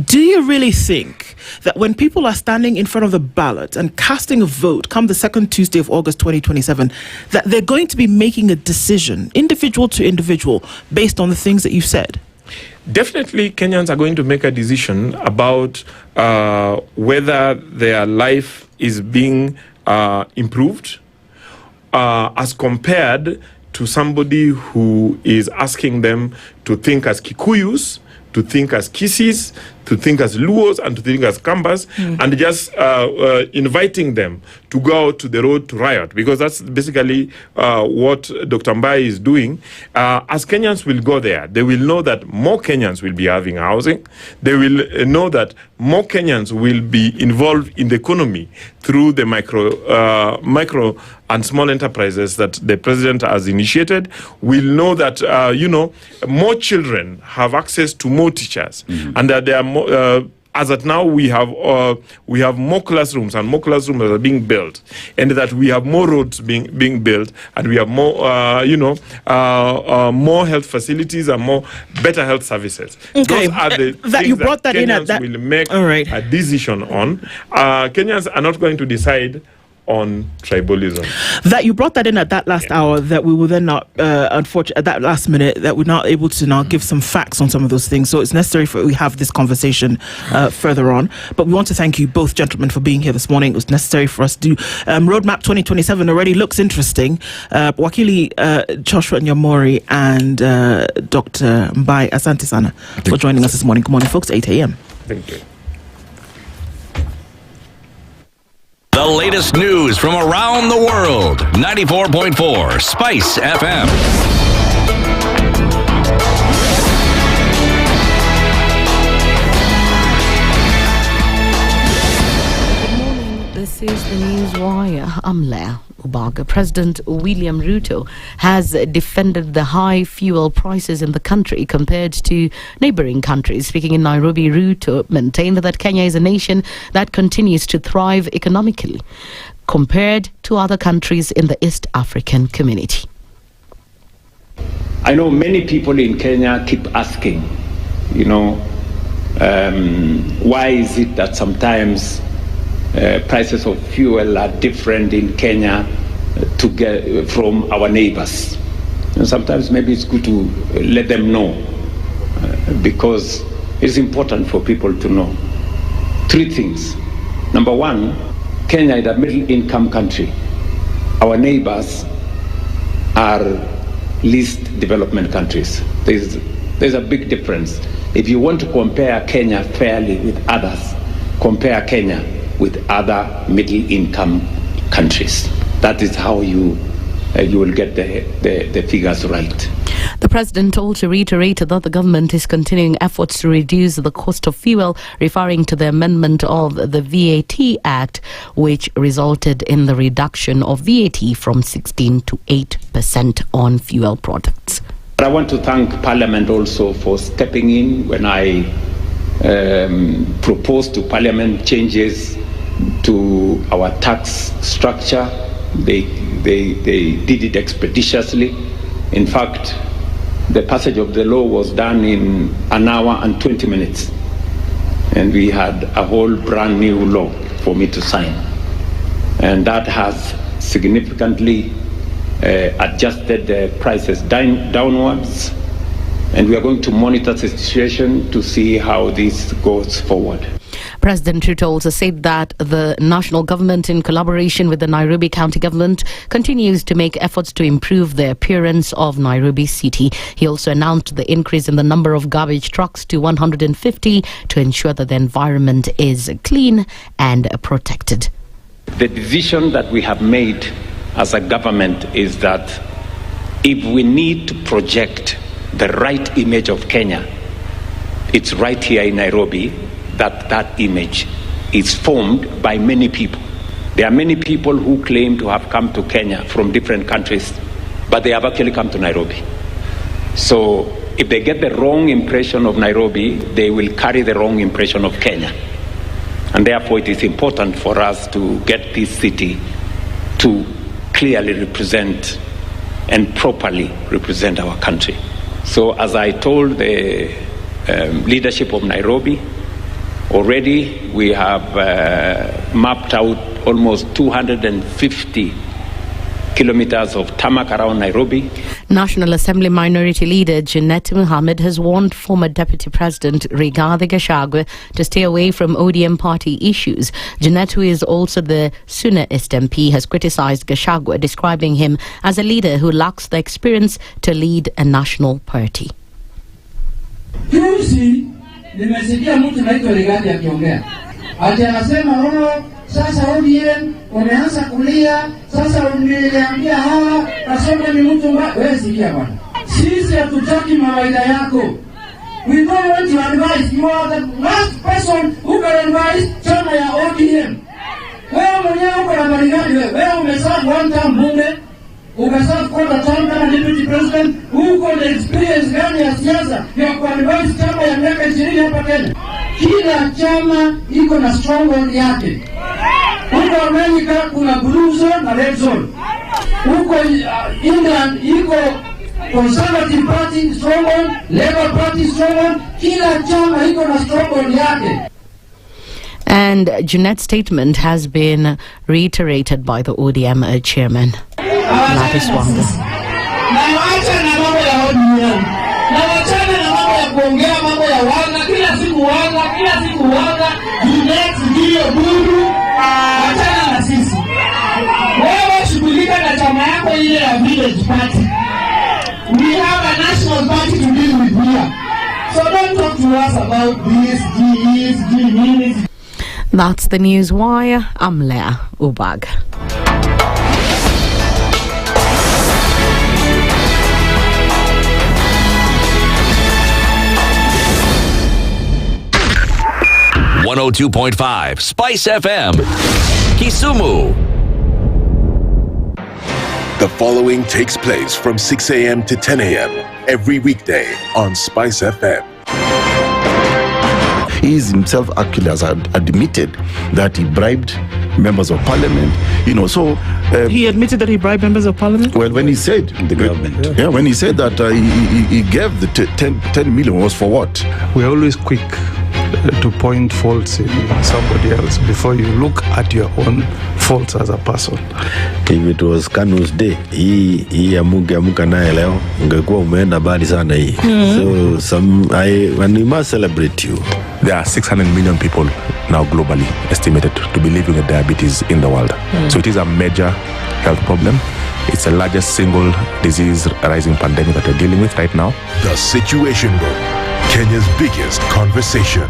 do you really think that when people are standing in front of the ballot and casting a vote come the second Tuesday of August 2027, that they're going to be making a decision, individual to individual, based on the things that you said? Definitely, Kenyans are going to make a decision about whether their life is being improved as compared to somebody who is asking them to think as Kikuyus, to think as Kisis, to think as Luos, and to think as Kambas, and just inviting them to go out to the road to riot, because that's basically what Dr. Mbae is doing. As Kenyans will go there, they will know that more Kenyans will be having housing. They will know that more Kenyans will be involved in the economy through the micro and small enterprises that the president has initiated. We'll know that, more children have access to more teachers, and that there are more, as at now, we have more classrooms, and more classrooms are being built, and that we have more roads being built, and we have more, more health facilities and more better health services. Okay. Those are the that you brought that Kenyans in at that will make all right. a decision on. Kenyans are not going to decide on tribalism. That you brought that in at that last hour, that we will then not, unfortunately, at that last minute, that we're not able to now give some facts on some of those things. So it's necessary for we have this conversation further on. But we want to thank you both, gentlemen, for being here this morning. It was necessary for us to do. Roadmap 2027 already looks interesting. Wakili Joshua Nyamori and Dr. Mbae, asante sana for joining us this morning. Good morning, folks. 8 a.m. Thank you. The latest news from around the world. 94.4 Spice FM. This is the News Wire. I'm Leah Ubaga. President William Ruto has defended the high fuel prices in the country compared to neighboring countries. Speaking in Nairobi, Ruto maintained that Kenya is a nation that continues to thrive economically compared to other countries in the East African community. I know many people in Kenya keep asking, why is it that sometimes prices of fuel are different in Kenya from our neighbors. And sometimes maybe it's good to let them know because it's important for people to know. Three things. Number one, Kenya is a middle-income country. Our neighbors are least development countries. There's a big difference. If you want to compare Kenya fairly with others, compare Kenya with other middle-income countries. That is how you will get the figures right. The president also reiterated that the government is continuing efforts to reduce the cost of fuel, referring to the amendment of the VAT Act, which resulted in the reduction of VAT from 16% to 8% on fuel products. I want to thank Parliament also for stepping in when I proposed to Parliament changes to our tax structure. They did it expeditiously. In fact, the passage of the law was done in an hour and 20 minutes. And we had a whole brand new law for me to sign. And that has significantly adjusted the prices downwards. And we are going to monitor the situation to see how this goes forward. President Ruto also said that the national government, in collaboration with the Nairobi County government, continues to make efforts to improve the appearance of Nairobi city. He also announced the increase in the number of garbage trucks to 150 to ensure that the environment is clean and protected. The decision that we have made as a government is that if we need to project the right image of Kenya, it's right here in Nairobi. That image is formed by many people. There are many people who claim to have come to Kenya from different countries, but they have actually come to Nairobi. So if they get the wrong impression of Nairobi, they will carry the wrong impression of Kenya. And therefore it is important for us to get this city to clearly represent and properly represent our country. So as I told the leadership of Nairobi, already we have mapped out almost 250 kilometers of tarmac around Nairobi. National Assembly Minority Leader Jeanette Mohammed has warned former Deputy President Rigathi Gachagua to stay away from ODM party issues. Jeanette, who is also the Sunnaist MP, has criticized Gachagua, describing him as a leader who lacks the experience to lead a national party. Juzi nimesikia mtu naitwa Rigathi akiongea. Ati anasema sasa ODM wameanza kulia, sasa niliambia hawa kasoma ni mtu mbaya. Wewe sikia bwana. Sisi hatutaki mawaida yako. We don't want your advice. You are the last person who can advise chama ya ODM. Wewe mwenyewe uko na habari gani wewe? Wewe umeserve one term bunge, umeserve quarter term kama deputy president, uko na experience gani ya siasa ya kuadvise chama ya miaka 20 hapa Kenya? Kila chama iko na stronghold yake. Huko Amerika kuna blue zone na red zone. Huko England iko Conservative Party stronghold, Labour Party stronghold. Kila chama iko na stronghold yake. And Jeanette's statement has been reiterated by the ODM chairman, Gladys Wanga. Na wacha na mambo ya ODM. Na wachana na mambo ya kuongea mambo ya wanga, kila siku wanga, Jeanette ndio buru, wachana na sisi. Wewe shughulika na chama yako ile ya village party. We have a national party to deal with here. So don't talk to us about this, this. That's the News Wire. I'm Leah Ubag. .5 Spice FM, Kisumu. The following takes place from 6 a.m. to 10 a.m. every weekday on Spice FM. He is himself actually has admitted that he bribed members of parliament, so... he admitted that he bribed members of parliament? Well, when he said... The government. Yeah, when he said that he gave the 10 million was for what? We're always quick to point faults in somebody else before you look at your own faults as a person. If it was Kanu's day, hii amuka naye leo, ungekuwa umeenda bali sana hii. So when we must celebrate you. There are 600 million people now globally estimated to be living with diabetes in the world. So it is a major health problem. It's the largest single disease rising pandemic that we're dealing with right now. The Situation Room, Kenya's biggest conversation.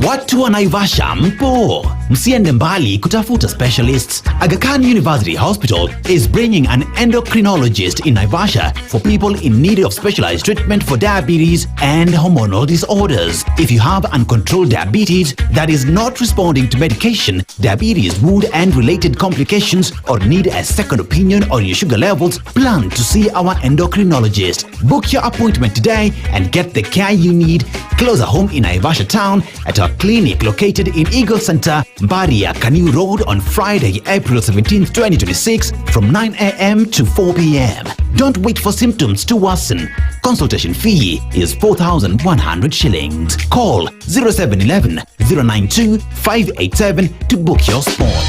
Watu wa Naivasha mpo, msiende mbali kutafuta specialists. Aga Khan University Hospital is bringing an endocrinologist in Naivasha for people in need of specialized treatment for diabetes and hormonal disorders. If you have uncontrolled diabetes that is not responding to medication, diabetes, wound and related complications, or need a second opinion on your sugar levels, plan to see our endocrinologist. Book your appointment today and get the care you need closer home in Naivasha town at our clinic located in Eagle Center, Mbae, Kanu Road on Friday, April 17th, 2026 from 9 a.m. to 4 p.m. Don't wait for symptoms to worsen. Consultation fee is 4,100 shillings. Call 0711 092 587 to book your spot.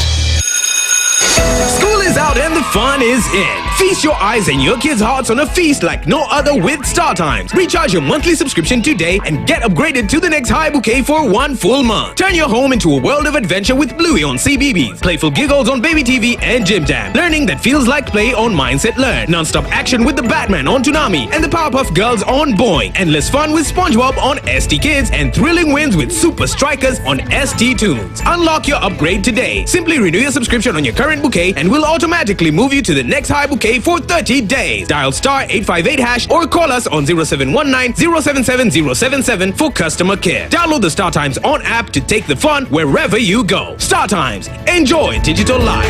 School is out and the fun is in. Feast your eyes and your kids' hearts on a feast like no other with StarTimes. Recharge your monthly subscription today and get upgraded to the next high bouquet for 1 full month. Turn your home into a world of adventure with Bluey on CBBS. Playful giggles on Baby TV and Jim Jam. Learning that feels like play on Mindset Learn. Non-stop action with the Batman on Toonami and the Powerpuff Girls on Boing. Endless fun with SpongeBob on ST Kids and thrilling wins with Super Strikers on ST Tunes. Unlock your upgrade today. Simply renew your subscription on your current bouquet and we'll automatically move you to the next high bouquet for 30 days. Dial *858# or call us on 0719 077 077 for customer care. Download the StarTimes on app to take the fun wherever you go. StarTimes. Enjoy digital life.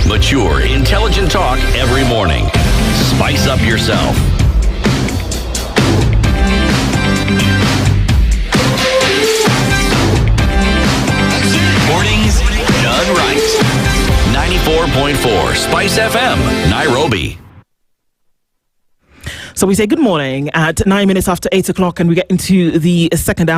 Mature, intelligent talk every morning. Spice up yourself. Mornings done right. 94.4 Spice FM, Nairobi. So we say good morning at 9 minutes after 8 o'clock, and we get into the third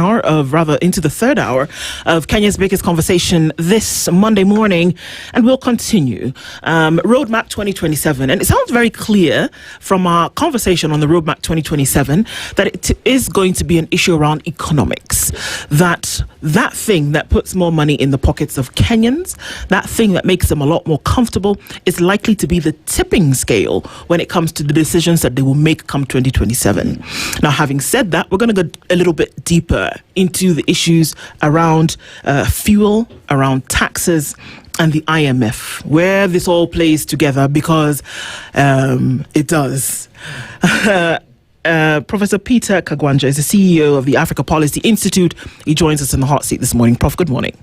hour of Kenya's biggest conversation this Monday morning, and we'll continue. Roadmap 2027, and it sounds very clear from our conversation on the Roadmap 2027 that it is going to be an issue around economics. That thing that puts more money in the pockets of Kenyans, that thing that makes them a lot more comfortable, is likely to be the tipping scale when it comes to the decisions that they will make come 2027. Now, having said that, we're going to go a little bit deeper into the issues around fuel, around taxes, and the IMF, where this all plays together, because it does. Professor Peter Kagwanja is the CEO of the Africa Policy Institute. He joins us in the hot seat this morning. Prof, good morning.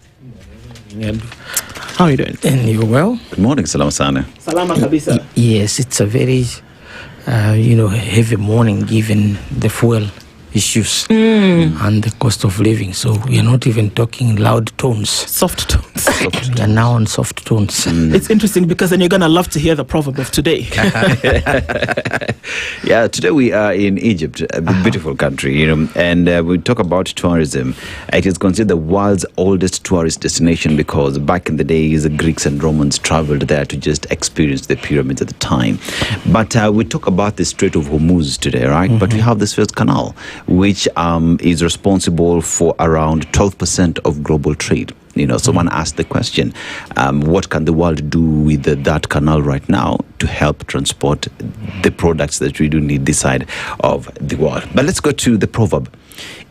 How are you doing? And you well? Good morning, Salama Sana. Salama kabisa. Yes, it's a very, heavy morning given the fuel issues and the cost of living. So we are not even talking loud tones. Soft tones. We are now on soft tones. It's interesting because then you're going to love to hear the proverb of today. Yeah, today we are in Egypt, a beautiful country, and we talk about tourism. It is considered the world's oldest tourist destination because back in the days, the Greeks and Romans traveled there to just experience the pyramids at the time. But we talk about the Strait of Hormuz today, right? But we have the Suez Canal, which is responsible for around 12% of global trade. Someone asked the question, what can the world do with that canal right now to help transport the products that we do need this side of the world? But let's go to the proverb.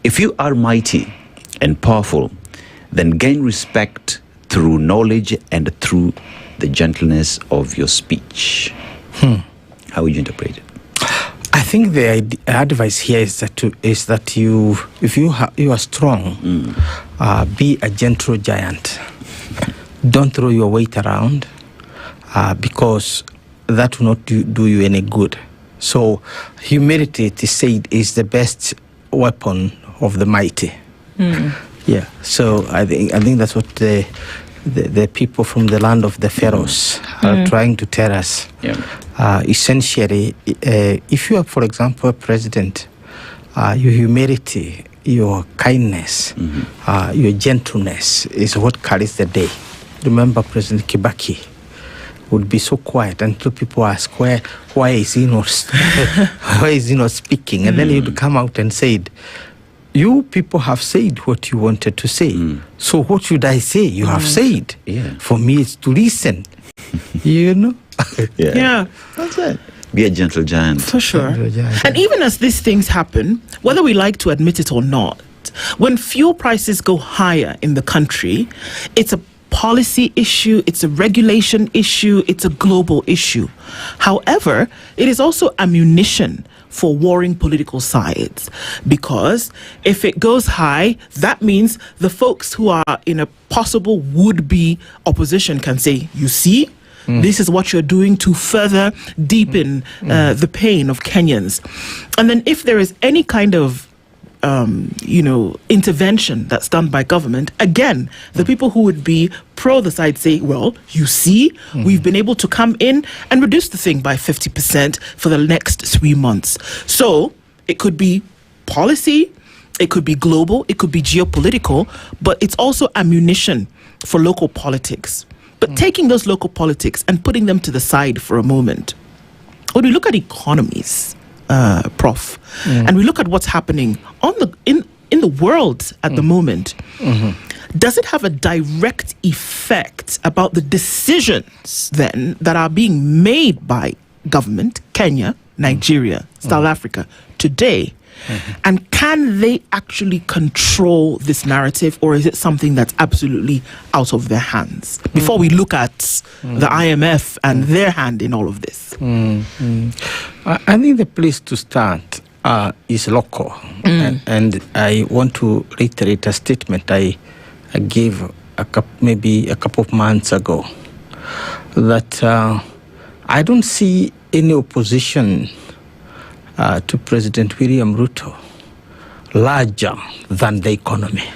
If you are mighty and powerful, then gain respect through knowledge and through the gentleness of your speech. How would you interpret it? I think the advice here is that if you are strong, be a gentle giant. Don't throw your weight around because that will not do you any good. So humility, it is said, is the best weapon of the mighty. Yeah. So I think that's what the people from the land of the pharaohs are trying to tell us. Essentially, if you are, for example, a president, your humility, your kindness, your gentleness is what carries the day. Remember, President Kibaki would be so quiet until people ask, why is he not speaking? And then he would come out and say, you people have said what you wanted to say. So what should I say? You have said. For me, it's to listen. Yeah. That's it. Be a gentle giant. For sure. And even as these things happen, whether we like to admit it or not, when fuel prices go higher in the country, it's a policy issue, it's a regulation issue, it's a global issue. However, it is also ammunition for warring political sides, because if it goes high, that means the folks who are in a possible would-be opposition can say, you see, this is what you're doing to further deepen the pain of Kenyans. And then if there is any kind of intervention that's done by government, again, the people who would be pro the side say, well, you see, we've been able to come in and reduce the thing by 50% for the next 3 months. So it could be policy, it could be global, it could be geopolitical, but it's also ammunition for local politics. But taking those local politics and putting them to the side for a moment, when we look at economies, Prof, and we look at what's happening in the world at the moment, does it have a direct effect about the decisions then that are being made by government, Kenya, Nigeria, South Africa today? And can they actually control this narrative, or is it something that's absolutely out of their hands? Before we look at the IMF and their hand in all of this. I think the place to start is local. And I want to reiterate a statement I gave maybe a couple of months ago, that I don't see any opposition to President William Ruto larger than the economy.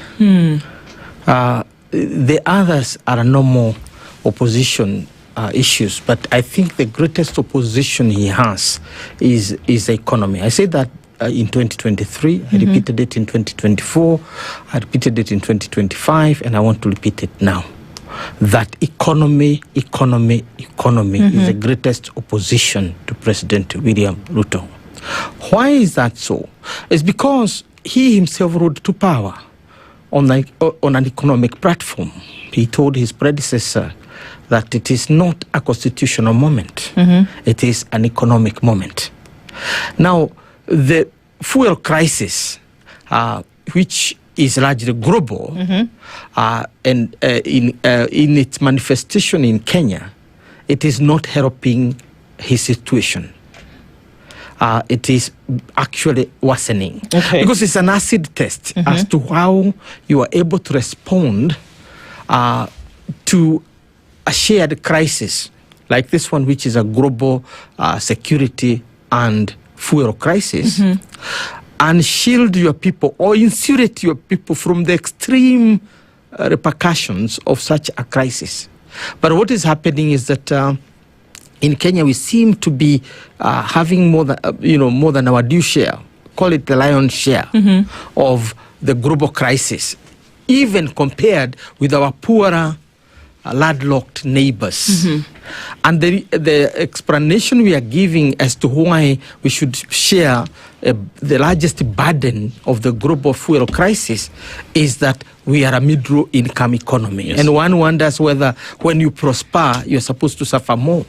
The others are no more opposition issues, but I think the greatest opposition he has is the economy. I said that in 2023, I repeated it in 2024, I repeated it in 2025, and I want to repeat it now. That economy is the greatest opposition to President William Ruto. Why is that so? It's because he himself rode to power on an economic platform. He told his predecessor that it is not a constitutional moment. It is an economic moment. Now, the fuel crisis, which is largely global, and in its manifestation in Kenya, it is not helping his situation. It is actually worsening. Because it's an acid test as to how you are able to respond to a shared crisis like this one, which is a global security and fuel crisis, and shield your people or insulate your people from the extreme repercussions of such a crisis. But what is happening is that in Kenya we seem to be having more than our due share, call it the lion's share of the global crisis, even compared with our poorer landlocked neighbors. And the explanation we are giving as to why we should share the largest burden of the global fuel crisis is that we are a middle income economy. And one wonders whether when you prosper, you're supposed to suffer more.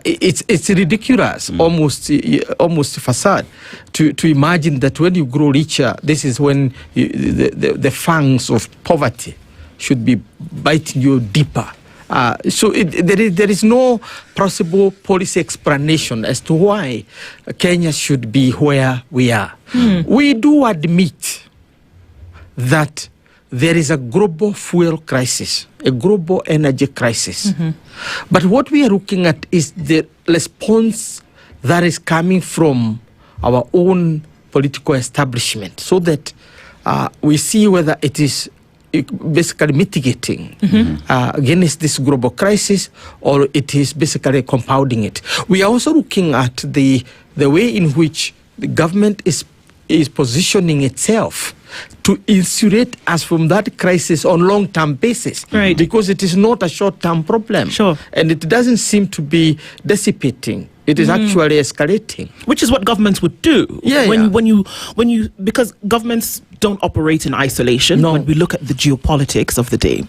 It's ridiculous, almost facade, to imagine that when you grow richer, this is when the fangs of poverty should be biting you deeper. So there is no possible policy explanation as to why Kenya should be where we are. We do admit that there is a global fuel crisis, a global energy crisis. But what we are looking at is the response that is coming from our own political establishment, so that we see whether it is basically mitigating against this global crisis, or it is basically compounding it. We are also looking at the way in which the government is positioning itself to insulate us from that crisis on long-term basis, because it is not a short-term problem, and it doesn't seem to be dissipating. It is actually escalating, which is what governments would do. When you because governments don't operate in isolation. When we look at the geopolitics of the day,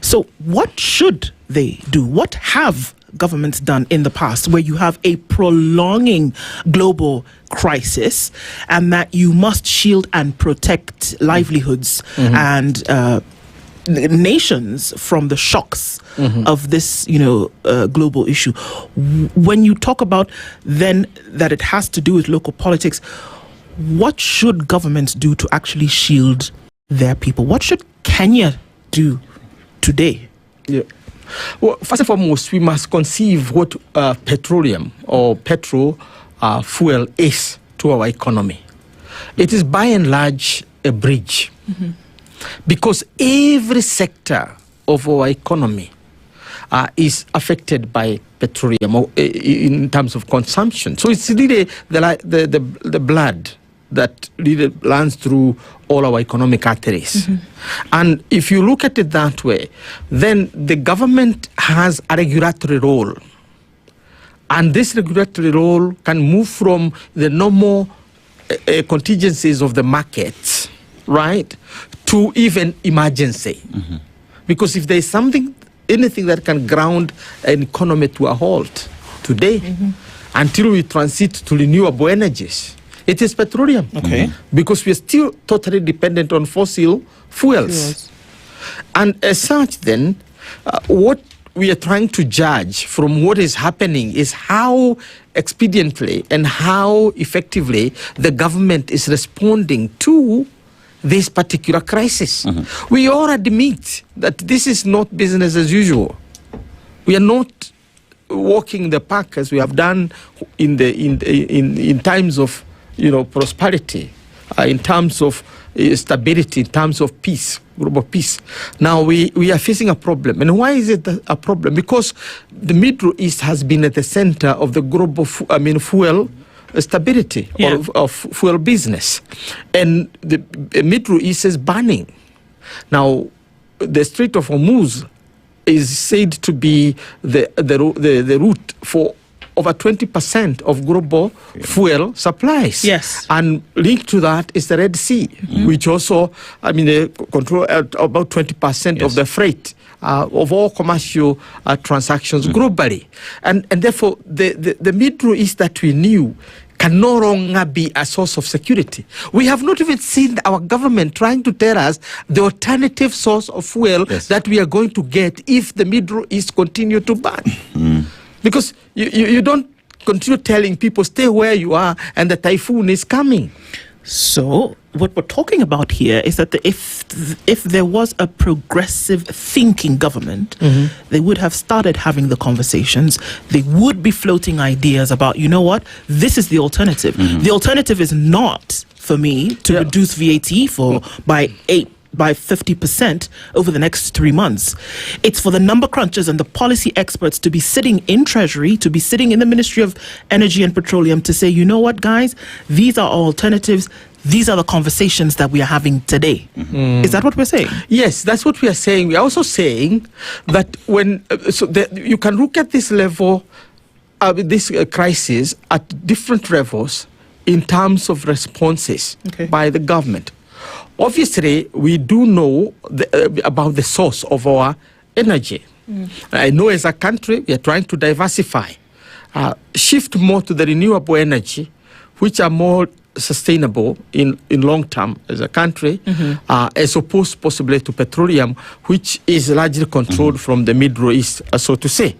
so what should they do? What have governments done in the past where you have a prolonging global crisis and that you must shield and protect livelihoods and nations from the shocks of this, global issue? When you talk about then that it has to do with local politics, what should governments do to actually shield their people? What should Kenya do today? Well, first and foremost, we must conceive what petroleum or petrol fuel is to our economy. It is by and large a bridge, because every sector of our economy is affected by petroleum in terms of consumption. So it's really the blood that really runs through all our economic arteries. And if you look at it that way, then the government has a regulatory role. And this regulatory role can move from the normal contingencies of the markets, right, to even emergency. Because if there is anything that can ground an economy to a halt today, until we transit to renewable energies, it is petroleum. Because we are still totally dependent on fossil fuels. And as such, then, what we are trying to judge from what is happening is how expediently and how effectively the government is responding to this particular crisis. We all admit that this is not business as usual. We are not walking the park as we have done in times of prosperity, in terms of stability, in terms of peace. global peace. Now we are facing a problem. And why is it a problem? Because the Middle East has been at the center of the global fuel stability of fuel business. And the Middle East is burning. Now, the Strait of Hormuz is said to be the route for over 20% of global fuel supplies. Yes. And linked to that is the Red Sea, which also, control about 20% of the freight of all commercial transactions globally. And therefore, the Middle East that we knew can no longer be a source of security. We have not even seen our government trying to tell us the alternative source of fuel that we are going to get if the Middle East continue to burn. Because you don't continue telling people, stay where you are and the typhoon is coming. So what we're talking about here is that if there was a progressive thinking government, they would have started having the conversations. They would be floating ideas about, you know what, this is the alternative. The alternative is not for me to reduce VAT by 50% over the next 3 months. It's for the number crunchers and the policy experts to be sitting in Treasury, to be sitting in the Ministry of Energy and Petroleum to say, you know what, guys, these are our alternatives. These are the conversations that we are having today. Is that what we're saying? Yes, that's what we are saying. We are also saying that you can look at this level, this crisis at different levels in terms of responses by the government. Obviously, we do know about the source of our energy. I know as a country, we are trying to diversify, shift more to the renewable energy, which are more sustainable in long term as a country, as opposed possibly to petroleum, which is largely controlled from the Middle East, so to say.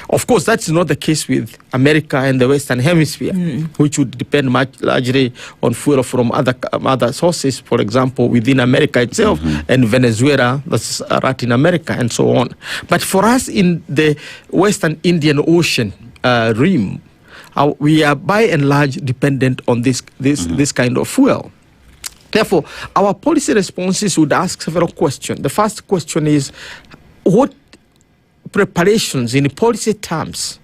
Of course, that's not the case with America and the Western Hemisphere, which would depend much largely on fuel from other sources, for example, within America itself, and Venezuela, that's Latin America, and so on. But for us in the Western Indian Ocean rim, we are by and large dependent on this kind of fuel. Therefore, our policy responses would ask several questions. The first question is, what preparations in policy terms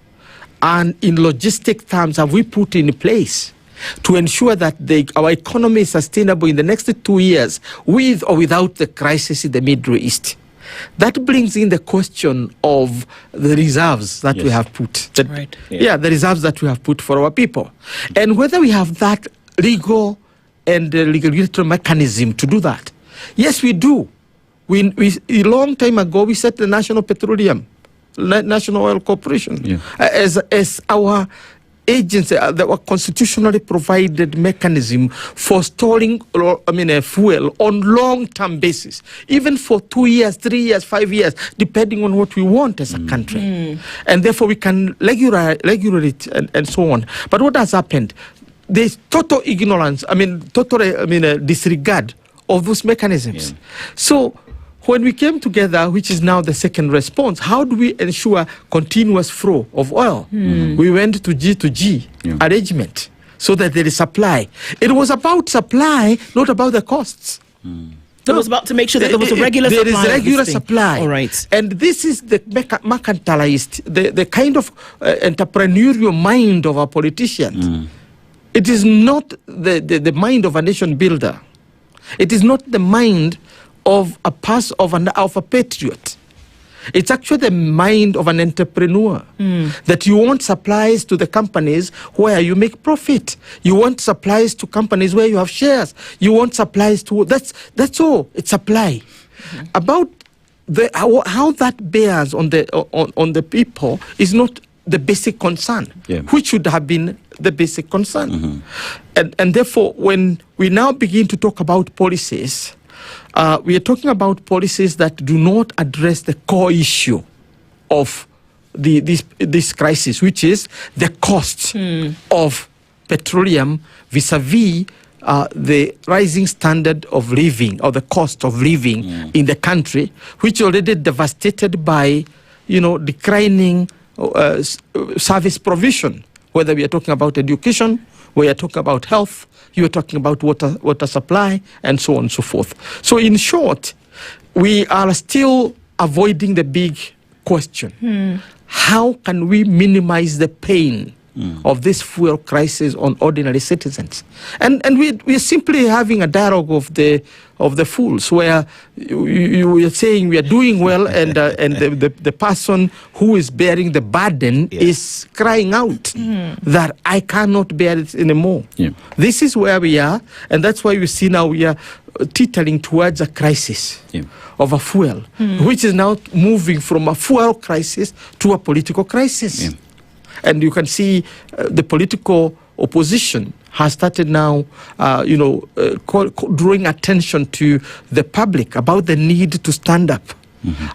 and in logistic terms have we put in place to ensure that our economy is sustainable in the next 2 years, with or without the crisis in the Middle East? That brings in the question of the reserves that we have put. The reserves that we have put for our people. And whether we have that legal and regulatory mechanism to do that. Yes, we do. A long time ago, we set the National Oil Corporation as our agency, our constitutionally provided mechanism for storing fuel on long-term basis, even for 2 years, 3 years, 5 years, depending on what we want as a country. And therefore we can regulate it and so on. But what has happened? There's total ignorance, disregard of those mechanisms. So when we came together, which is now the second response, how do we ensure continuous flow of oil? We went to G2G arrangement so that there is supply. It was about supply, not about the costs. It was about to make sure that there was a regular supply. There is regular supply. All right. And this is the mercantilized, the kind of entrepreneurial mind of our politicians. It is not the mind of a nation builder. It is not the mind of a patriot. It's actually the mind of an entrepreneur, that you want supplies to the companies where you make profit. You want supplies to companies where you have shares. You want supplies to that's all. It's supply. About how that bears on the people is not the basic concern, which should have been the basic concern. And therefore, when we now begin to talk about policies, we are talking about policies that do not address the core issue of this crisis, which is the cost of petroleum vis-a-vis the rising standard of living, or the cost of living in the country, which is already devastated by declining service provision, whether we are talking about education, we are talking about health, you are talking about water supply, and so on and so forth. So in short, we are still avoiding the big question. How can we minimize the pain of this fuel crisis on ordinary citizens? And we're simply having a dialogue of the fools, where you are saying we are doing well, and the person who is bearing the burden is crying out that I cannot bear it anymore. This is where we are, and that's why we see now we are teetering towards a crisis of a fuel, which is now moving from a fuel crisis to a political crisis. And you can see the political opposition has started now, drawing attention to the public about the need to stand up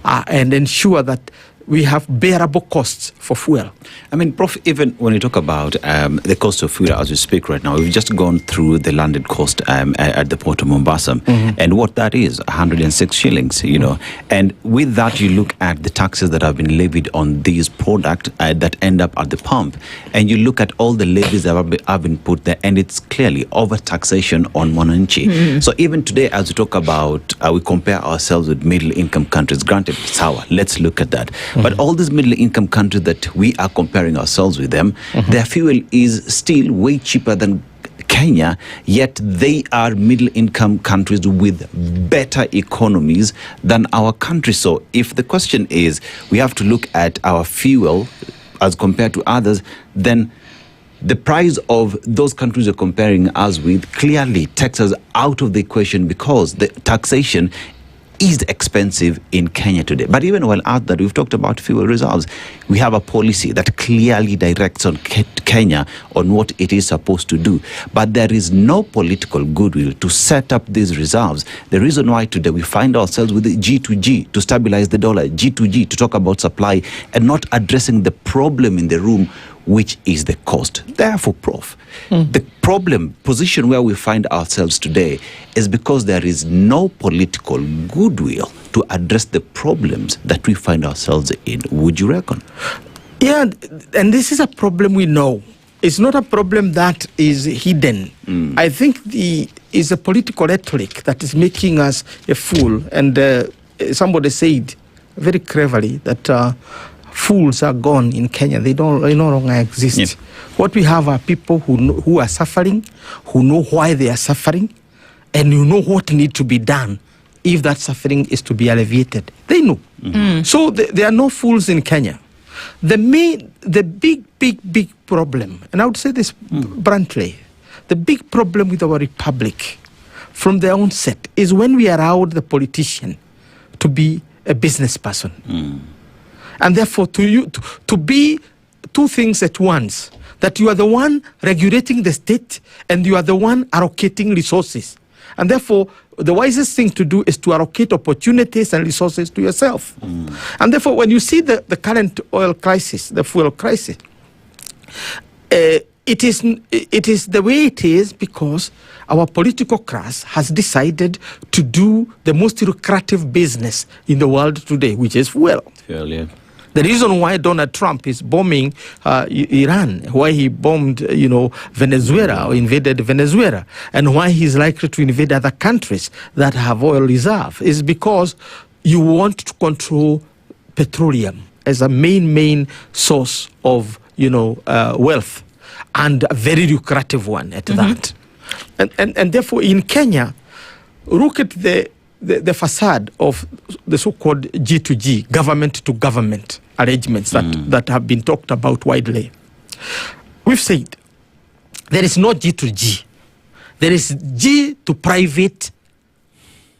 and ensure that we have bearable costs for fuel. I mean, Prof, even when you talk about the cost of fuel as we speak right now, we've just gone through the landed cost at the port of Mombasa, and what that is, 106 shillings, and with that you look at the taxes that have been levied on these products that end up at the pump, and you look at all the levies that have been put there, and it's clearly over-taxation on Mwananchi. So even today, as we talk about, we compare ourselves with middle-income countries, granted, sour, let's look at that. But all these middle-income countries that we are comparing ourselves with them, their fuel is still way cheaper than Kenya, yet they are middle-income countries with better economies than our country. So if the question is, we have to look at our fuel as compared to others, then the price of those countries you're comparing us with clearly takes us out of the equation, because the taxation is expensive in Kenya today. But even while out that, we've talked about fuel reserves. We have a policy that clearly directs on Kenya on what it is supposed to do. But there is no political goodwill to set up these reserves. The reason why today we find ourselves with the G2G to stabilize the dollar, G2G to talk about supply, and not addressing the problem in the room, which is the cost. Therefore, Prof, the position where we find ourselves today is because there is no political goodwill to address the problems that we find ourselves in. Would you reckon? Yeah, and this is a problem we know. It's not a problem that is hidden. I think it's a political rhetoric that is making us a fool. And somebody said very cleverly that fools are gone in Kenya. They no longer exist. What we have are people who are suffering, who know why they are suffering, and who know what needs to be done if that suffering is to be alleviated. They know. So there are no fools in Kenya. The big problem, and I would say this bluntly, the big problem with our republic from the onset is when we allowed the politician to be a business person. And therefore, to be two things at once, that you are the one regulating the state and you are the one allocating resources. And therefore, the wisest thing to do is to allocate opportunities and resources to yourself. And therefore, when you see the current oil crisis, the fuel crisis, it is the way it is because our political class has decided to do the most lucrative business in the world today, which is fuel. The reason why Donald Trump is bombing Iran, why he bombed, Venezuela or invaded Venezuela, and why he's likely to invade other countries that have oil reserve, is because you want to control petroleum as a main source of, wealth, and a very lucrative one at that. And therefore, in Kenya, look at the facade of the so-called G2G, government-to-government arrangements that have been talked about widely. We've said there is no G2G. There is G to private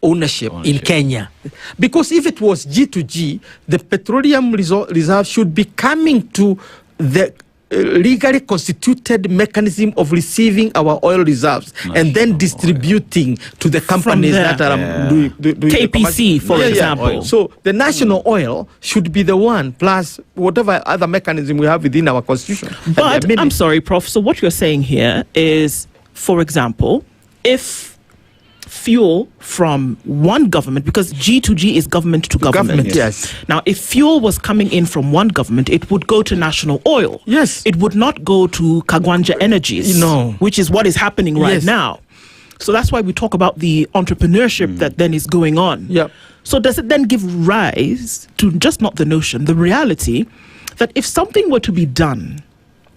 ownership in Kenya. Because if it was G2G, the petroleum reserve should be coming to the legally constituted mechanism of receiving our oil reserves and then distributing to the companies that are doing KPC, for example. So the national oil should be the one, plus whatever other mechanism we have within our constitution. But I'm sorry, Prof. So what you're saying here is, for example, if fuel from one government, because G2G is government to government. Yes. Now, if fuel was coming in from one government, it would go to national oil. Yes. It would not go to Kagwanja Energies. No. Which is what is happening right now. So that's why we talk about the entrepreneurship that then is going on. Yeah. So does it then give rise to just not the notion, the reality that if something were to be done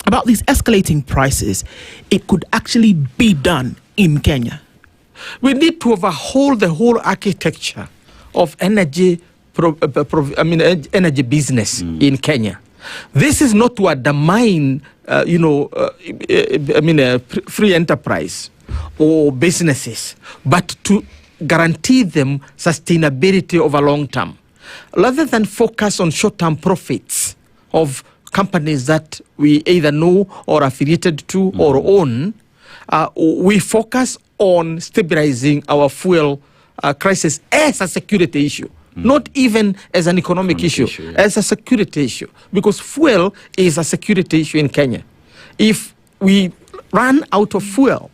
about these escalating prices, it could actually be done in Kenya? We need to overhaul the whole architecture of energy energy business in Kenya. This is not to undermine, free enterprise or businesses, but to guarantee them sustainability over long term. Rather than focus on short-term profits of companies that we either know or affiliated to or own, we focus on stabilizing our fuel crisis as a security issue. Not even as an economic issue, as a security issue. Because fuel is a security issue in Kenya. If we run out of fuel,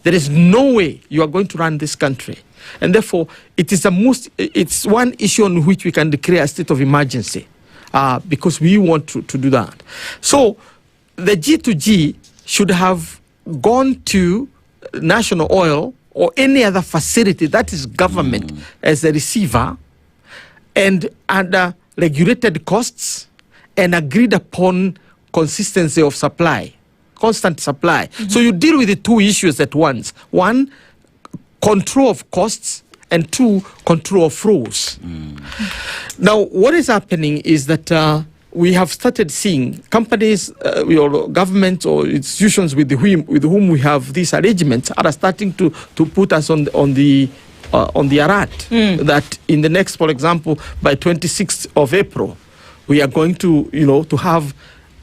there is no way you are going to run this country. And therefore, it's one issue on which we can declare a state of emergency because we want to do that. So the G2G should have gone to National Oil or any other facility that is government as a receiver, and under regulated costs and agreed upon consistency of supply, constant supply. So you deal with the two issues at once. One, control of costs, and two, control of flows. Now, what is happening is that we have started seeing companies, or governments or institutions with whom we have these arrangements are starting to put us on the alert that in the next, for example, by 26th of April, we are going to have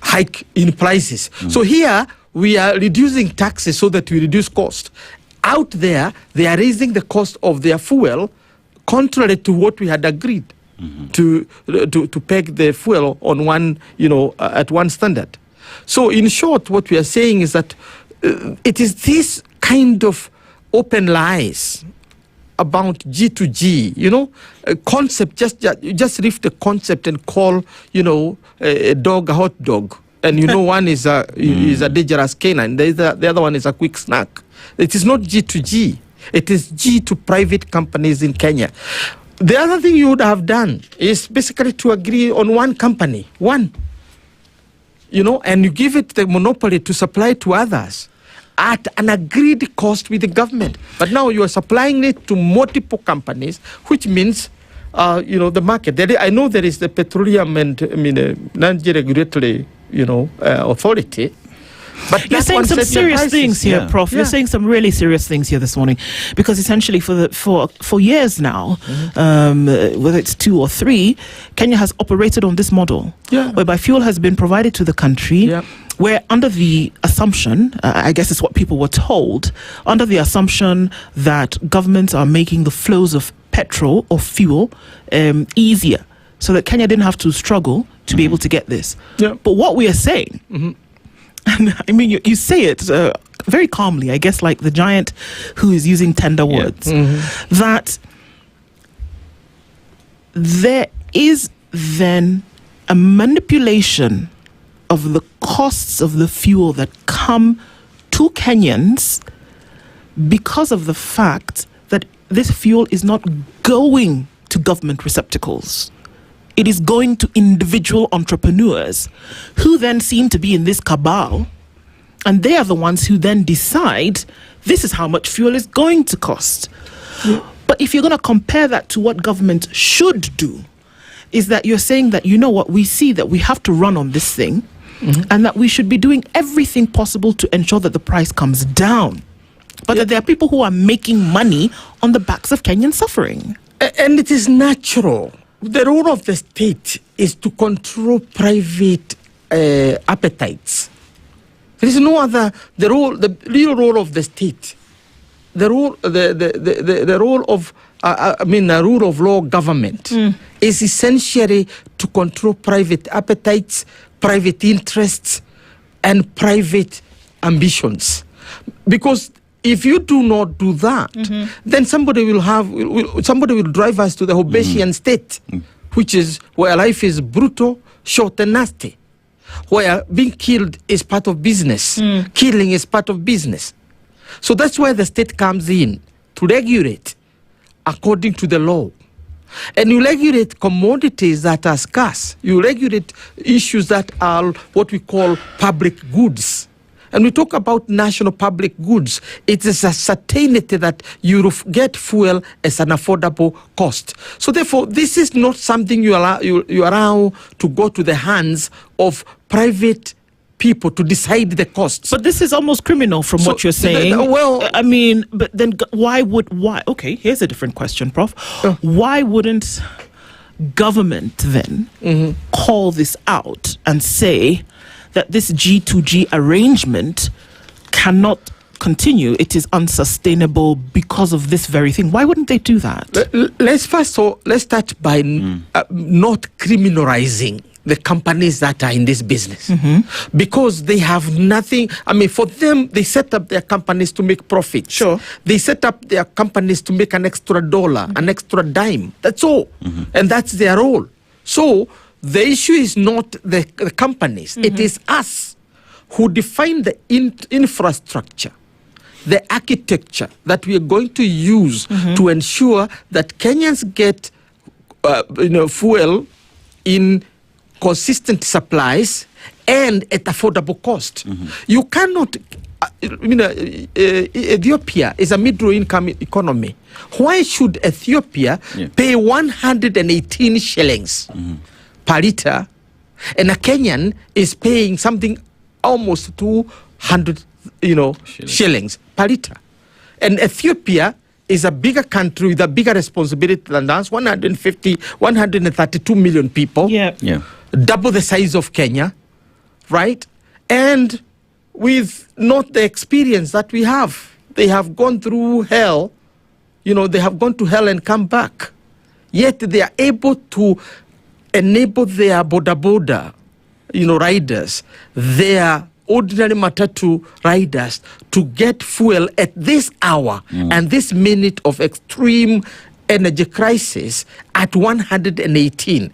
hike in prices. So here we are reducing taxes so that we reduce cost. Out there, they are raising the cost of their fuel, contrary to what we had agreed to peg the fuel on one, at one standard. So in short, what we are saying is that it is this kind of open lies about G2G, a concept, just lift the concept and call, a dog a hot dog. And one is a dangerous canine, the other one is a quick snack. It is not G2G. It is G to private companies in Kenya. The other thing you would have done is basically to agree on one company, and you give it the monopoly to supply to others at an agreed cost with the government. But now you are supplying it to multiple companies, which means, the market. I know there is the Petroleum and Energy Regulatory, Authority. But you're saying some serious things here, Prof. You're saying some really serious things here this morning, because essentially for years now, whether it's 2 or 3, Kenya has operated on this model, whereby fuel has been provided to the country, where under the assumption, I guess it's what people were told, under the assumption that governments are making the flows of petrol or fuel easier, so that Kenya didn't have to struggle to be able to get this. But what we are saying, and I mean, you say it very calmly, I guess, like the giant who is using tender words, that there is then a manipulation of the costs of the fuel that come to Kenyans because of the fact that this fuel is not going to government receptacles. It is going to individual entrepreneurs who then seem to be in this cabal, and they are the ones who then decide this is how much fuel is going to cost. But if you're going to compare that to what government should do, is that you're saying that, what, we see that we have to run on this thing, and that we should be doing everything possible to ensure that the price comes down. But that there are people who are making money on the backs of Kenyan suffering. And it is natural. The role of the state is to control private appetites. There is no other. The real role of the state, the role of a rule of law government is essentially to control private appetites, private interests, and private ambitions. Because if you do not do that, then somebody will drive us to the Hobbesian state, which is where life is brutal, short, and nasty, where being killed is part of business, killing is part of business. So that's why the state comes in to regulate according to the law. And you regulate commodities that are scarce. You regulate issues that are what we call public goods. And we talk about national public goods. It is a certainty that you get fuel as an affordable cost. So therefore, this is not something you allow to go to the hands of private people to decide the costs. But this is almost criminal from what you're saying. Well, I mean, but then why? Okay, here's a different question, Prof. Why wouldn't government then call this out and say that this G2G arrangement cannot continue? It is unsustainable because of this very thing. Why wouldn't they do that? Let's start by not criminalizing the companies that are in this business, because they have nothing. I mean, for them, they set up their companies to make profit. Sure. They set up their companies to make an extra dollar, an extra dime. That's all. And that's their role. So the issue is not the companies. It is us who define the infrastructure, the architecture that we are going to use to ensure that Kenyans get fuel in consistent supplies and at affordable cost. You cannot, Ethiopia is a middle income economy. Why should Ethiopia pay 118 shillings per liter, and a Kenyan is paying something almost 200 shillings per liter? And Ethiopia is a bigger country with a bigger responsibility than us, 132 million people. Double the size of Kenya, right? And with not the experience that we have. They have gone through hell, they have gone to hell and come back. Yet they are able to enable their boda riders, their ordinary matatu riders to get fuel at this hour and this minute of extreme energy crisis at 118.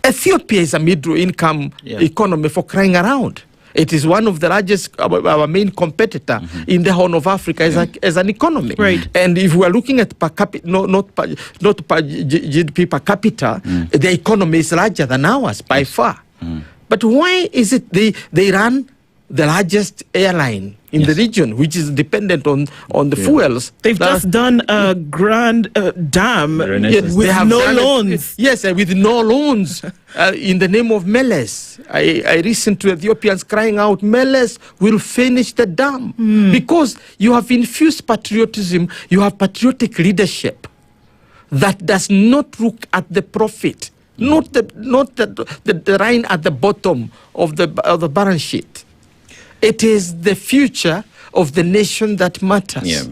Ethiopia is a middle income economy, for crying around. It is one of the largest, our main competitor in the Horn of Africa as an economy. Right. And if we are looking at per capita, not per GDP per capita, the economy is larger than ours by far. But why is it they run the largest airline in the region, which is dependent on the fuels? They've just done a grand dam with no loans. With no loans in the name of Meles. I listened to Ethiopians crying out, Meles will finish the dam. Because you have infused patriotism, you have patriotic leadership that does not look at the profit, not the line at the bottom of the balance sheet. It is the future of the nation that matters.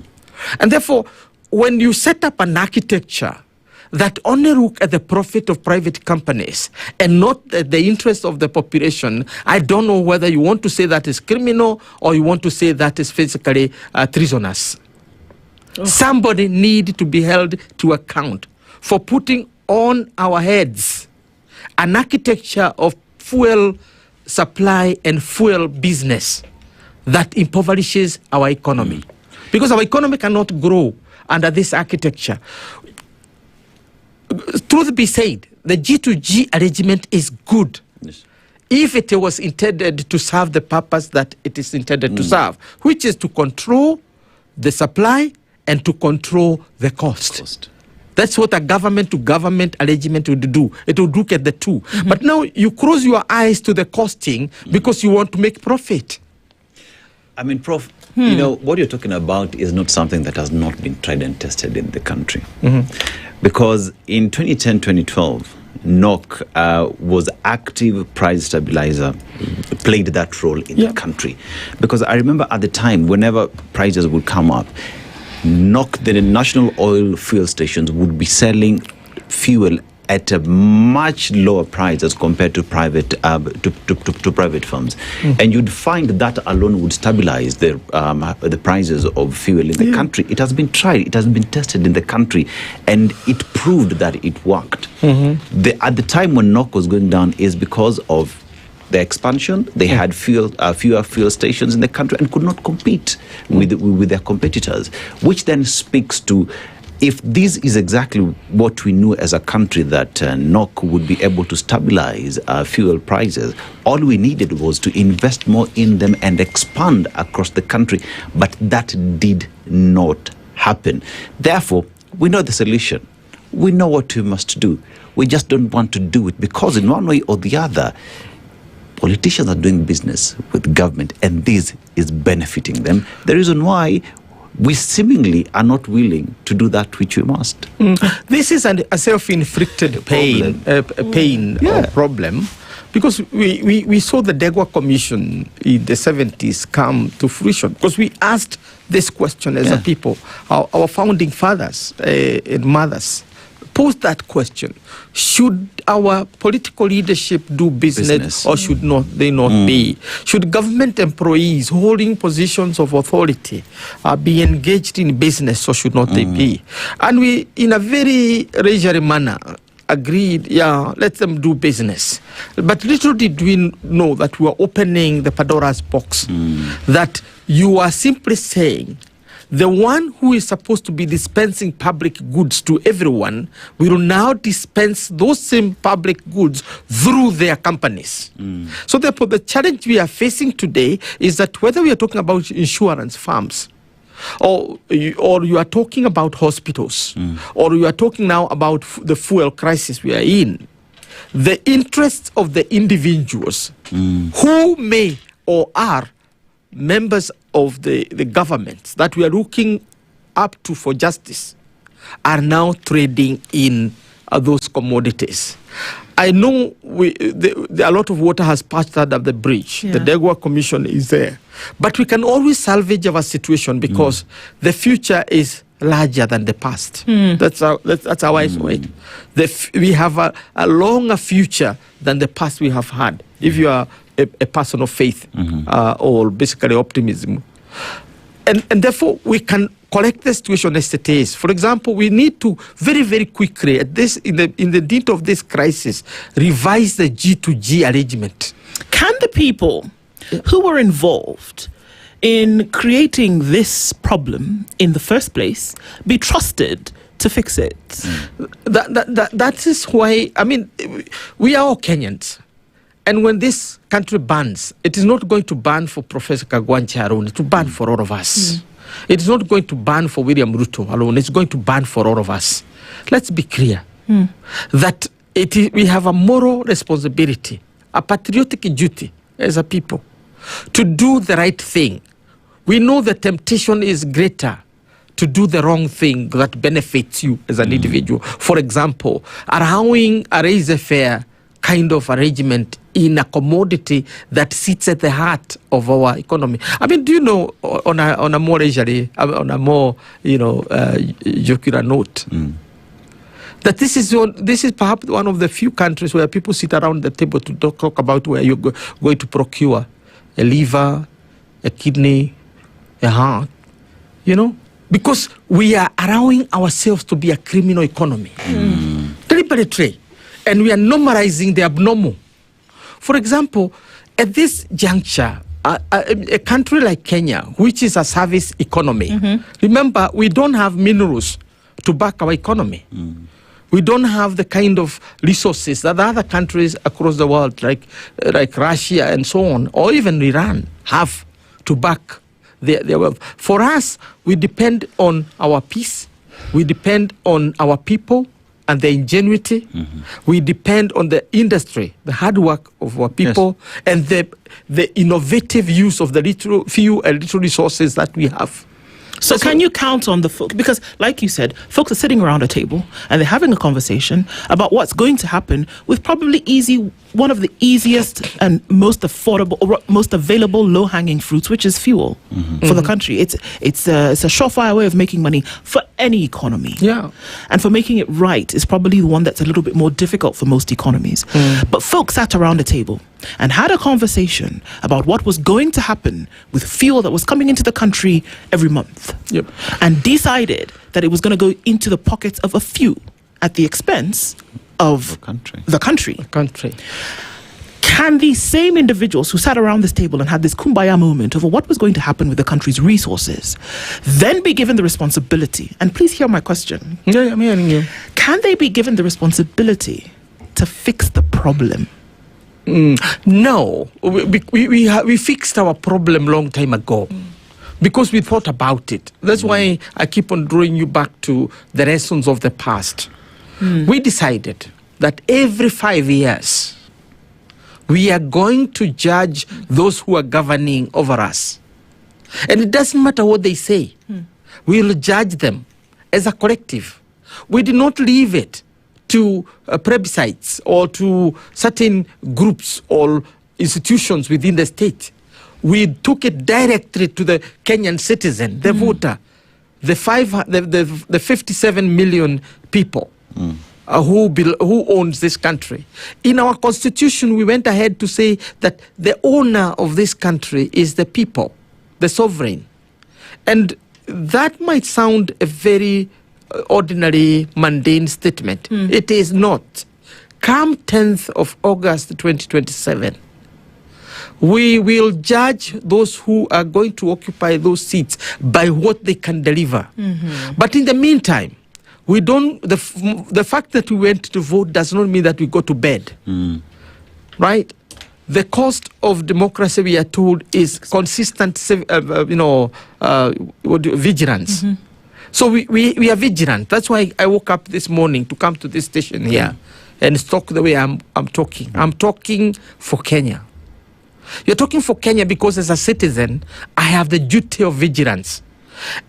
And therefore, when you set up an architecture that only look at the profit of private companies and not at the interest of the population, I don't know whether you want to say that is criminal or you want to say that is physically treasonous. Somebody need to be held to account for putting on our heads an architecture of fuel supply and fuel business that impoverishes our economy. Because our economy cannot grow under this architecture. Truth be said, the G2G arrangement is good if it was intended to serve the purpose that it is intended to serve, which is to control the supply and to control the cost. That's what a government-to-government arrangement would do. It would look at the two. But now you close your eyes to the costing because you want to make profit. I mean, Prof, what you're talking about is not something that has not been tried and tested in the country. Because in 2010-2012, NOC was active price stabilizer, played that role in the country. Because I remember at the time, whenever prices would come up, NOC, the national oil fuel stations, would be selling fuel at a much lower price as compared to private private firms, and you'd find that alone would stabilize the prices of fuel in the country. It has been tried, it has been tested in the country, and it proved that it worked. At the time when NOC was going down is because of the expansion. They had fewer fuel stations in the country and could not compete with their competitors, which then speaks to, if this is exactly what we knew as a country, that NOC would be able to stabilize fuel prices, all we needed was to invest more in them and expand across the country. But that did not happen. Therefore, we know the solution. We know what we must do. We just don't want to do it because in one way or the other, politicians are doing business with government and this is benefiting them. The reason why we seemingly are not willing to do that which we must. This is a self-inflicted pain or problem, because we saw the Degwa Commission in the 70s come to fruition, because we asked this question as a people. Our founding fathers and mothers posed that question: should our political leadership do business or should they not be? Should government employees holding positions of authority be engaged in business or should not they be? And we, in a very leisurely manner, agreed, let them do business. But little did we know that we were opening the Pandora's box, that you are simply saying the one who is supposed to be dispensing public goods to everyone will now dispense those same public goods through their companies. So therefore, the challenge we are facing today is that whether we are talking about insurance firms, or you are talking about hospitals, or you are talking now about the fuel crisis we are in, the interests of the individuals who may or are members of the governments that we are looking up to for justice are now trading in those commodities. I know a lot of water has passed under the bridge. The Degwa Commission is there. But we can always salvage our situation because the future is larger than the past. That's how I saw it. We have a longer future than the past we have had, if you are a person of faith or basically optimism. And therefore, we can correct the situation as it is. For example, we need to very, very quickly, at this, in the depth of this crisis, revise the G2G arrangement. Can the people who were involved in creating this problem in the first place be trusted to fix it? That is why, I mean, we are all Kenyans. And when this country bans, it is not going to ban for Professor Kagwancha alone. It will ban for all of us. It is not going to ban for William Ruto alone. It's going to ban for all of us. Let's be clear that we have a moral responsibility, a patriotic duty as a people to do the right thing. We know the temptation is greater to do the wrong thing that benefits you as an individual. For example, allowing a raise-a-fare kind of arrangement in a commodity that sits at the heart of our economy. I mean, do you know, on a more leisurely, on a more jocular note, that this is perhaps one of the few countries where people sit around the table to talk about where you're going to procure a liver, a kidney, a heart, because we are allowing ourselves to be a criminal economy, deliberately. And we are normalizing the abnormal. For example, at this juncture, a country like Kenya, which is a service economy, remember, we don't have minerals to back our economy. We don't have the kind of resources that other countries across the world, like Russia and so on, or even Iran, have to back their wealth. For us, we depend on our peace. We depend on our people and the ingenuity. We depend on the industry, the hard work of our people, and the innovative use of the few and little resources that we have. So can you count on the folk? Because like you said, folks are sitting around a table and they're having a conversation about what's going to happen with probably one of the easiest and most affordable or most available low-hanging fruits, which is fuel for the country. It's a surefire way of making money for any economy. And for making it right is probably the one that's a little bit more difficult for most economies. But folks sat around a table and had a conversation about what was going to happen with fuel that was coming into the country every month. And decided that it was going to go into the pockets of a few at the expense of the country. can these same individuals who sat around this table and had this kumbaya moment over what was going to happen with the country's resources then be given the responsibility, and please hear my question. Yeah, I'm hearing you. Can they be given the responsibility to fix the problem? No. We fixed our problem long time ago. Because we thought about it. That's why I keep on drawing you back to the lessons of the past. We decided that every 5 years, we are going to judge those who are governing over us. And it doesn't matter what they say. We'll judge them as a collective. We did not leave it to plebiscites or to certain groups or institutions within the state. We took it directly to the Kenyan citizen, the voter, the 57 million people who owns this country. In our constitution, we went ahead to say that the owner of this country is the people, the sovereign. And that might sound a very ordinary, mundane statement. It is not. Come 10th of August 2027, we will judge those who are going to occupy those seats by what they can deliver. But in the meantime, we don't. The fact that we went to vote does not mean that we go to bed, right? The cost of democracy, we are told, is consistent, vigilance. So we are vigilant. That's why I woke up this morning to come to this station here and talk the way I'm talking. I'm talking for Kenya. You're talking for Kenya because as a citizen, I have the duty of vigilance.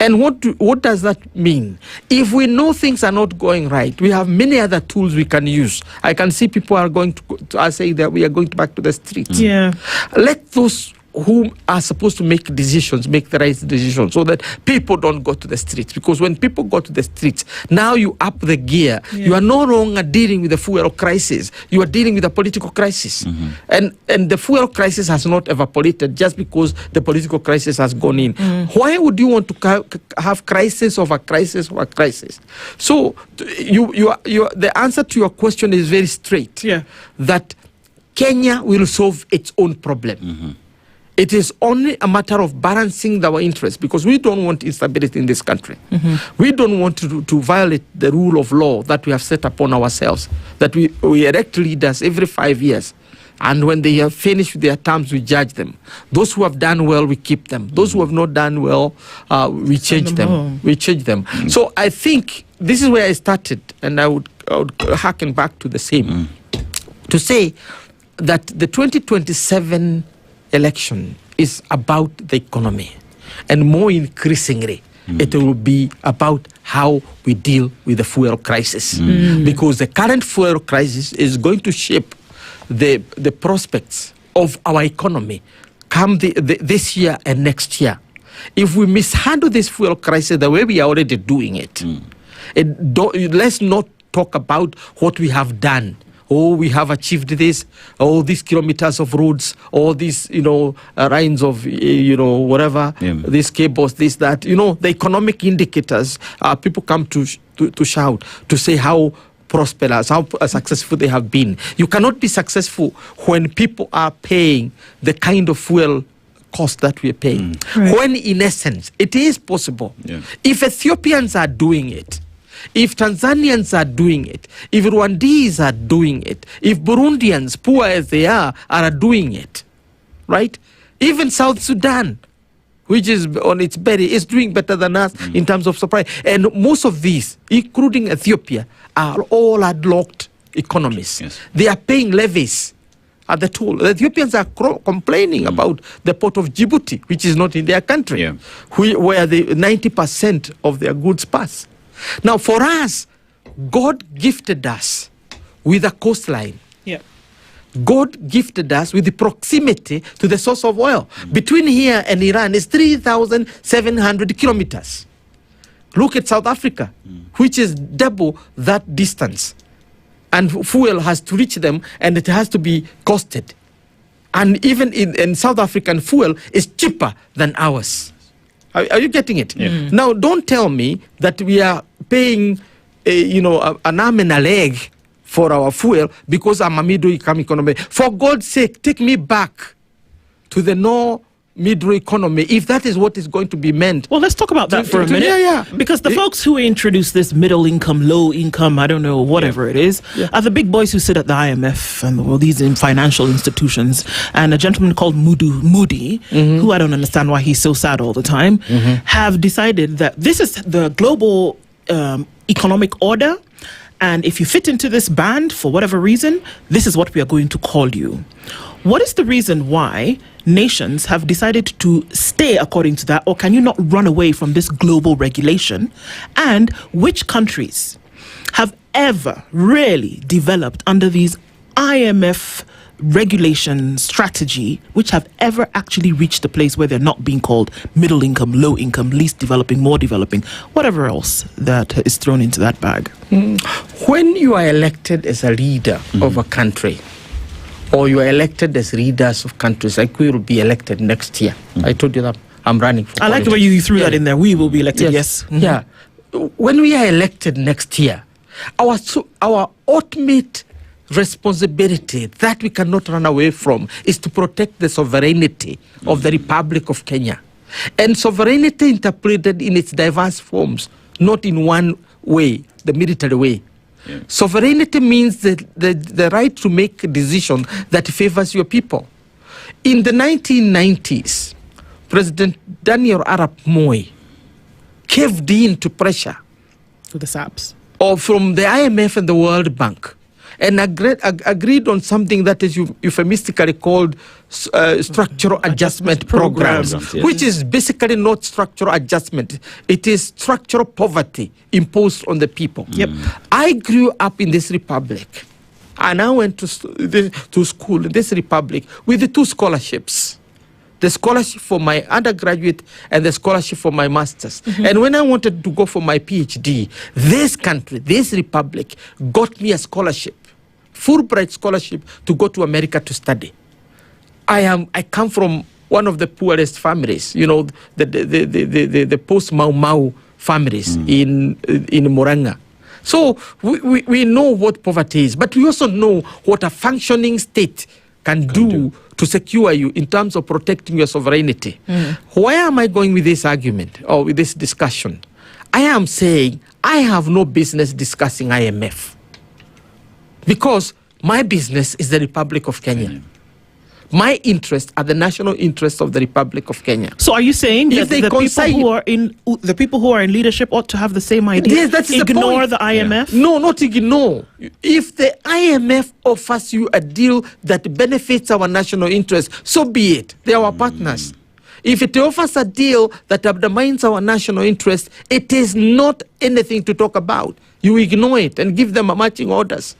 And what does that mean? If we know things are not going right, we have many other tools we can use. I can see people are going to say that we are going back to the streets. Yeah. Let those who are supposed to make decisions make the right decisions so that people don't go to the streets. Because when people go to the streets, now you up the gear. You are no longer dealing with the fuel crisis. You are dealing with a political crisis. And the fuel crisis has not evaporated just because the political crisis has gone in. Why would you want to have crisis over crisis over crisis? So the answer to your question is very straight. That Kenya will solve its own problem. It is only a matter of balancing our interests because we don't want instability in this country. We don't want to violate the rule of law that we have set upon ourselves, that we elect leaders every 5 years. And when they have finished their terms, we judge them. Those who have done well, we keep them. Those who have not done well, we change them. We change them. So I think this is where I started, and I would harken back to the same. To say that the 2027 election is about the economy, and more increasingly it will be about how we deal with the fuel crisis, because the current fuel crisis is going to shape the prospects of our economy come this year and next year. If we mishandle this fuel crisis the way we are already doing it, let's not talk about what we have done. Oh, we have achieved this, all these kilometers of roads, all these, lines of, whatever, these cables, this, that, the economic indicators, people come to shout, to say how prosperous, how successful they have been. You cannot be successful when people are paying the kind of fuel cost that we are paying. When, in essence, it is possible. If Ethiopians are doing it, if Tanzanians are doing it, if Rwandese are doing it, if Burundians, poor as they are doing it, right? Even South Sudan, which is on its belly, is doing better than us in terms of supply. And most of these, including Ethiopia, are all landlocked economies. They are paying levies at the toll. The Ethiopians are complaining about the port of Djibouti, which is not in their country, where the 90% of their goods pass. Now, for us, God gifted us with a coastline. God gifted us with the proximity to the source of oil. Between here and Iran is 3,700 kilometers. Look at South Africa, which is double that distance. And fuel has to reach them, and it has to be costed. And even in South African fuel is cheaper than ours. Are you getting it? Now, don't tell me that we are paying, an arm and a leg for our fuel because I'm a middle-income economy. For God's sake, take me back to the middle economy, if that is what is going to be meant. Well, let's talk about that for a minute. Yeah. Because the folks who introduced this middle income, low income, I don't know, whatever it is, are the big boys who sit at the IMF and all these financial institutions. And a gentleman called Moody, who I don't understand why he's so sad all the time, have decided that this is the global economic order. And if you fit into this band for whatever reason, this is what we are going to call you. What is the reason why nations have decided to stay according to that, or can you not run away from this global regulation? And which countries have ever really developed under these IMF regulation strategy, which have ever actually reached a place where they're not being called middle income, low income, least developing, more developing, whatever else that is thrown into that bag? When you are elected as a leader of a country, or you are elected as leaders of countries, like we will be elected next year. I told you that I'm running for I like the way you threw that in there. We will be elected, yes. Yeah. When we are elected next year, our ultimate responsibility that we cannot run away from is to protect the sovereignty of the Republic of Kenya. And sovereignty interpreted in its diverse forms, not in one way, the military way. Sovereignty means the right to make a decision that favors your people. In the 1990s, President Daniel Arap Moi caved in to pressure to the SAPs from the IMF and the World Bank, and agreed on something that is euphemistically called structural adjustment programs, which is basically not structural adjustment. It is structural poverty imposed on the people. I grew up in this republic, and I went to school in this republic with the two scholarships. The scholarship for my undergraduate and the scholarship for my master's. And when I wanted to go for my PhD, this country, this republic, got me a scholarship, Fulbright scholarship, to go to America to study. I come from one of the poorest families, you know, the post-Mau Mau families in Moranga. So we know what poverty is, but we also know what a functioning state can do to secure you in terms of protecting your sovereignty. Where am I going with this argument or with this discussion? I am saying I have no business discussing IMF because my business is the Republic of Kenya. My interests are the national interests of the Republic of Kenya. So are you saying that the people who are in leadership ought to have the same idea? Yes, that's ignore the IMF? No, not ignore. If the IMF offers you a deal that benefits our national interests, so be it. They are our partners. If it offers a deal that undermines our national interests, it is not anything to talk about. You ignore it and give them matching orders.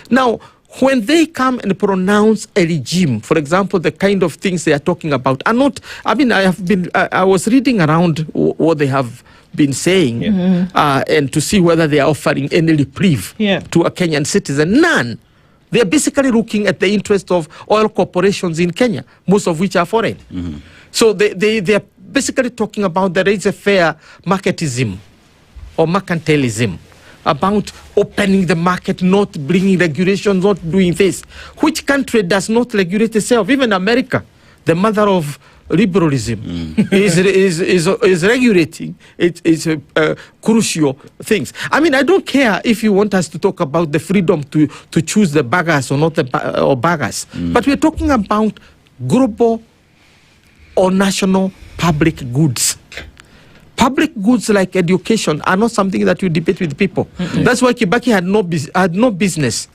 Now, when they come and pronounce a regime, for example, the kind of things they are talking about are not, I was reading around what they have been saying and to see whether they are offering any reprieve to a Kenyan citizen. None. They are basically looking at the interest of oil corporations in Kenya, most of which are foreign. So they are basically talking about the laissez-faire marketism or mercantilism, about opening the market, not bringing regulations, not doing this. Which country does not regulate itself? Even America, the mother of liberalism, is regulating its crucial things. I mean, I don't care if you want us to talk about the freedom to choose the burgers or not or burgers, but we're talking about global or national public goods. Public goods like education are not something that you debate with people. That's why Kibaki had no business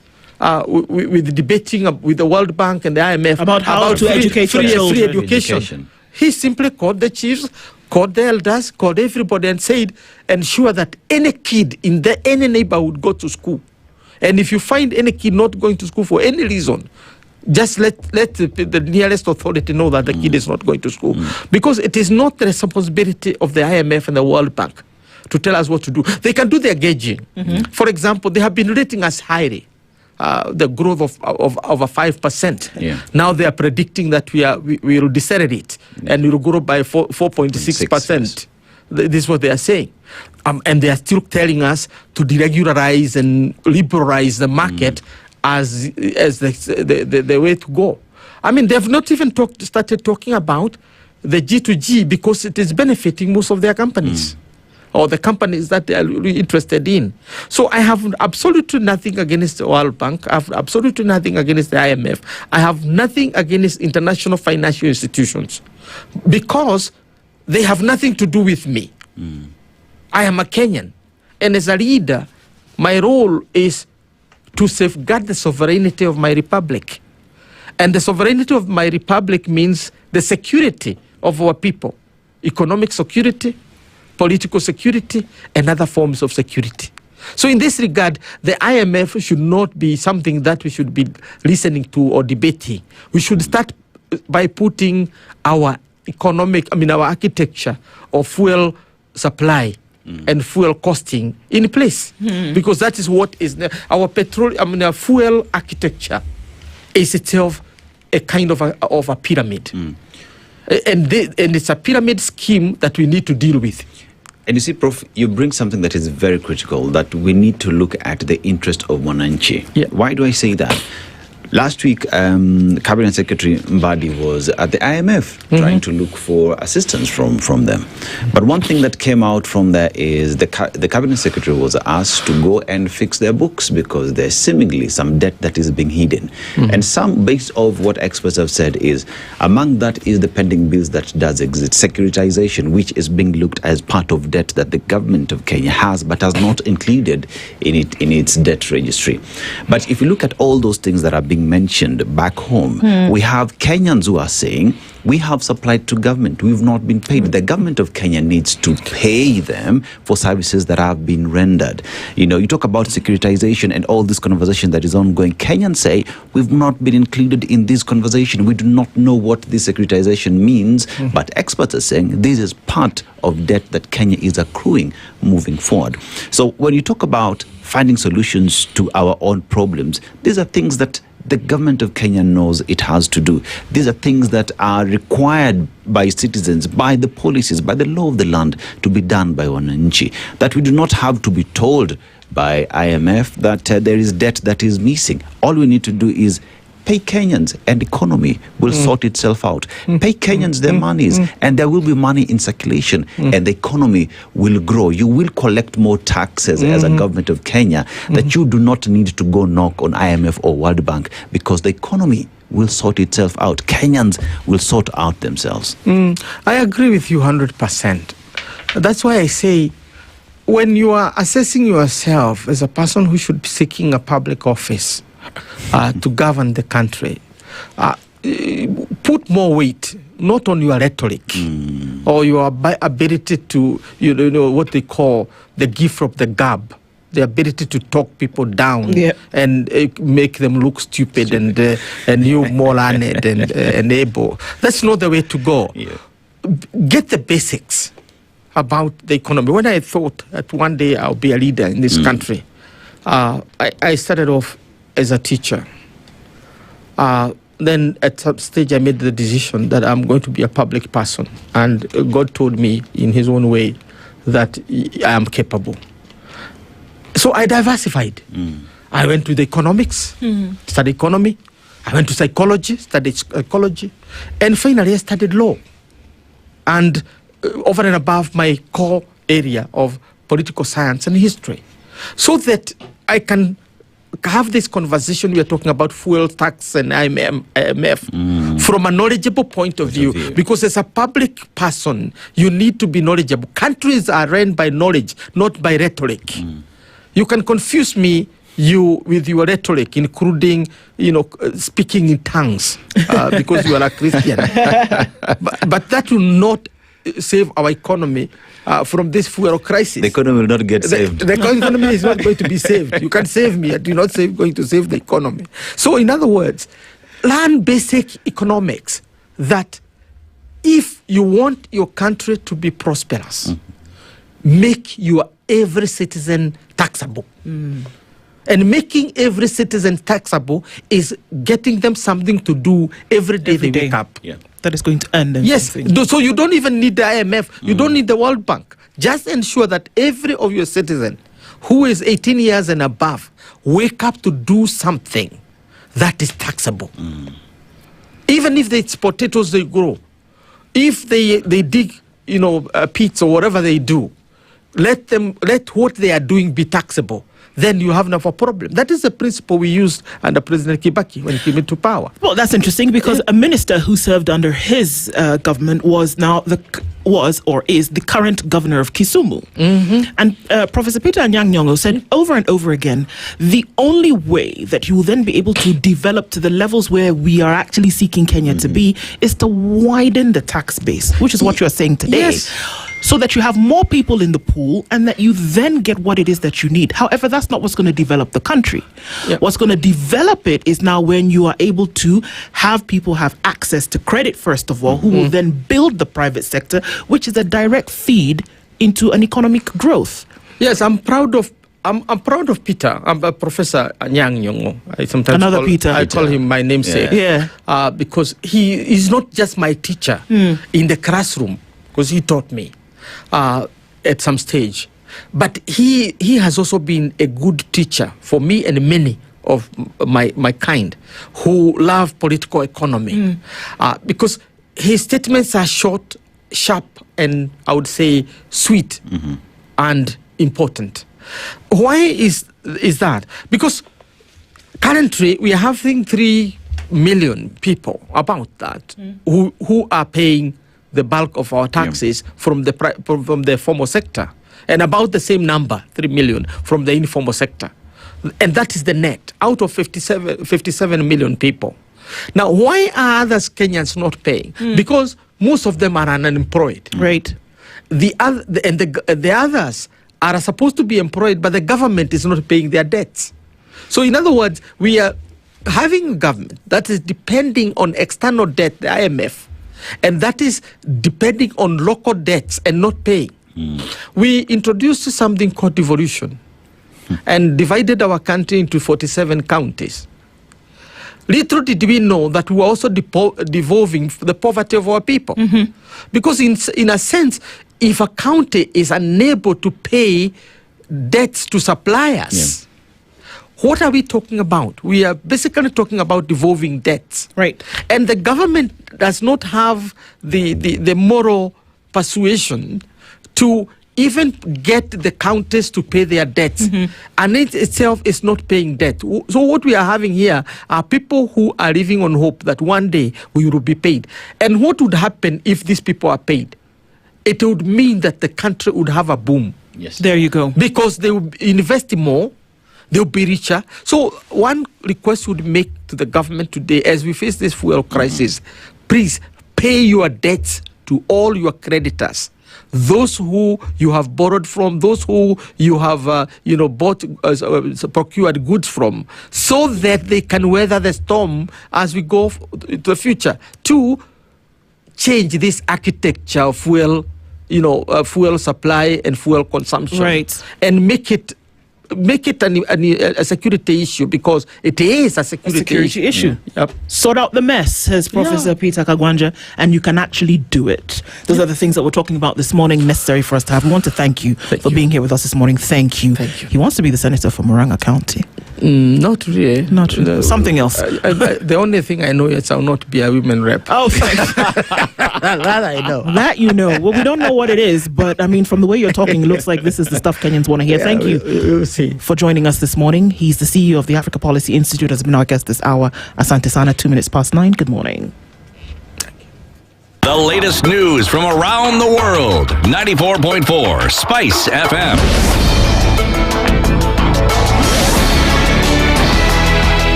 with debating with the World Bank and the IMF about how to educate free education. He simply called the chiefs, called the elders, called everybody and said, ensure that any kid in any neighborhood go to school. And if you find any kid not going to school for any reason, just let the nearest authority know that the kid is not going to school. Because it is not the responsibility of the IMF and the World Bank to tell us what to do. They can do their gauging. For example, they have been rating us highly. The growth of over 5%. Now they are predicting that we will decelerate and we will grow by 4.6%. This is what they are saying. And they are still telling us to deregularize and liberalize the market as the way to go. I mean, they have not even started talking about the G2G because it is benefiting most of their companies or the companies that they are really interested in. So I have absolutely nothing against the World Bank. I have absolutely nothing against the IMF. I have nothing against international financial institutions because they have nothing to do with me. I am a Kenyan. And as a leader, my role is to safeguard the sovereignty of my republic. And the sovereignty of my republic means the security of our people, economic security, political security, and other forms of security. So in this regard, the IMF should not be something that we should be listening to or debating. We should start by putting our our architecture of fuel supply and fuel costing in place. Because that is what is our our fuel architecture is itself a kind of a pyramid. And it's a pyramid scheme that we need to deal with. And you see, Prof, you bring something that is very critical, that we need to look at the interest of Mwananchi. Why do I say that? Last week, Cabinet Secretary Mbae was at the IMF trying to look for assistance from them. But one thing that came out from there is the Cabinet Secretary was asked to go and fix their books because there's seemingly some debt that is being hidden. And some, based off what experts have said, is among that is the pending bills that does exist, securitization, which is being looked as part of debt that the government of Kenya has, but has not included in its debt registry. But if you look at all those things that are being mentioned back home, we have Kenyans who are saying, we have supplied to government, we've not been paid. The government of Kenya needs to pay them for services that have been rendered. You know, you talk about securitization and all this conversation that is ongoing. Kenyans say, we've not been included in this conversation. We do not know what this securitization means, but experts are saying this is part of debt that Kenya is accruing moving forward. So when you talk about finding solutions to our own problems, these are things that the government of Kenya knows it has to do. These are things that are required by citizens, by the policies, by the law of the land to be done by Wananchi. That we do not have to be told by IMF that there is debt that is missing. All we need to do is pay Kenyans and economy will sort itself out. Pay Kenyans their monies and there will be money in circulation and the economy will grow. You will collect more taxes as a government of Kenya that you do not need to go knock on IMF or World Bank because the economy will sort itself out. Kenyans will sort out themselves. I agree with you 100%. That's why I say when you are assessing yourself as a person who should be seeking a public office, to govern the country, put more weight not on your rhetoric or your ability to, you know, what they call the gift of the gab, the ability to talk people down and make them look stupid and you more learned and able. That's not the way to go. Get the basics about the economy. When I thought that one day I'll be a leader in this country, I started off as a teacher. Then at some stage I made the decision that I'm going to be a public person. And God told me in his own way that I am capable. So I diversified. I went to the economics, studied economy. I went to psychology, studied psychology. And finally I studied law. And over and above my core area of political science and history. So that I can have this conversation we are talking about fuel tax and IMF from a knowledgeable point of view. Because as a public person, you need to be knowledgeable. Countries are run by knowledge, not by rhetoric. You can confuse me with your rhetoric, including, speaking in tongues because you are a Christian. but that will not save our economy from this fuel crisis. The economy will not get saved. The economy is not going to be saved. You can't save me. You're not going to save the economy. So in other words, learn basic economics that if you want your country to be prosperous, make your every citizen taxable. And making every citizen taxable is getting them something to do every day they wake up. Yeah. That is going to end. Yes. So you don't even need the IMF. You don't need the World Bank. Just ensure that every of your citizen who is 18 years and above wake up to do something that is taxable. Even if it's potatoes they grow, if they dig, pits or whatever they do, let what they are doing be taxable. Then you have enough of a problem. That is the principle we used under President Kibaki when he came into power. Well, that's interesting because a minister who served under his government is the current governor of Kisumu. And Professor Peter Anyang-Nyong'o said over and over again, the only way that you will then be able to develop to the levels where we are actually seeking Kenya to be is to widen the tax base, which is what you're saying today. Yes. So that you have more people in the pool and that you then get what it is that you need. However, that's not what's going to develop the country. Yep. What's going to develop it is now when you are able to have people have access to credit, first of all, who will then build the private sector, which is a direct feed into an economic growth. Yes, I'm proud of Peter. I'm Professor Anyang-Nyong'o. I sometimes call him my namesake. Yeah. Because he is not just my teacher in the classroom, because he taught me at some stage. But he has also been a good teacher for me and many of my kind who love political economy. Because his statements are short, sharp, and I would say sweet and important. Why is that? Because currently we are having 3 million people about that who are paying the bulk of our taxes from the formal sector, and about the same number, 3 million, from the informal sector. And that is the net out of 57 million people. Now, why are others Kenyans not paying? Because most of them are unemployed. Right. The others are supposed to be employed, but the government is not paying their debts. So in other words, we are having a government that is depending on external debt, the IMF, and that is depending on local debts and not paying. We introduced something called devolution and divided our country into 47 counties. Little did we know that we were also devolving the poverty of our people. Because in a sense, if a county is unable to pay debts to suppliers, what are we talking about? We are basically talking about devolving debts. Right. And the government does not have the moral persuasion to even get the counties to pay their debts. And it itself is not paying debt. So what we are having here are people who are living on hope that one day we will be paid. And what would happen if these people are paid? It would mean that the country would have a boom. Yes. There you go. Because they will invest more, they'll be richer. So one request would make to the government today as we face this fuel crisis, please pay your debts to all your creditors. Those who you have borrowed from, those who you have procured goods from, so that they can weather the storm as we go to the future. To change this architecture of fuel, fuel supply and fuel consumption, right, and make it a security issue, because it is a security issue. Yep. Sort out the mess, says Professor Peter Kagwanja, and you can actually do it. Those are the things that we're talking about this morning, necessary for us to have. We want to thank you for being here with us this morning. Thank you. He wants to be the senator for Murang'a County. Not really. Not really. Something else. The only thing I know is I'll not be a women rep. Oh, that I know. That you know. Well, we don't know what it is, but I mean, from the way you're talking, it looks like this is the stuff Kenyans want to hear. Thank you for joining us this morning. He's the CEO of the Africa Policy Institute, has been our guest this hour. Asante Sana, 9:02. Good morning. The latest news from around the world. 94.4 Spice FM.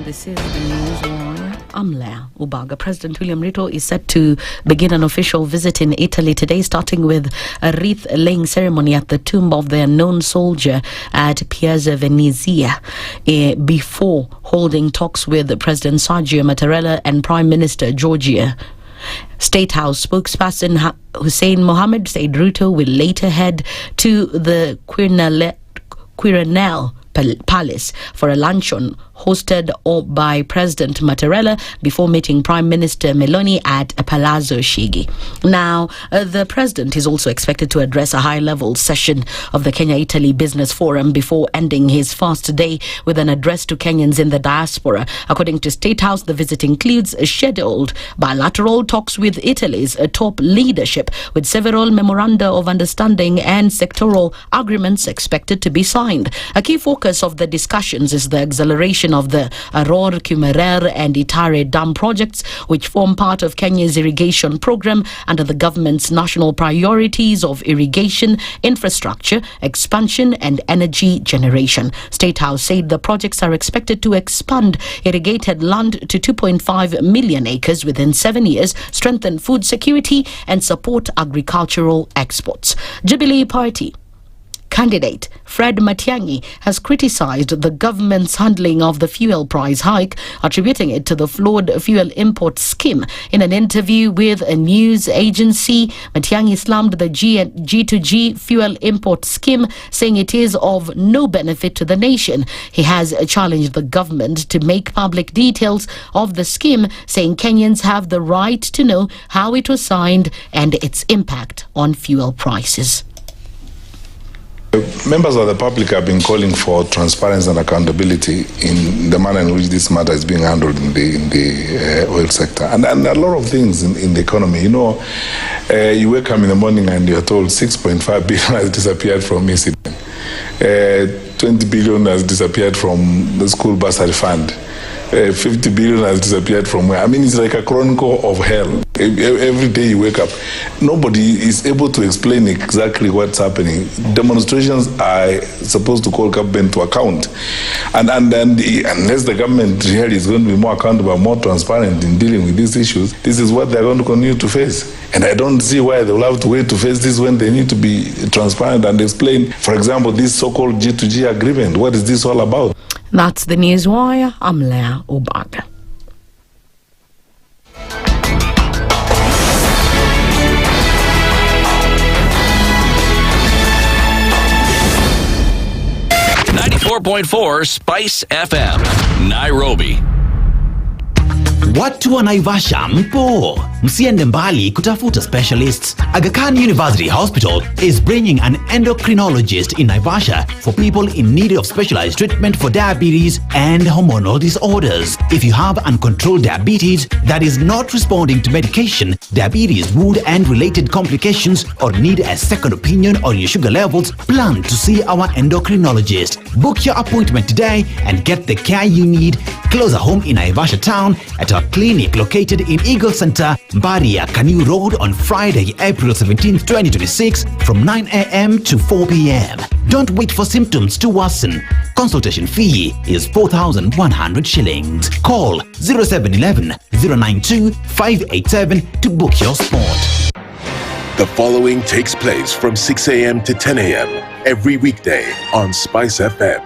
This is the News Wire. I'm Leah Ubaga. President William Ruto is set to begin an official visit in Italy today, starting with a wreath-laying ceremony at the tomb of the unknown soldier at Piazza Venezia, before holding talks with President Sergio Mattarella and Prime Minister Giorgia State House spokesperson Hussein Mohammed said Ruto will later head to the Quirinal Palace for a luncheon hosted by President Mattarella before meeting Prime Minister Meloni at Palazzo Chigi. Now, the president is also expected to address a high-level session of the Kenya-Italy Business Forum before ending his first day with an address to Kenyans in the diaspora. According to State House, the visit includes scheduled bilateral talks with Italy's top leadership, with several memoranda of understanding and sectoral agreements expected to be signed. A key focus of the discussions is the acceleration of the Awuor, Kumerer and Itare dam projects, which form part of Kenya's irrigation program under the government's national priorities of irrigation, infrastructure, expansion and energy generation. State House said the projects are expected to expand irrigated land to 2.5 million acres within 7 years, strengthen food security and support agricultural exports. Jubilee Party candidate Fred Matiang'i has criticized the government's handling of the fuel price hike, attributing it to the flawed fuel import scheme. In an interview with a news agency, Matiang'i slammed the G2G fuel import scheme, saying it is of no benefit to the nation. He has challenged the government to make public details of the scheme, saying Kenyans have the right to know how it was signed and its impact on fuel prices. Members of the public have been calling for transparency and accountability in the manner in which this matter is being handled in the oil sector. And a lot of things in the economy. You know, you wake up in the morning and you're told 6.5 billion has disappeared from ECB. 20 billion has disappeared from the school bursary fund. 50 billion has disappeared from where? I mean, it's like a chronicle of hell. Every day you wake up, nobody is able to explain exactly what's happening. Demonstrations are supposed to call government to account. And unless the government really is going to be more accountable, more transparent in dealing with these issues, this is what they're going to continue to face. And I don't see why they will have to wait to face this when they need to be transparent and explain, for example, this so-called G2G agreement. What is this all about? That's the Newswire. I'm Leah Obaga. .4 Spice FM, Nairobi. Watu wa Naivasha mpo, msiende mbali kutafuta specialists. Aga Khan University Hospital is bringing an endocrinologist in Naivasha for people in need of specialized treatment for diabetes and hormonal disorders. If you have uncontrolled diabetes that is not responding to medication, diabetes, wound and related complications, or need a second opinion on your sugar levels, plan to see our endocrinologist. Book your appointment today and get the care you need closer home in Naivasha town at our clinic located in Eagle Center, Mbae, Kanu Road on Friday, April 17, 2026 from 9 a.m. to 4 p.m. Don't wait for symptoms to worsen. Consultation fee is 4,100 shillings. Call 0711 092 587 to book your spot. The following takes place from 6 a.m. to 10 a.m. every weekday on Spice FM.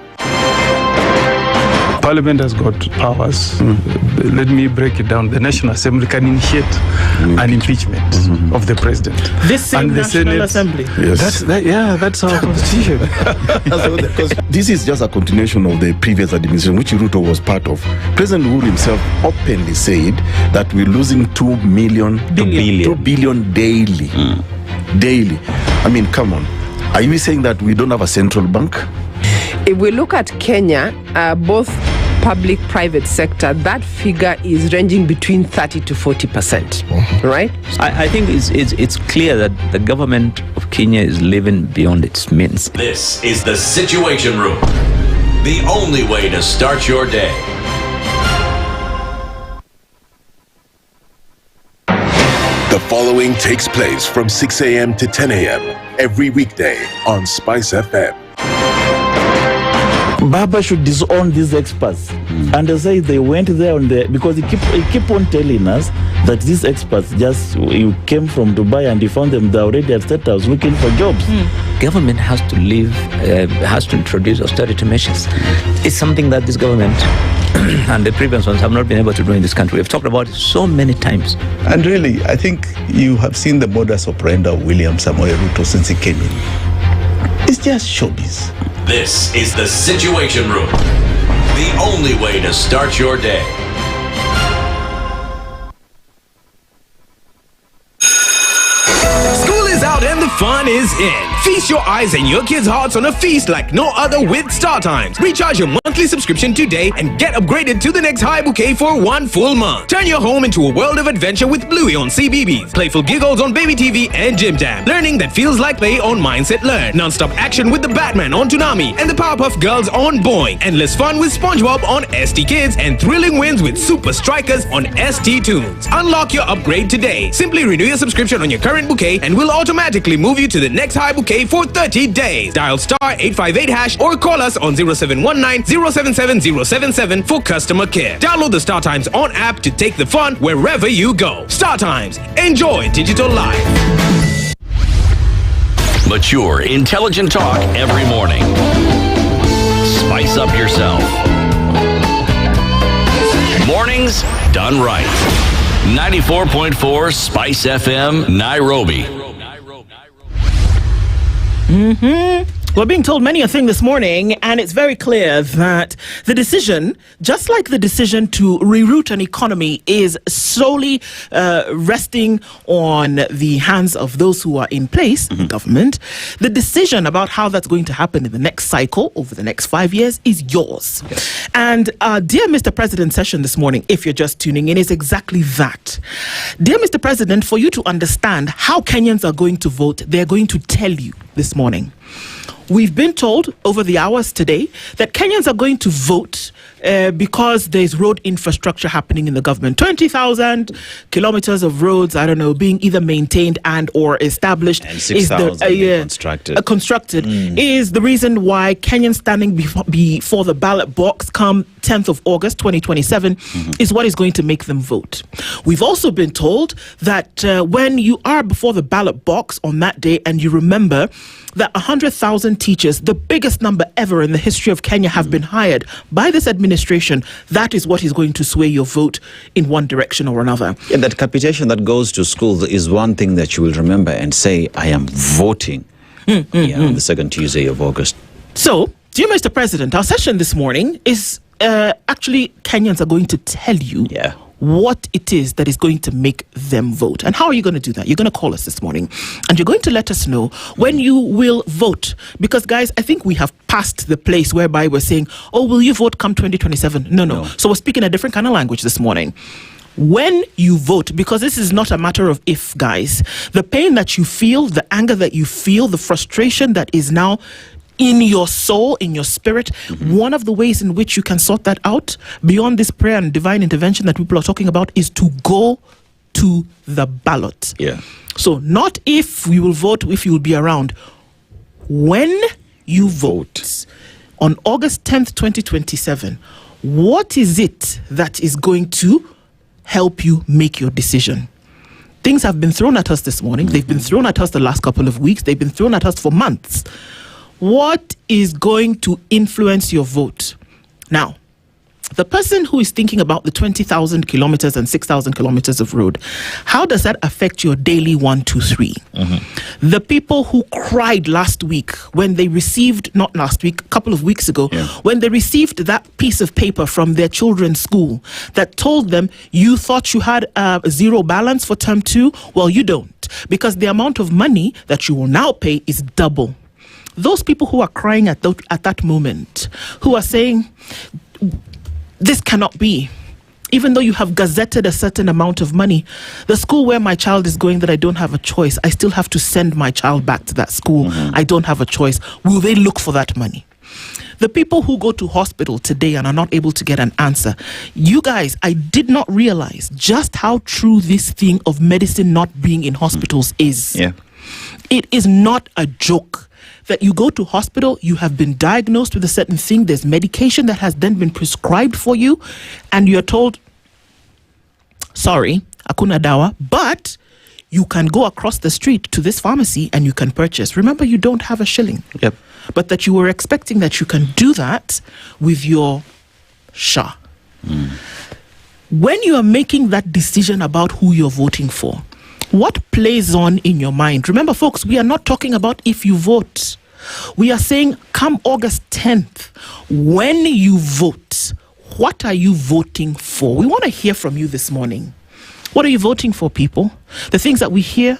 Parliament has got powers. Let me break it down. The National Assembly can initiate an impeachment of the president. This same National Assembly. Yes. That's our constitution. Because this is just a continuation of the previous administration, which Ruto was part of. President Uhuru himself openly said that we're losing 2 billion daily. Daily. I mean, come on. Are you saying that we don't have a central bank? If we look at Kenya, both public-private sector, that figure is ranging between 30 to 40%, right? I think it's clear that the government of Kenya is living beyond its means. This is the Situation Room, the only way to start your day. The following takes place from 6 a.m. to 10 a.m. every weekday on Spice FM. Baba should disown these experts and they say they went there on the because he keep on telling us that these experts just you came from Dubai and you found them they're already at State House looking for jobs. Government has to has to introduce austerity measures. It's something that this government and the previous ones have not been able to do in this country. We've talked about it so many times. And really, I think you have seen the modus operandi of William Samoei Ruto since he came in. It's just showbiz. This is the Situation Room, the only way to start your day. School is out and the fun is in. Feast your eyes and your kids' hearts on a feast like no other with StarTimes. Recharge your monthly subscription today and get upgraded to the next high bouquet for 1 full month. Turn your home into a world of adventure with Bluey on CBBS, playful giggles on Baby TV and Jim Jam, learning that feels like play on Mindset Learn, non-stop action with the Batman on Toonami and the Powerpuff Girls on Boing, endless fun with SpongeBob on ST Kids, and thrilling wins with Super Strikers on ST Tunes. Unlock your upgrade today. Simply renew your subscription on your current bouquet and we'll automatically move you to the next high bouquet for 30 days. Dial *858# or call us on 0719 077 077 for customer care. Download the StarTimes on app to take the fun wherever you go. StarTimes. Enjoy digital life. Mature, intelligent talk every morning. Spice up yourself. Mornings done right. 94.4 Spice FM, Nairobi. We're being told many a thing this morning, and it's very clear that the decision, just like the decision to reroute an economy, is solely resting on the hands of those who are in place, government. The decision about how that's going to happen in the next cycle, over the next 5 years, is yours. Yes. And dear Mr. President's session this morning, if you're just tuning in, is exactly that. Dear Mr. President, for you to understand how Kenyans are going to vote, they're going to tell you this morning. We've been told over the hours today that Kenyans are going to vote because there's road infrastructure happening in the government. 20,000 kilometers of roads, I don't know, being either maintained and or established. And 6,000 constructed. Is the reason why Kenyans standing before the ballot box come 10th of August 2027 is what is going to make them vote. We've also been told that when you are before the ballot box on that day and you remember that 100,000 teachers, the biggest number ever in the history of Kenya, have been hired by this administration, that is what is going to sway your vote in one direction or another. Yeah, that capitation that goes to schools is one thing that you will remember and say, I am voting on the second Tuesday of August. So, dear Mr. President, our session this morning is actually Kenyans are going to tell you what it is that is going to make them vote. And how are you going to do that? You're going to call us this morning and you're going to let us know when you will vote. Because, guys, I think we have passed the place whereby we're saying, oh, will you vote come 2027? No. So we're speaking a different kind of language this morning. When you vote, because this is not a matter of if, guys, the pain that you feel, the anger that you feel, the frustration that is now in your soul, in your spirit, one of the ways in which you can sort that out beyond this prayer and divine intervention that people are talking about is to go to the ballot. Yeah. So not if we will vote, if you will be around. When you vote on August 10th, 2027, what is it that is going to help you make your decision? Things have been thrown at us this morning. They've been thrown at us the last couple of weeks. They've been thrown at us for months. What is going to influence your vote? Now, the person who is thinking about the 20,000 kilometers and 6,000 kilometers of road, how does that affect your daily 1, 2, 3? The people who cried last week when they received, not last week, a couple of weeks ago, when they received that piece of paper from their children's school that told them you thought you had a zero balance for term 2, well, you don't, because the amount of money that you will now pay is double. Those people who are crying at that moment, who are saying, this cannot be, even though you have gazetted a certain amount of money, the school where my child is going that I don't have a choice, I still have to send my child back to that school. I don't have a choice. Will they look for that money? The people who go to hospital today and are not able to get an answer, you guys, I did not realize just how true this thing of medicine not being in hospitals is. Yeah. It is not a joke that you go to hospital, you have been diagnosed with a certain thing, there's medication that has then been prescribed for you, and you're told, sorry, hakuna dawa, but you can go across the street to this pharmacy and you can purchase. Remember, you don't have a shilling. Yep. But that you were expecting that you can do that with your SHA. When you are making that decision about who you're voting for, what plays on in your mind? Remember, folks, we are not talking about if you vote. We are saying come August 10th, when you vote, what are you voting for? We want to hear from you this morning. What are you voting for, people? The things that we hear.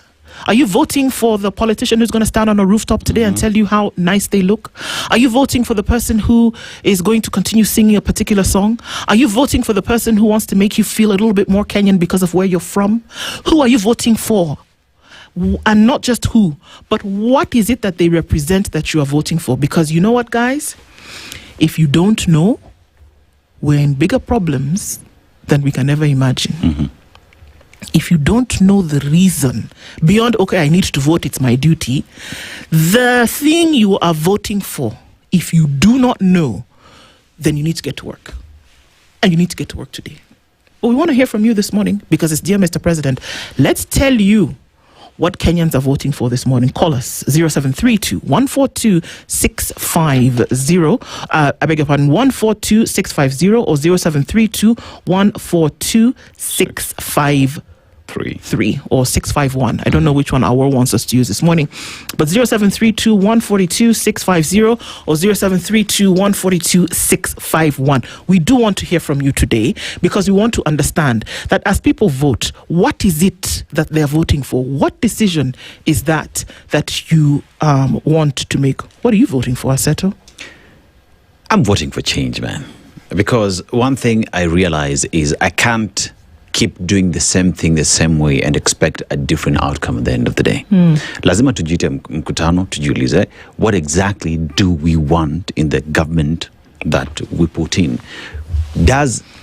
Are you voting for the politician who's going to stand on a rooftop today and tell you how nice they look? Are you voting for the person who is going to continue singing a particular song? Are you voting for the person who wants to make you feel a little bit more Kenyan because of where you're from? Who are you voting for? And not just who, but what is it that they represent that you are voting for? Because you know what, guys? If you don't know, we're in bigger problems than we can ever imagine. If you don't know the reason, beyond, okay, I need to vote, it's my duty, the thing you are voting for, if you do not know, then you need to get to work. And you need to get to work today. But we want to hear from you this morning because it's Dear Mr. President. Let's tell you what Kenyans are voting for this morning. Call us 0732-142-650. I beg your pardon, 142-650 or 0732-142-653 or 651. I don't know which one Awuor wants us to use this morning. But 0732-142-650 or 0732-142-651. We do want to hear from you today because we want to understand that as people vote, what is it that they're voting for? What decision is that you want to make? What are you voting for, Aseto? I'm voting for change, man. Because one thing I realize is I can't keep doing the same thing the same way and expect a different outcome at the end of the day. Lazima tujite mkutano, tujiulize, what exactly do we want in the government that we put in? Do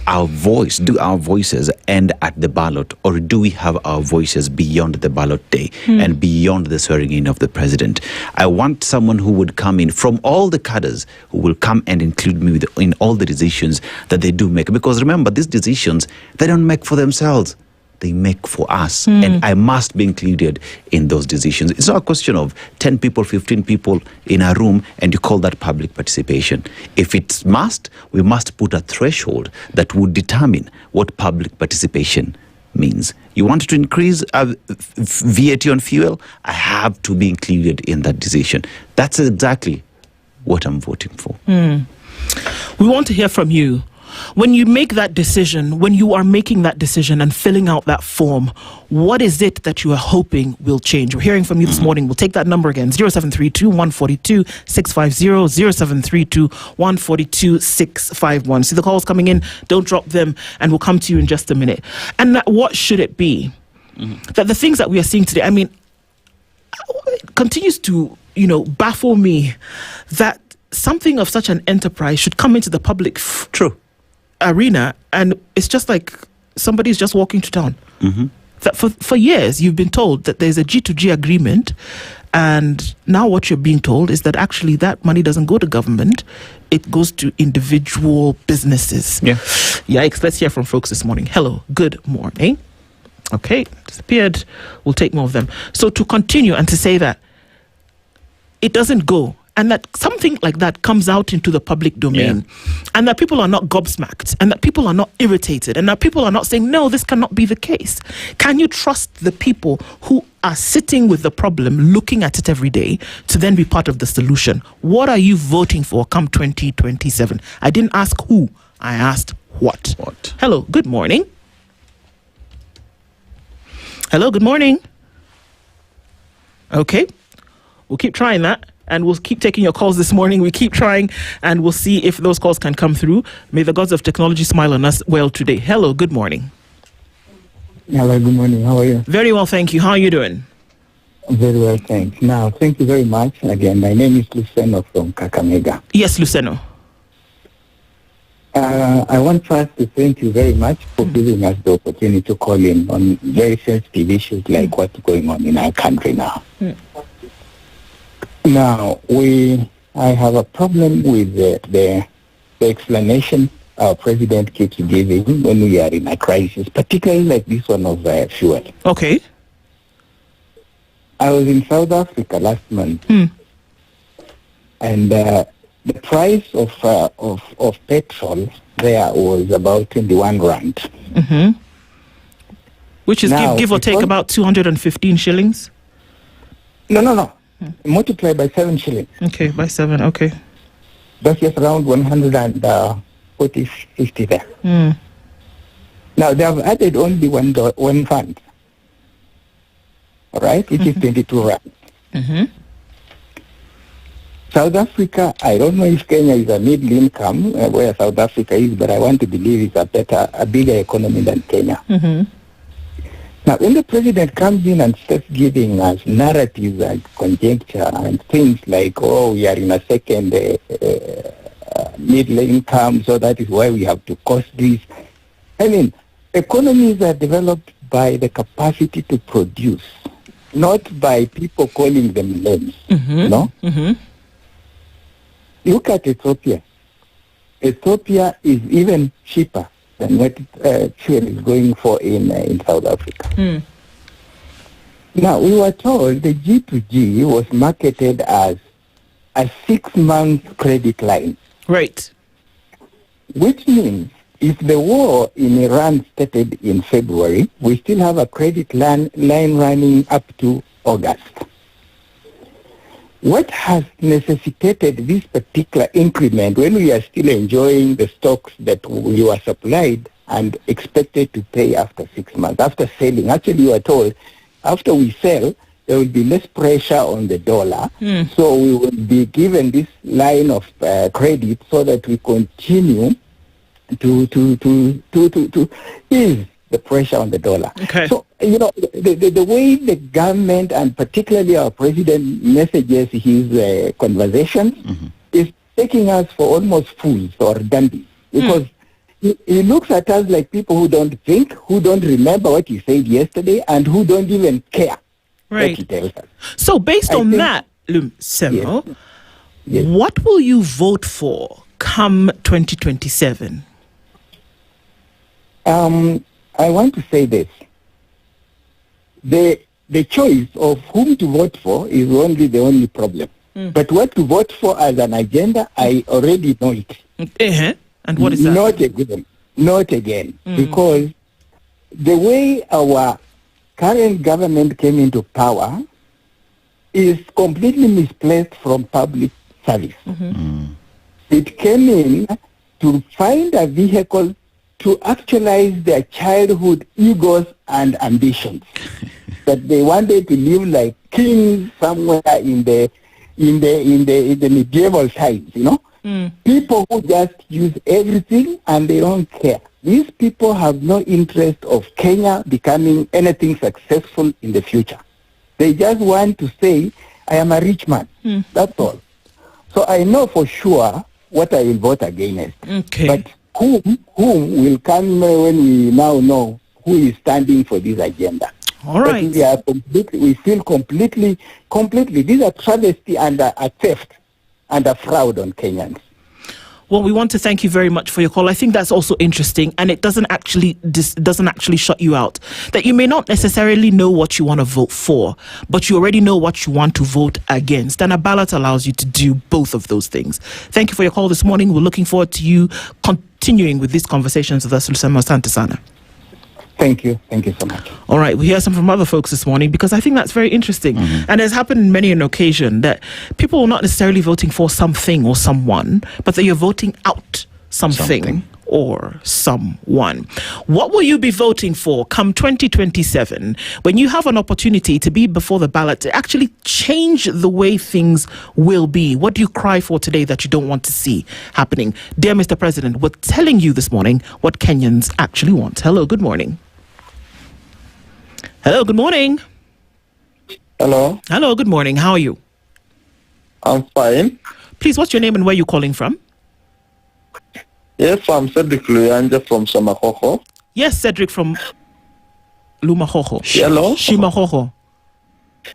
our voices end at the ballot, or do we have our voices beyond the ballot day and beyond the swearing in of the president? I want someone who would come in from all the cadres, who will come and include me in all the decisions that they do make. Because remember, these decisions, they don't make for themselves. They make for us. And I must be included in those decisions. It's not a question of 10 people, 15 people in a room and you call that public participation. If it's must, we must put a threshold that would determine what public participation means. You want to increase VAT on fuel? I have to be included in that decision. That's exactly what I'm voting for. We want to hear from you. When you make that decision, when you are making that decision and filling out that form, what is it that you are hoping will change? We're hearing from you this morning. We'll take that number again, 0732-142-650, 0732-142-651. See the calls coming in. Don't drop them, and we'll come to you in just a minute. And what should it be? That the things that we are seeing today, I mean, it continues to, baffle me that something of such an enterprise should come into the public arena, and it's just like somebody's just walking to town. That for years you've been told that there's a G2G agreement, and now what you're being told is that actually that money doesn't go to government, it goes to individual businesses. Yikes. Let's hear from folks this morning. Hello, good morning. Okay, disappeared. We'll take more of them. So to continue and to say that it doesn't go, and that something like that comes out into the public domain, and that people are not gobsmacked, and that people are not irritated, and that people are not saying, no, this cannot be the case. Can you trust the people who are sitting with the problem, looking at it every day, to then be part of the solution? What are you voting for come 2027? I didn't ask who, I asked what. Hello, good morning. Hello, good morning. Okay, we'll keep trying that. And we'll keep taking your calls this morning. We keep trying, and we'll see if those calls can come through. May the gods of technology smile on us well today. Hello, good morning. Hello, good morning. How are you? Very well, thank you. How are you doing? Very well, thanks. Now, thank you very much. Again, my name is Luceno from Kakamega. Yes, Luceno. I want first to thank you very much for giving us the opportunity to call in on very sensitive issues like what's going on in our country now. Now, I have a problem with the explanation our president keeps giving when we are in a crisis, particularly like this one of fuel. Okay. I was in South Africa last month, and the price of petrol there was about 21 rand. Mm-hmm. Which is now, give or take about 215 shillings? No. Multiply by 7 shillings. Okay, by 7, okay. That's just around 140, 50 there. Mm. Now, they have added only one fund, all right, which is 22 rand. Mm-hmm. South Africa, I don't know if Kenya is a middle income, where South Africa is, but I want to believe it's a bigger economy than Kenya. Mm-hmm. Now, when the president comes in and starts giving us narratives and conjecture and things like, oh, we are in a second middle income, so that is why we have to cost this. I mean, economies are developed by the capacity to produce, not by people calling them names. Mm-hmm. You know? Mm-hmm. Look at Ethiopia. Ethiopia is even cheaper than what fuel is going for in South Africa. Mm. Now, we were told the G2G was marketed as a 6-month credit line. Right. Which means if the war in Iran started in February, we still have a credit line running up to August. What has necessitated this particular increment when we are still enjoying the stocks that we were supplied and expected to pay after 6 months, after selling? Actually, we were told after we sell, there will be less pressure on the dollar. So we will be given this line of credit so that we continue to ease the pressure on the dollar. Okay. So, you know, the way the government and particularly our president messages his conversations is taking us for almost fools or dandies, because he looks at us like people who don't think, who don't remember what he said yesterday, and who don't even care what he tells us. So based on that, Semo, what will you vote for come 2027? I want to say this. The choice of whom to vote for is the only problem. But what to vote for as an agenda, I already know it. And what is that? Not again. Because the way our current government came into power is completely misplaced from public service. It came in to find a vehicle to actualize their childhood egos and ambitions. That they wanted to live like kings somewhere in the medieval times, you know? People who just use everything and they don't care. These people have no interest of Kenya becoming anything successful in the future. They just want to say, I am a rich man. That's all. So I know for sure what I will vote against. Okay. But whom will come when we now know who is standing for this agenda? All right. We feel completely, these are travesty and a theft and a fraud on Kenyans. Well, we want to thank you very much for your call. I think that's also interesting, and it doesn't actually shut you out. That you may not necessarily know what you want to vote for, but you already know what you want to vote against, and a ballot allows you to do both of those things. Thank you for your call this morning. We're looking forward to you continuing with these conversations with us. Asante sana. Thank you so much. All right, we hear some from other folks this morning, because I think that's very interesting. And it's happened in many an occasion that people are not necessarily voting for something or someone, but that you're voting out something or someone. What will you be voting for come 2027 when you have an opportunity to be before the ballot to actually change the way things will be? What do you cry for today that you don't want to see happening? Dear Mr. President, we're telling you this morning what Kenyans actually want. Hello, good morning. Hello, good morning. Hello. Hello, good morning. How are you? I'm fine. Please, what's your name and where are you calling from? Yes, I'm Cedric Luyanja from Shamahoho. Yes, Cedric from Lumahoho. Hello. Shimahoho.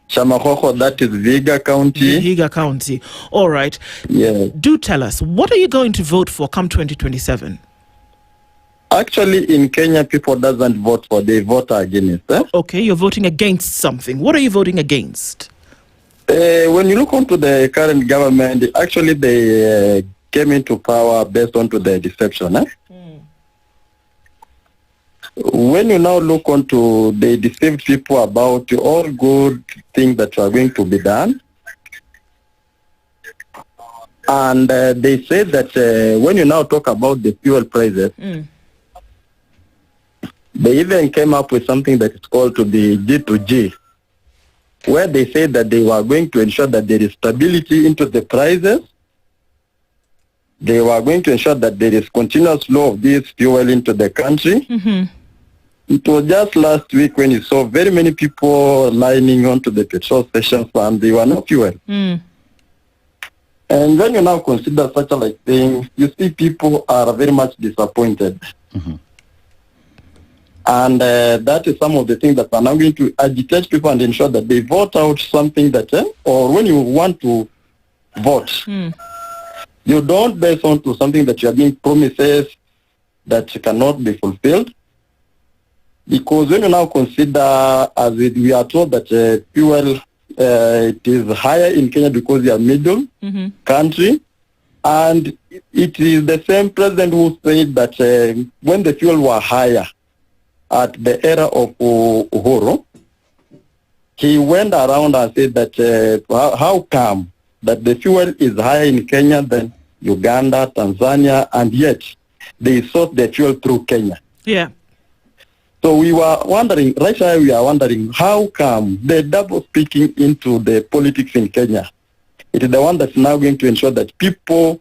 Shamahoho, that is Vihiga County. Vihiga County. All right. Yeah. Do tell us, what are you going to vote for come 2027? Actually, in Kenya, people doesn't vote for, they vote against. Okay, you're voting against something. What are you voting against? When you look onto the current government, actually they came into power based onto the deception. When you now look onto, they deceived people about all good things that are going to be done. And they said that when you now talk about the fuel prices, they even came up with something that is called to the G2G, where they said that they were going to ensure that there is stability into the prices. They were going to ensure that there is continuous flow of this fuel into the country. It was just last week when you saw very many people lining onto the petrol stations and there were no fuel. And when you now consider such a like thing, you see people are very much disappointed. And that is some of the things that are now going to agitate people and ensure that they vote out something that, or when you want to vote, you don't base on to something that you are being promises that cannot be fulfilled. Because when you now consider, as we are told that fuel, it is higher in Kenya because we are middle country, and it is the same president who said that when the fuel were higher at the era of Uhuru, he went around and said that how come that the fuel is higher in Kenya than Uganda, Tanzania, and yet they source the fuel through Kenya. Yeah. So we were wondering, right now we are wondering, how come the double speaking into the politics in Kenya? It is the one that's now going to ensure that people,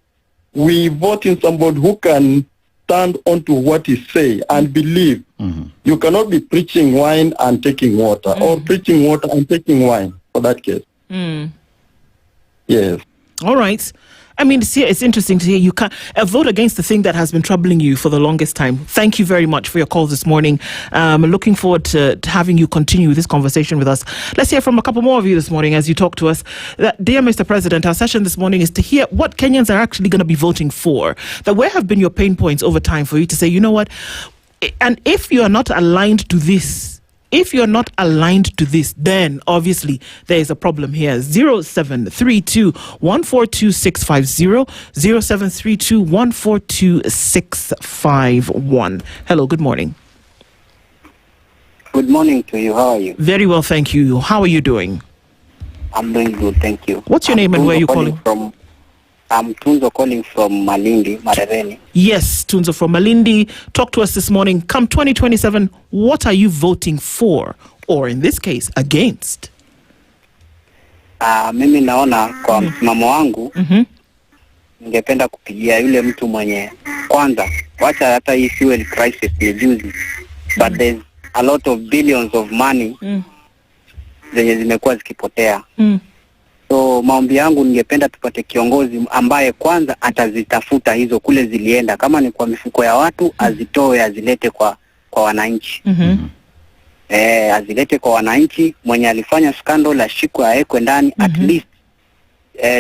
we vote in somebody who can stand onto what he say and believe. You cannot be preaching wine and taking water, or preaching water and taking wine, for that case. Yes. All right. I mean, it's interesting to hear you can't vote against the thing that has been troubling you for the longest time. Thank you very much for your call this morning. Looking forward to having you continue this conversation with us. Let's hear from a couple more of you this morning as you talk to us. Dear Mr. President, our session this morning is to hear what Kenyans are actually going to be voting for. Where have been your pain points over time for you to say, you know what, and if you are not aligned to this, then obviously there is a problem here. 0732 142 650, 0732 142 651. Hello, good morning. Good morning to you. How are you? Very well, thank you. How are you doing? I'm doing good, thank you. What's your name and where are you calling from? I'm Tunzo calling from Malindi, Marareni. Yes, Tunzo from Malindi. Talk to us this morning. Come 2027, what are you voting for? Or in this case, against? Mimi naona kwa msimamo wangu, ningependa kupigia yule mtu mwenye, kwanza, wacha hata hii fuel crisis ni juzi, but there's a lot of billions of money zenye zimekuwa zikipotea. So maombi yangu, ningependa tupate kiongozi ambaye kwanza atazitafuta hizo kule zilienda, kama ni kwa mifuko ya watu azitoe azilete kwa wananchi. Azilete kwa wananchi. Mwenye alifanya scandal ashikwe aekwe ndani, at least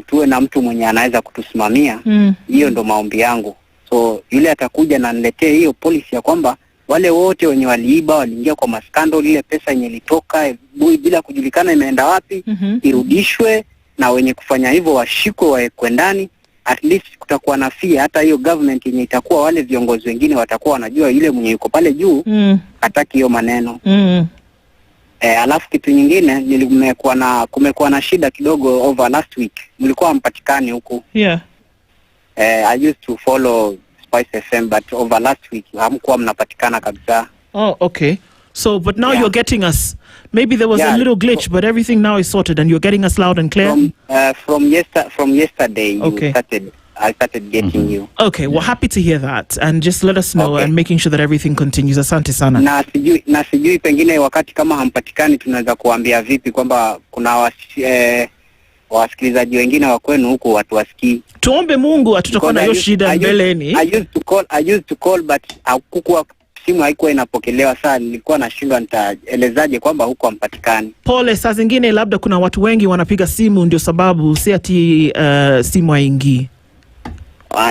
tuwe na mtu mwenye anaweza kutusimamia. Hiyo ndo maombi yangu. So yule atakuja na niletee hiyo policy ya kwamba wale wote wenye waliiba, waliingia kwa maskandal, ile pesa yenye ilitoka bila kujulikana imeenda wapi, irudishwe, na wenye kufanya hivyo washikwe waekwe ndani. At least kutakuwa na fee, hata hiyo government yenye itakuwa, wale viongozi wengine watakuwa wanajua yule mwenye yuko pale juu hataki hiyo maneno. Alafu kitu nyingine, kumekuwa na shida kidogo over last week. Mlikuwa mpatikani huku. Yeah. I used to follow SpiceFM, but over last week hamkuwa mnapatikana kabisa. Oh, okay. So, but now you're getting us. Maybe there was a little glitch, but everything now is sorted and you're getting us loud and clear? From yesterday, I started getting you. Okay, well, happy to hear that. And just let us know and making sure that everything continues. Asante sana. Na sijui pengine wakati kama hampatikani tunaweza kuambia vipi kwamba kuna wasikilizaji wengine wa kwenu huko watu wasikii. Tuombe Mungu atutakuwa na hiyo shida mbeleni. I used to call but hakukuwa simu haikuwa inapokelewa. Saa nilikuwa nashindwa nitaelezaje kwamba huko hampatikani. Pole, saa zingine labda kuna watu wengi wanapiga simu ndio sababu si ati simu haingii.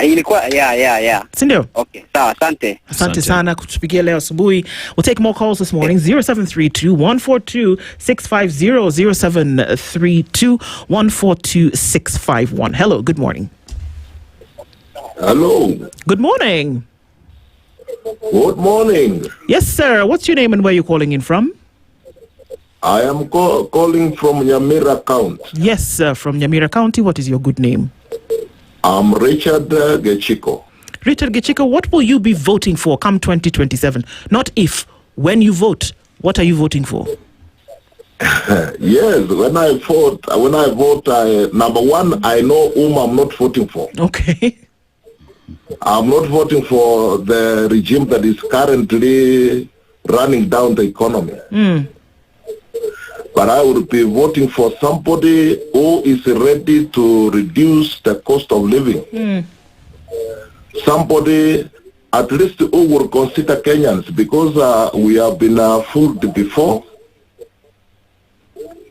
Ilikuwa yeah. Sindio? Okay, sawa, asante. Asante sana kutupigia leo asubuhi. We'll take more calls this morning. 0732-142-650, 0732-142-651. Hello, good morning. Hello. Good morning. Good morning. Yes, sir. What's your name and where are you calling in from? I am calling from Nyamira County. Yes, sir, from Nyamira County. What is your good name? I'm Richard Gechiko. Richard Gechiko, what will you be voting for come 2027? Not if, when you vote, what are you voting for? Yes, when I vote, number one, I know whom I'm not voting for. Okay. I'm not voting for the regime that is currently running down the economy. But I would be voting for somebody who is ready to reduce the cost of living. Somebody at least who will consider Kenyans, because we have been fooled before.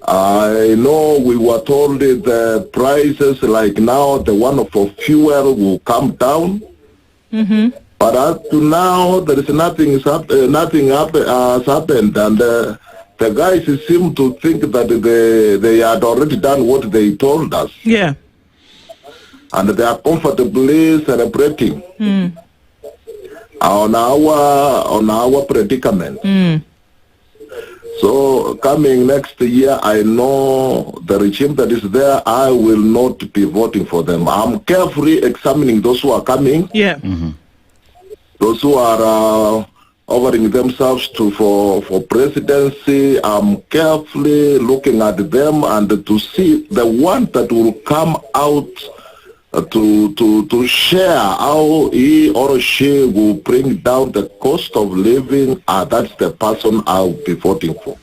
I know we were told the prices like now, the one for fuel will come down. But up to now, there is nothing has happened, and the guys seem to think that they had already done what they told us. Yeah. And they are comfortably celebrating on our predicament. So coming next year, I know the regime that is there, I will not be voting for them. I'm carefully examining those who are coming. Yeah. Those who are offering themselves for presidency. I'm carefully looking at them and to see the one that will come out to share how he or she will bring down the cost of living. That's the person I'll be voting for.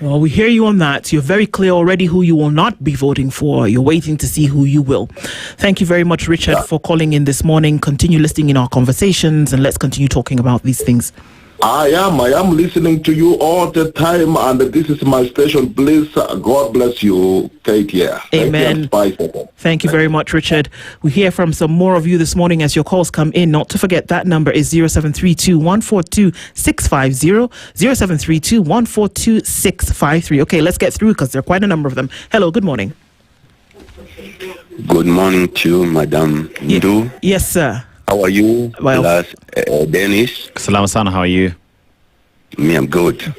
Well, we hear you on that. You're very clear already who you will not be voting for. You're waiting to see who you will. Thank you very much, Richard, for calling in this morning. Continue listening in our conversations and let's continue talking about these things. I am listening to you all the time, and this is my station. Please, God bless you, Kate here. Amen. Thank you very much, Richard. We hear from some more of you this morning as your calls come in. Not to forget, that number is 0732-142-650, 0732-142-653. Okay, let's get through because there are quite a number of them. Hello, good morning. Good morning to you, Madam Ndu. Yes, sir. How are you? Well, Dennis. Salama sana, how are you? Me, I'm good.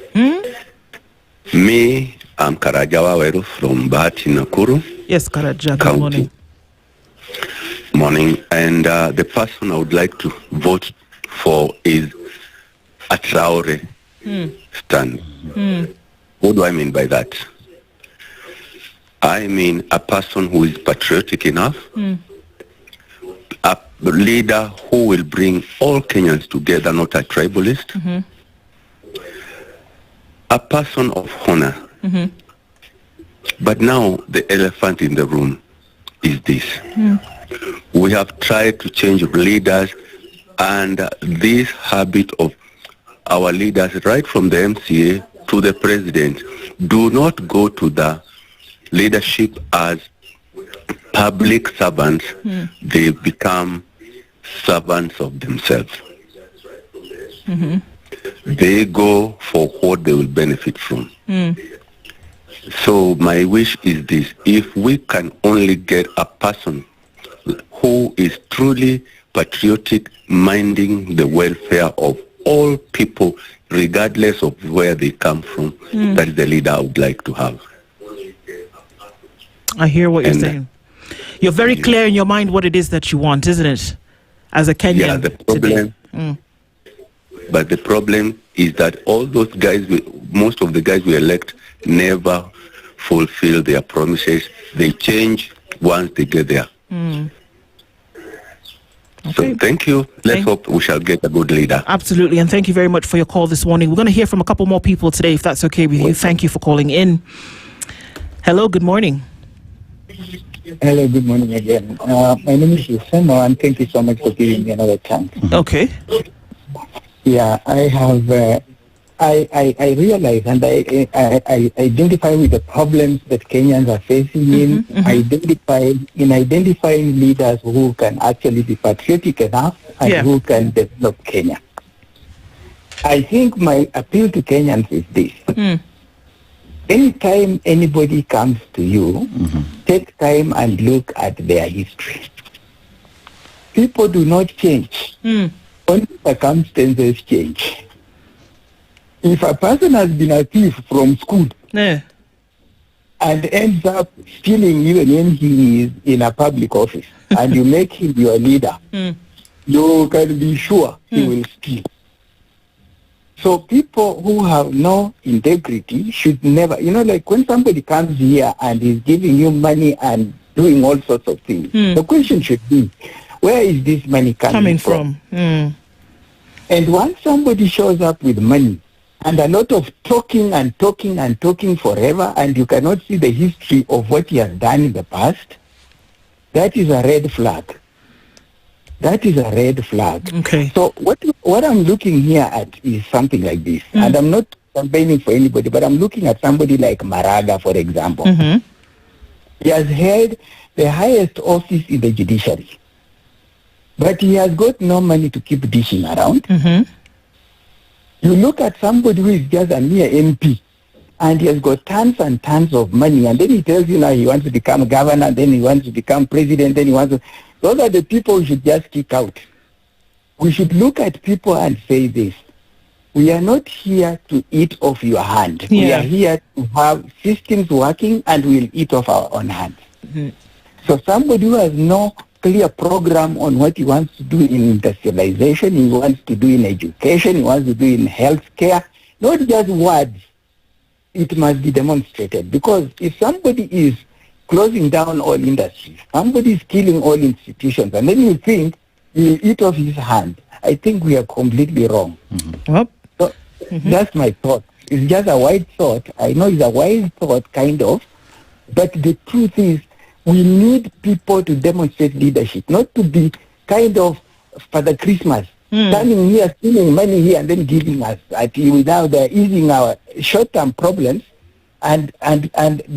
Me, I'm Karajawa Weru from Bahati Nakuru. Yes, Karaja, good morning. Morning. And the person I would like to vote for is a Traore stand. What do I mean by that? I mean a person who is patriotic enough, a leader who will bring all Kenyans together, not a tribalist, a person of honor. But now the elephant in the room is this. We have tried to change leaders, and this habit of our leaders, right from the MCA to the president, do not go to the leadership as public servants. They become servants of themselves. They go for what they will benefit from. So my wish is this: if we can only get a person who is truly patriotic, minding the welfare of all people, regardless of where they come from, that is the leader I would like to have. I hear what you're saying. You're very clear in your mind what it is that you want, isn't it? As a Kenyan. Yeah, the problem. But the problem is that all those guys, most of the guys we elect, never fulfill their promises. They change once they get there. So thank you. Let's hope we shall get a good leader. Absolutely. And thank you very much for your call this morning. We're going to hear from a couple more people today, if that's okay with you. Thank you for calling in. Hello, good morning. Hello, good morning again. My name is Yuseno, and thank you so much for giving me another chance. Okay. Yeah, I have. I realize and I identify with the problems that Kenyans are facing in identifying leaders who can actually be patriotic enough and who can develop Kenya. I think my appeal to Kenyans is this. Anytime anybody comes to you, take time and look at their history. People do not change. Only circumstances change. If a person has been a thief from school and ends up stealing even when he is in a public office and you make him your leader, you can be sure he will steal. So people who have no integrity should never, like when somebody comes here and is giving you money and doing all sorts of things, the question should be, where is this money coming from? And once somebody shows up with money, and a lot of talking and talking and talking forever, and you cannot see the history of what he has done in the past, that is a red flag. That is a red flag. Okay. So what I'm looking here at is something like this. And I'm not campaigning for anybody, but I'm looking at somebody like Maraga, for example. He has held the highest office in the judiciary. But he has got no money to keep dishing around. You look at somebody who is just a mere MP, and he has got tons and tons of money, and then he tells you now he wants to become governor, then he wants to become president, then he wants to... Those are the people we should just kick out. We should look at people and say this. We are not here to eat off your hand. We are here to have systems working, and we'll eat off our own hands. So somebody who has no clear program on what he wants to do in industrialization, he wants to do in education, he wants to do in healthcare, not just words. It must be demonstrated, because if somebody is closing down all industries, somebody is killing all institutions, and then you think he'll eat off his hand, I think we are completely wrong. So that's my thought. It's just a wide thought. I know it's a wide thought, kind of, but the truth is, we need people to demonstrate leadership, not to be kind of Father Christmas, standing here, stealing money here, and then giving us without easing our short-term problems, and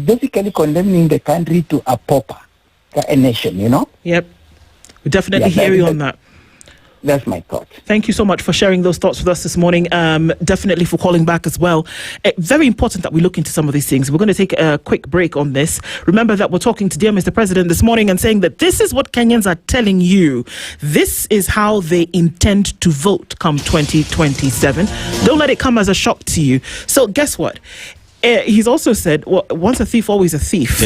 basically condemning the country to a pauper, a nation, Yep. We definitely hear you on that. That's my thought. Thank you so much for sharing those thoughts with us this morning. Definitely for calling back as well. Very important that we look into some of these things. We're going to take a quick break on this. Remember that we're talking to dear Mr. President this morning and saying that this is what Kenyans are telling you. This is how they intend to vote come 2027. Don't let it come as a shock to you. So guess what? He's also said, well, once a thief, always a thief.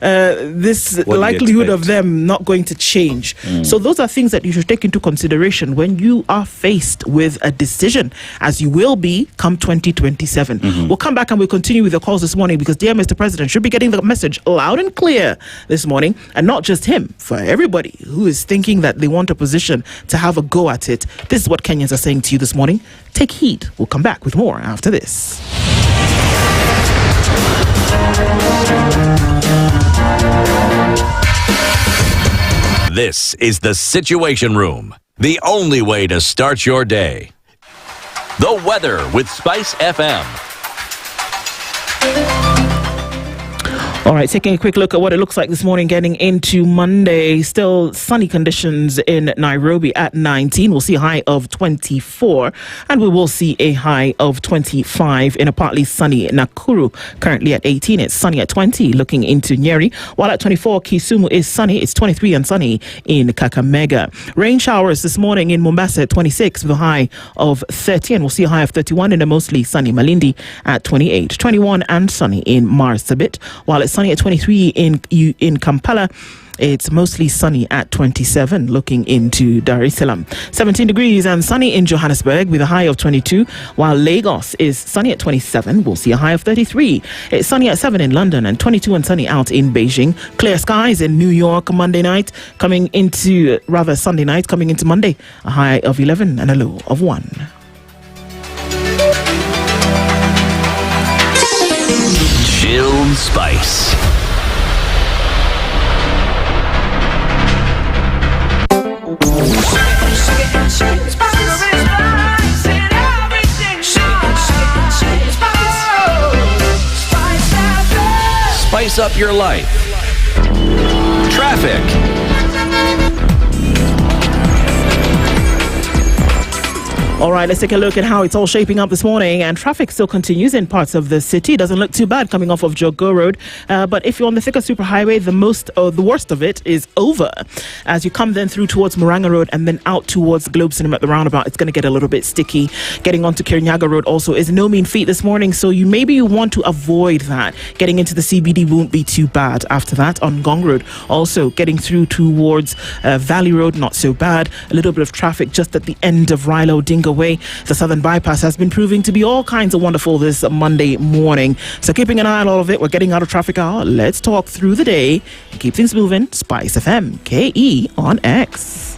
This likelihood of them not going to change. So those are things that you should take into consideration when you are faced with a decision, as you will be come 2027. We'll come back and we'll continue with the calls this morning, because dear Mr. President should be getting the message loud and clear this morning, and not just him, for everybody who is thinking that they want a position to have a go at it. This is what Kenyans are saying to you this morning. Take heed. We'll come back with more after this. This is the Situation Room, the only way to start your day. The weather with SpiceFM. All right, taking a quick look at what it looks like this morning, getting into Monday. Still sunny conditions in Nairobi at 19. We'll see a high of 24, and we will see a high of 25 in a partly sunny Nakuru, currently at 18. It's sunny at 20, looking into Nyeri. While at 24, Kisumu is sunny. It's 23 and sunny in Kakamega. Rain showers this morning in Mombasa at 26 with a high of 30, and we'll see a high of 31 in a mostly sunny Malindi at 28. 21 and sunny in Marsabit, while it's sunny at 23 in Kampala. It's mostly sunny at 27, looking into Dar es Salaam. 17 degrees and sunny in Johannesburg with a high of 22, while Lagos is sunny at 27. We'll see a high of 33. It's sunny at 7 in London and 22 and sunny out in Beijing. Clear skies in New York Sunday night, coming into Monday. A high of 11 and a low of 1. Chilled Spice. spice up your life. Traffic. All right, let's take a look at how it's all shaping up this morning. And traffic still continues in parts of the city. Doesn't look too bad coming off of Jogo Road. But if you're on the Thika Superhighway, the worst of it is over. As you come then through towards Muranga Road and then out towards Globe Cinema at the roundabout, it's going to get a little bit sticky. Getting onto Kirinyaga Road also is no mean feat this morning. So you want to avoid that. Getting into the CBD won't be too bad. After that, on Gong Road, also getting through towards Valley Road, not so bad. A little bit of traffic just at the end of Rilo Dingo Way. The Southern Bypass has been proving to be all kinds of wonderful this Monday morning. So keeping an eye on all of it. We're getting out of traffic hour. Let's talk through the day and keep things moving. SpiceFM, KE on X.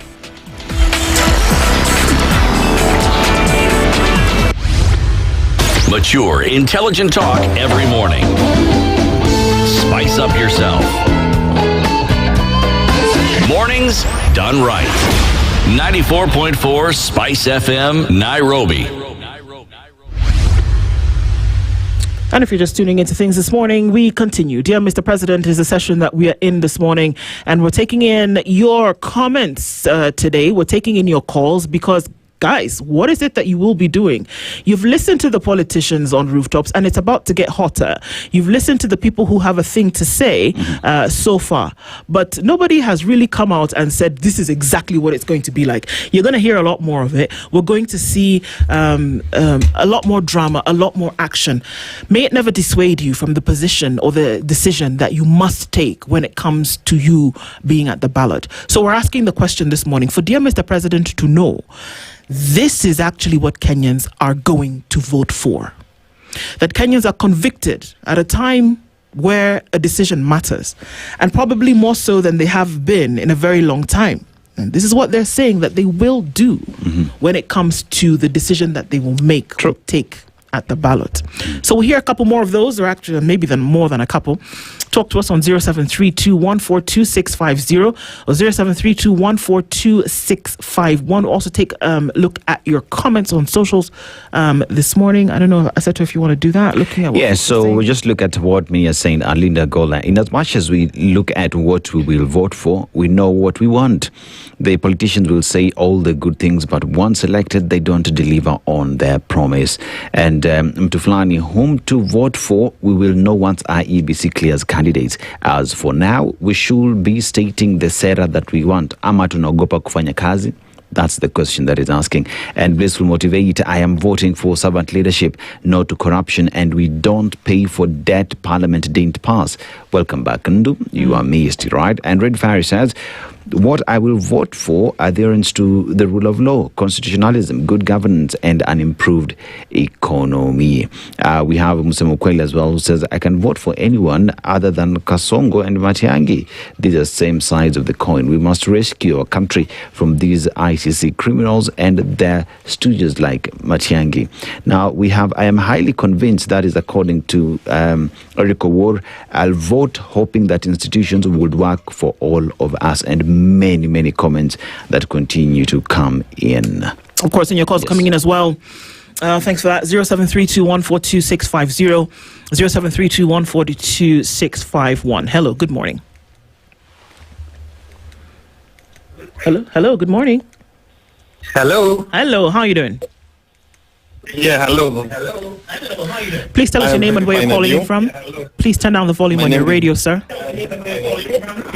Mature, intelligent talk every morning. Spice up yourself. Mornings done right. 94.4 Spice FM, Nairobi. And if you're just tuning into things this morning, we continue. Dear Mr. President is a session that we are in this morning, and we're taking in your comments today. We're taking in your calls because, guys, what is it that you will be doing? You've listened to the politicians on rooftops, and it's about to get hotter. You've listened to the people who have a thing to say so far, but nobody has really come out and said this is exactly what it's going to be like. You're going to hear a lot more of it. We're going to see a lot more drama, a lot more action. May it never dissuade you from the position or the decision that you must take when it comes to you being at the ballot. So we're asking the question this morning for dear Mr. President to know this is actually what Kenyans are going to vote for. That Kenyans are convicted at a time where a decision matters, and probably more so than they have been in a very long time. And this is what they're saying that they will do when it comes to the decision that they will make or take at the ballot. So we'll hear a couple more of those, or actually maybe more than a couple. Talk to us on 0732142650 or 0732142651. Also take a look at your comments on socials this morning. I don't know, Aseto, if you want to do that. Looking at what so we'll just look at what Mia is saying, Arlinda Gola. In as much as we look at what we will vote for, we know what we want. The politicians will say all the good things, but once elected, they don't deliver on their promise. And Mtuflani, whom to vote for, we will know once IEBC clears candidates. As for now, we should be stating the sera that we want. Ama tunaogopa kufanya kazi? That's the question that is asking. And Bliss will motivate. I am voting for servant leadership, no to corruption, and we don't pay for debt Parliament didn't pass. Welcome back, Ndu. You are missed, right? And Red Fairy says, what I will vote for adherence to the rule of law, constitutionalism, good governance, and an improved economy. We have Musemukweli as well, who says, I can vote for anyone other than Kasongo and Matiangi. These are same sides of the coin. We must rescue our country from these ICC criminals and their stooges like Matiangi. Now, we have, I am highly convinced, that is according to Eric Awuor, I'll vote hoping that institutions would work for all of us, and many, many comments that continue to come in. Of course, and your calls coming in as well. Thanks for that. 0732142650, 0732142651. Hello, good morning. Hello, good morning. Hello, how are you doing? Yeah, hello. Please tell us your name and where you're calling in from. Please turn down the volume on your radio, sir.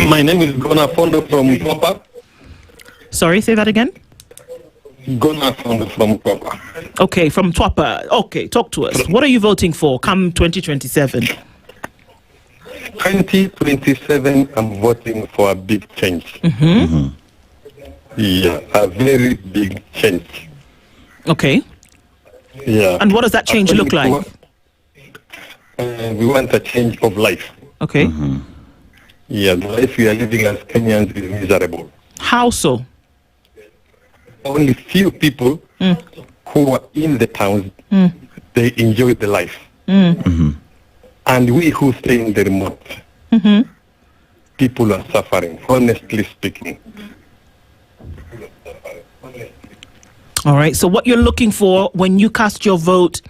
My name is Gona Fondo from Twapa. Sorry, say that again? Gona Fondo from Twapa. Okay, from Twapa. Okay, talk to us. What are you voting for come 2027? 2027, I'm voting for a big change. Yeah, a very big change. Okay. Yeah. And what does that change look like? We want a change of life. Okay. Yeah, the life we are living as Kenyans is miserable. How so? Only few people who are in the towns, they enjoy the life. And we who stay in the remote, people are suffering, honestly speaking. All right. So what you're looking for when you cast your vote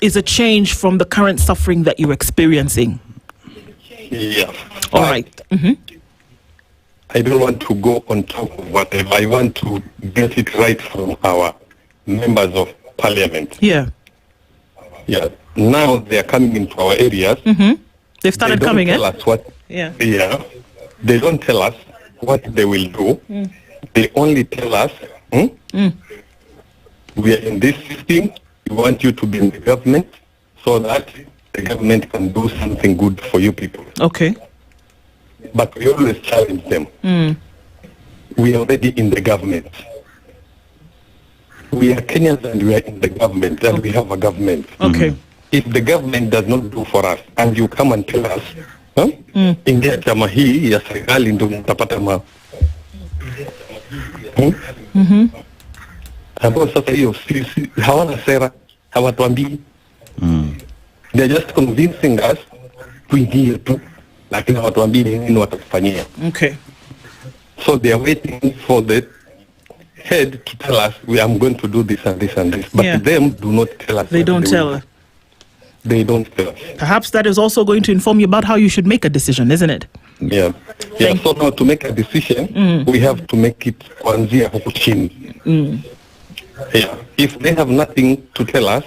is a change from the current suffering that you're experiencing. Yeah. All right. I don't want to go on top of whatever. I want to get it right from our members of parliament. Yeah. Yeah. Now they are coming into our areas. They've started They don't coming, tell us what. Yeah. Yeah. They don't tell us what they will do. They only tell us, we are in this system. We want you to be in the government so that the government can do something good for you people. Okay. But we always challenge them. We are already in the government. We are Kenyans and we are in the government and we have a government. Okay. If the government does not do for us and you come and tell us, ingia chama hii ya serikali ndio mtapata ambao sasa hiyo hawana sera, hawatuambii. They're just convincing us tuingie tu, lakini hawatuambii nini watakufanyia. Okay. So they are waiting for the head to tell us, I'm going to do this and this and this. But them do not tell us. They don't tell. They don't tell us. Perhaps that is also going to inform you about how you should make a decision, isn't it? Yeah. So now to make a decision, we have to make it kuanzia huku chini. Yeah. If they have nothing to tell us,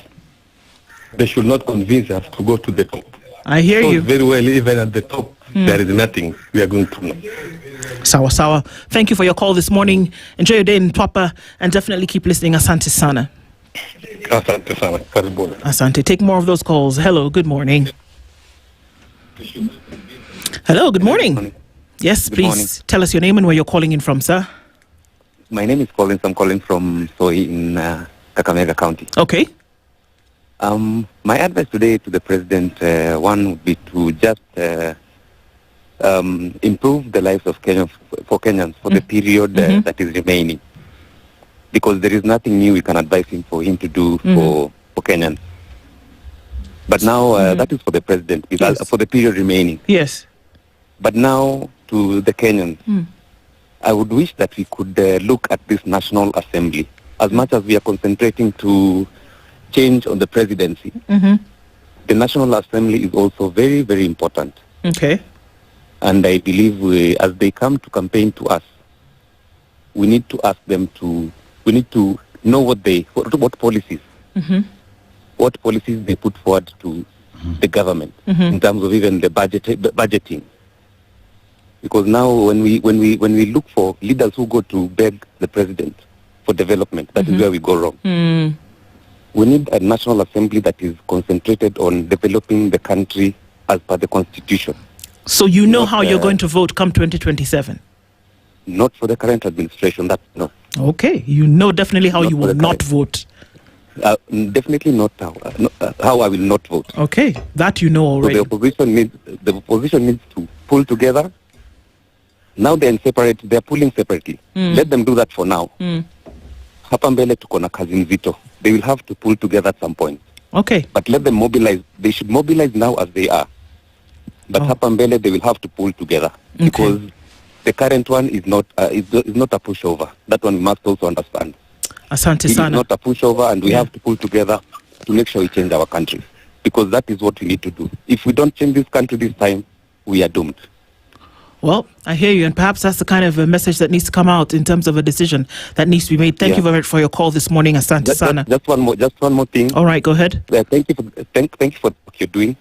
they should not convince us to go to the top. I hear you. Very well, even at the top, there is nothing we are going to know. Sawa sawa. Thank you for your call this morning. Enjoy your day in Papa and definitely keep listening. Asante sana. Asante sana. Karibuni. Asante. Take more of those calls. Hello, good morning. Hello, good morning. Yes, please morning. tell us your name and where you're calling in from, sir. My name is Collins. I'm calling from Soy in Kakamega County. Okay. My advice today to the president, one would be to just improve the lives of Kenyans for the period that is remaining, because there is nothing new we can advise him to do for Kenyans. But now that is for the president, because for the period remaining. Yes. But now to the Kenyans, I would wish that we could look at this National Assembly. As much as we are concentrating to change on the presidency, the National Assembly is also very, very important. Okay. And I believe as they come to campaign to us, we need to ask them we need to know what policies, what policies they put forward to the government in terms of even the budgeting. Because now when we look for leaders who go to beg the president for development, that is where we go wrong. We need a National Assembly that is concentrated on developing the country as per the Constitution. So you know how you're going to vote come 2027? Not for the current administration, that's no. Okay, you know definitely how you will not vote. Definitely not how I will not vote. Okay, that you know already. So the opposition needs to pull together. Now they're pulling separately. Let them do that for now. Hapa mbele tuko na kazi nzito. They will have to pull together at some point. Okay. But let them mobilize. They should mobilize now as they are. But hapa mbele they will have to pull together because the current one is not a pushover. That one we must also understand. Asante sana. It is not a pushover, and we have to pull together to make sure we change our country, because that is what we need to do. If we don't change this country this time, we are doomed. Well, I hear you, and perhaps that's the kind of a message that needs to come out in terms of a decision that needs to be made. Thank you very much for your call this morning, Asante sana. Just one more thing. All right, go ahead. Thank you for what you're doing,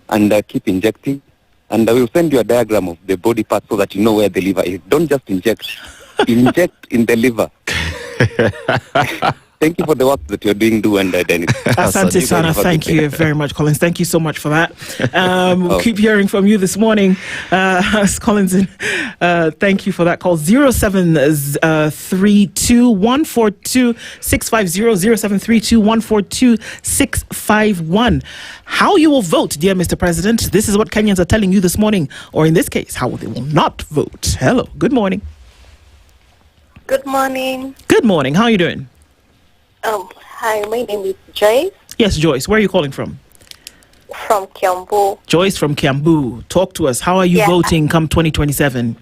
and keep injecting. And I will send you a diagram of the body part so that you know where the liver is. Don't just inject. Inject in the liver. Thank you for the work that you're doing, and Dennis. Asante sana. Thank you very much, Collins. Thank you so much for that. We'll keep hearing from you this morning. Collins, thank you for that call. 0732142650, 0732142651. How you will vote, dear Mr. President. This is what Kenyans are telling you this morning, or in this case, how they will not vote. Hello. Good morning. Good morning. Good morning. How are you doing? Hi, my name is Joyce. Yes, Joyce. Where are you calling from? From Kiambu. Joyce from Kiambu. Talk to us. How are you voting come 2027?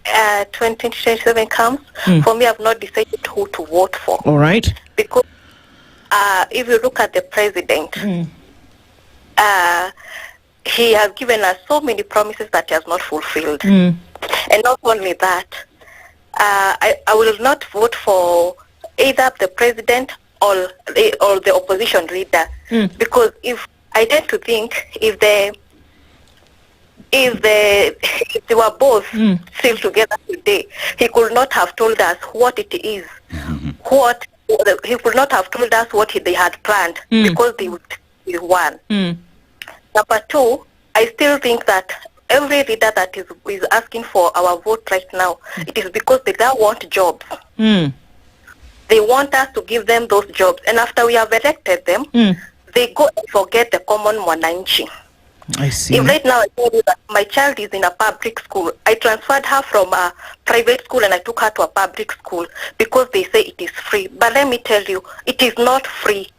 2027 comes. For me, I've not decided who to vote for. All right. Because if you look at the president, he has given us so many promises that he has not fulfilled. And not only that, I will not vote for either the president or the opposition leader, because if I tend to think if they were both still together today, he could not have told us what it is. He could not have told us what they had planned, because they would be one. Number two, I still think that every leader that is asking for our vote right now, it is because they don't want jobs. They want us to give them those jobs, and after we have elected them, they go and forget the common mwananchi. I see. If right now I tell you that my child is in a public school, I transferred her from a private school and I took her to a public school because they say it is free. But let me tell you, it is not free.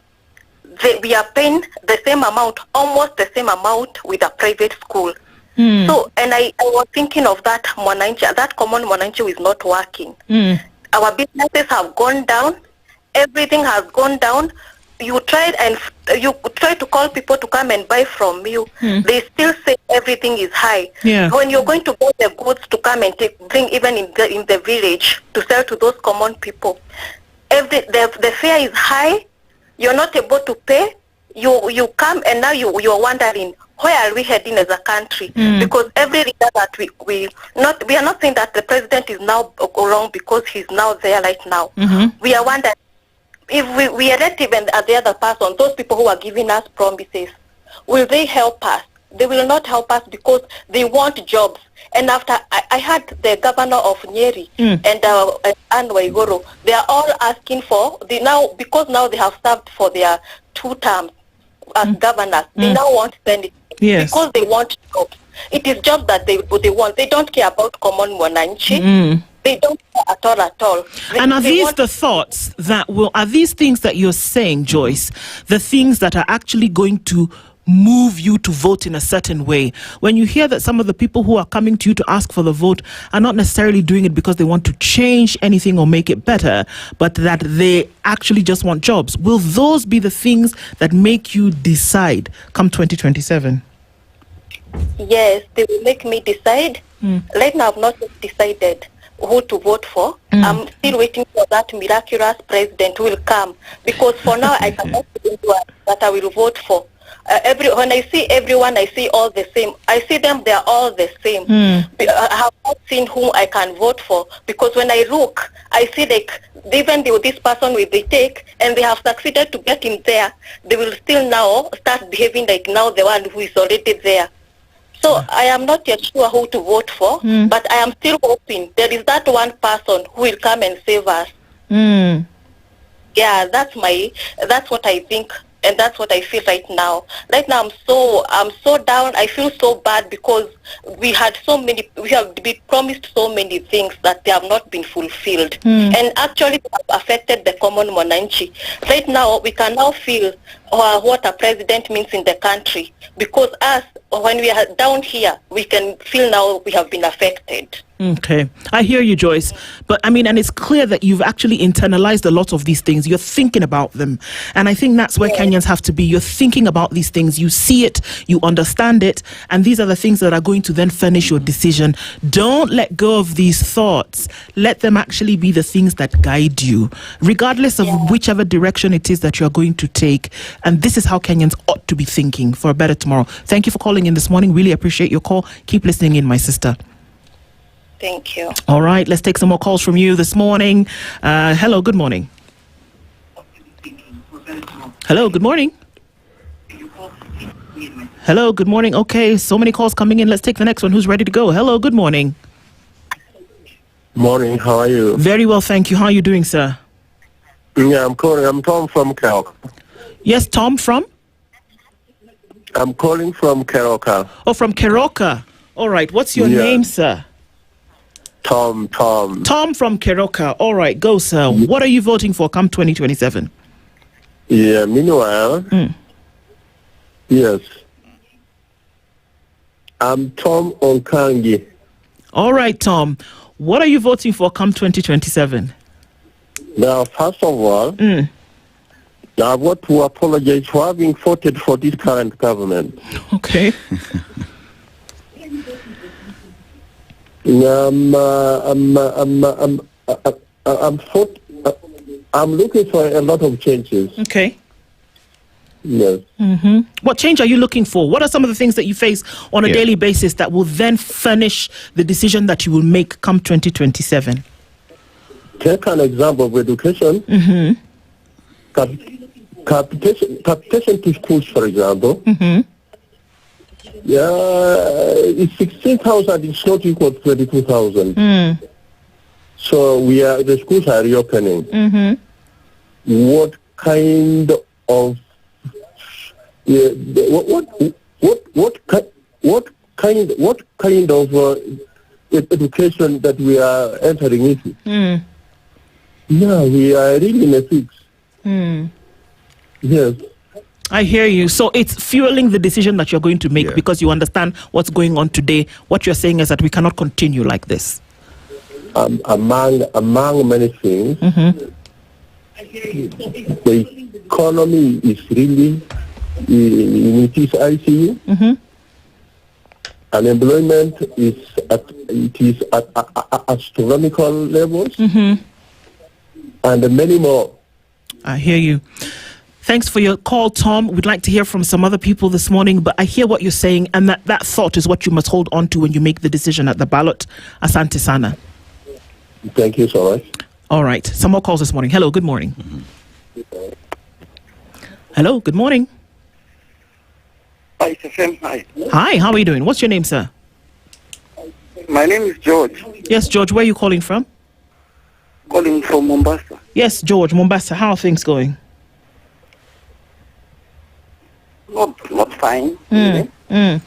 We are paying the same amount, almost the same amount with a private school. So, and I was thinking of that mwananchi, that common mwananchi is not working. Our businesses have gone down. Everything has gone down. You try to call people to come and buy from you. They still say everything is high. When you're going to buy the goods to come and bring even in the village to sell to those common people, the fare is high. You're not able to pay. You come and now you're wondering, where are we heading as a country? Because every leader that we are not saying that the president is now wrong because he's now there right now. We are wondering, if we elect even the other person, those people who are giving us promises, will they help us? They will not help us because they want jobs. And after I had the governor of Nyeri and Anne Waiguru, they are all asking for because now they have served for their 2 terms as governors. They now want Senate because they want jobs. It is jobs that they want. They don't care about common mwananchi. They don't care at all. And are these the thoughts that are these things that you're saying, Joyce, the things that are actually going to move you to vote in a certain way? When you hear that some of the people who are coming to you to ask for the vote are not necessarily doing it because they want to change anything or make it better, but that they actually just want jobs, will those be the things that make you decide come 2027? Yes, they will make me decide. Right now I've not decided who to vote for. I'm still waiting for that miraculous president who will come, because for now I cannot think that I will vote for. When I see everyone, I see all the same. I see them, they are all the same. I have not seen whom I can vote for, because when I look, I see like even this person will be take and they have succeeded to get him there, they will still now start behaving like now the one who is already there. So I am not yet sure who to vote for, but I am still hoping there is that one person who will come and save us. Yeah, that's what I think, and that's what I feel right now. Right now I'm so down. I feel so bad because we have been promised so many things that they have not been fulfilled, and actually have affected the common mwananchi. Right now we can now feel what a president means in the country, because us, when we are down here, we can feel now we have been affected. Okay, I hear you, Joyce. But I mean, and it's clear that you've actually internalized a lot of these things. You're thinking about them. And I think that's where Kenyans have to be. You're thinking about these things. You see it, you understand it. And these are the things that are going to then furnish your decision. Don't let go of these thoughts. Let them actually be the things that guide you, regardless of whichever direction it is that you're going to take. And this is how Kenyans ought to be thinking for a better tomorrow. Thank you for calling in this morning. Really appreciate your call. Keep listening in, my sister. Thank you. All right, let's take some more calls from you this morning. Hello, good morning. Hello, good morning. Hello, good morning. Okay, so many calls coming in. Let's take the next one. Who's ready to go? Hello, good morning. Morning, how are you? Very well, thank you. How are you doing, sir? Yeah, I'm calling. I'm Tom from Keroka. Yes, Tom from? I'm calling from Keroka. Oh, from Keroka. All right, what's your name, sir? Tom. Tom from Keroka. All right, go, sir. What are you voting for come 2027? Yeah, meanwhile, yes. I'm Tom Onkangi. All right, Tom. What are you voting for come 2027? Now, first of all, I want to apologize for having voted for this current government. Okay. I'm looking for a lot of changes. Okay. Yes. Mm-hmm. What change are you looking for? What are some of the things that you face on a daily basis that will then furnish the decision that you will make come 2027? Take an example of education. Mm-hmm. Capitation to schools, for example. Mm-hmm. It's 16,000. It's not equal to 22,000. Mm. So the schools are reopening. Mm-hmm. What kind of what kind of education that we are entering into? Mm. Yeah, we are really in a fix. Mm. Yes. I hear you. So it's fueling the decision that you're going to make because you understand what's going on today. What you're saying is that we cannot continue like this. Among many things, the economy is really in its ICU. Unemployment is at astronomical levels, and many more. I hear you. Thanks for your call, Tom. We'd like to hear from some other people this morning, but I hear what you're saying, and that thought is what you must hold on to when you make the decision at the ballot. Asante Sana. Thank you so much. All right. Some more calls this morning. Hello, good morning. Hello, good morning. SpiceFM, hi. Hi, how are you doing? What's your name, sir? My name is George. Yes, George, where are you calling from? Calling from Mombasa. Yes, George, Mombasa. How are things going? Not fine. Mm. Mm.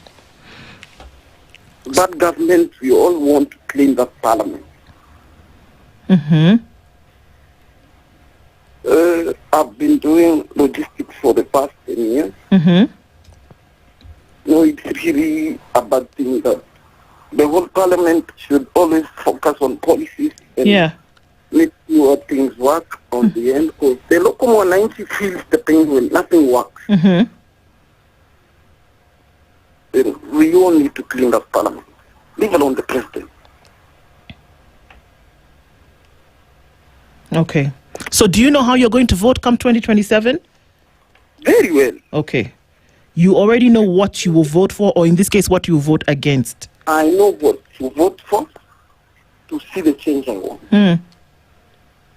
But government, we all want to clean the parliament. I've been doing logistics for the past 10 years. No, it's really a bad thing that the whole parliament should always focus on policies and make sure things work on the end, because the local mwananchi feels the pain when nothing works. Then we all need to clean up parliament, leave alone the president. Okay. So do you know how you're going to vote come 2027? Very well. Okay. You already know what you will vote for, or in this case, what you will vote against? I know what to vote for to see the change I want.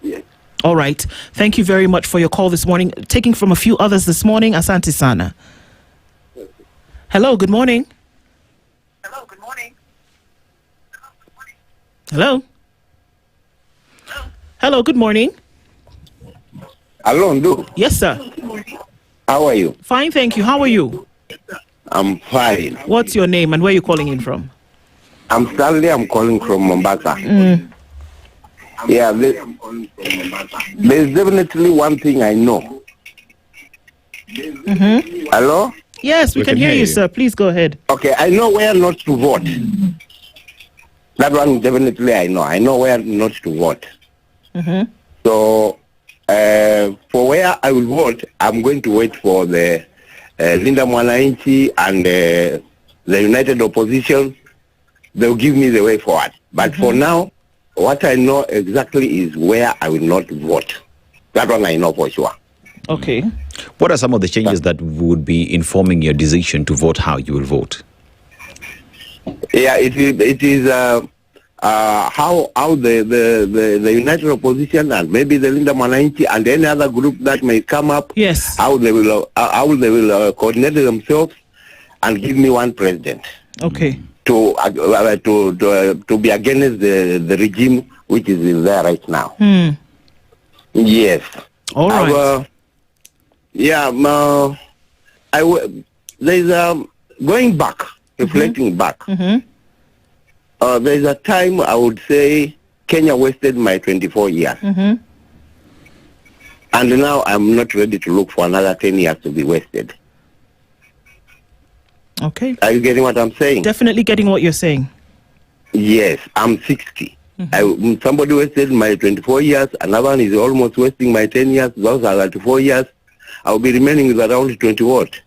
Yes. All right. Thank you very much for your call this morning. Taking from a few others this morning, Asante Sana. Hello, good morning. Hello, good morning. Hello. Hello, good morning. Hello, Ndu. Yes, sir. How are you? Fine, thank you. How are you? I'm fine. What's your name and where are you calling in from? I'm Stanley. I'm calling from Mombasa. Yeah, there's definitely one thing I know. Hello? Yes, we can hear you, sir. Please go ahead. Okay, I know where not to vote. That one definitely I know. I know where not to vote. So, for where I will vote, I'm going to wait for the Linda Mwananchi and the United Opposition. They'll give me the way forward. But for now, what I know exactly is where I will not vote. That one I know for sure. Okay. What are some of the changes that would be informing your decision to vote how you will vote? Yeah, it is how the United Opposition and maybe the Linda Mwananchi and any other group that may come up. Yes. How they will coordinate themselves and give me one president. Okay. To be against the regime which is there right now. Yes. All right. There's going back, reflecting back. There's a time I would say Kenya wasted my 24 years. And now I'm not ready to look for another 10 years to be wasted. Okay. Are you getting what I'm saying? Definitely getting what you're saying. Yes, I'm 60. Somebody wasted my 24 years, another one is almost wasting my 10 years, those are 24 years. I'll be remaining with around 20 what?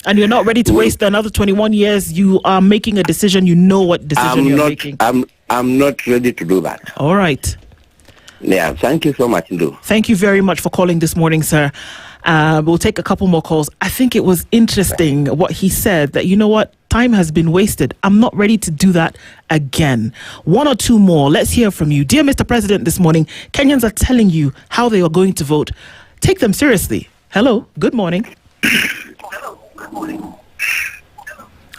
And you're not ready to waste another 21 years. You are making a decision. You know what decision you're making. I'm not ready to do that. All right. Yeah, thank you so much, Ndu. Thank you very much for calling this morning, sir. We'll take a couple more calls. I think it was interesting what he said, that, you know what, time has been wasted. I'm not ready to do that again. One or two more. Let's hear from you. Dear Mr. President, this morning, Kenyans are telling you how they are going to vote. Take them seriously. Hello, good morning.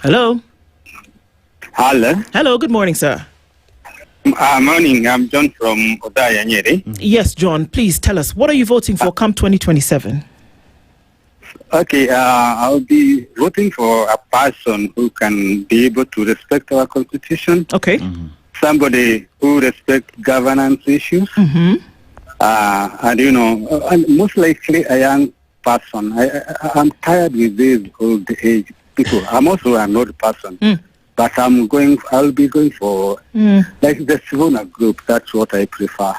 Hello. Hello. Hello, good morning, sir. Morning, I'm John from Odaya. Yes, John, please tell us, what are you voting for come 2027? Okay, I'll be voting for a person who can be able to respect our constitution. Okay. Somebody who respects governance issues. And, you know, and most likely a young person. I'm tired with these old age people. I'm also an old person. But I'll be going for like the Savona group. That's what I prefer.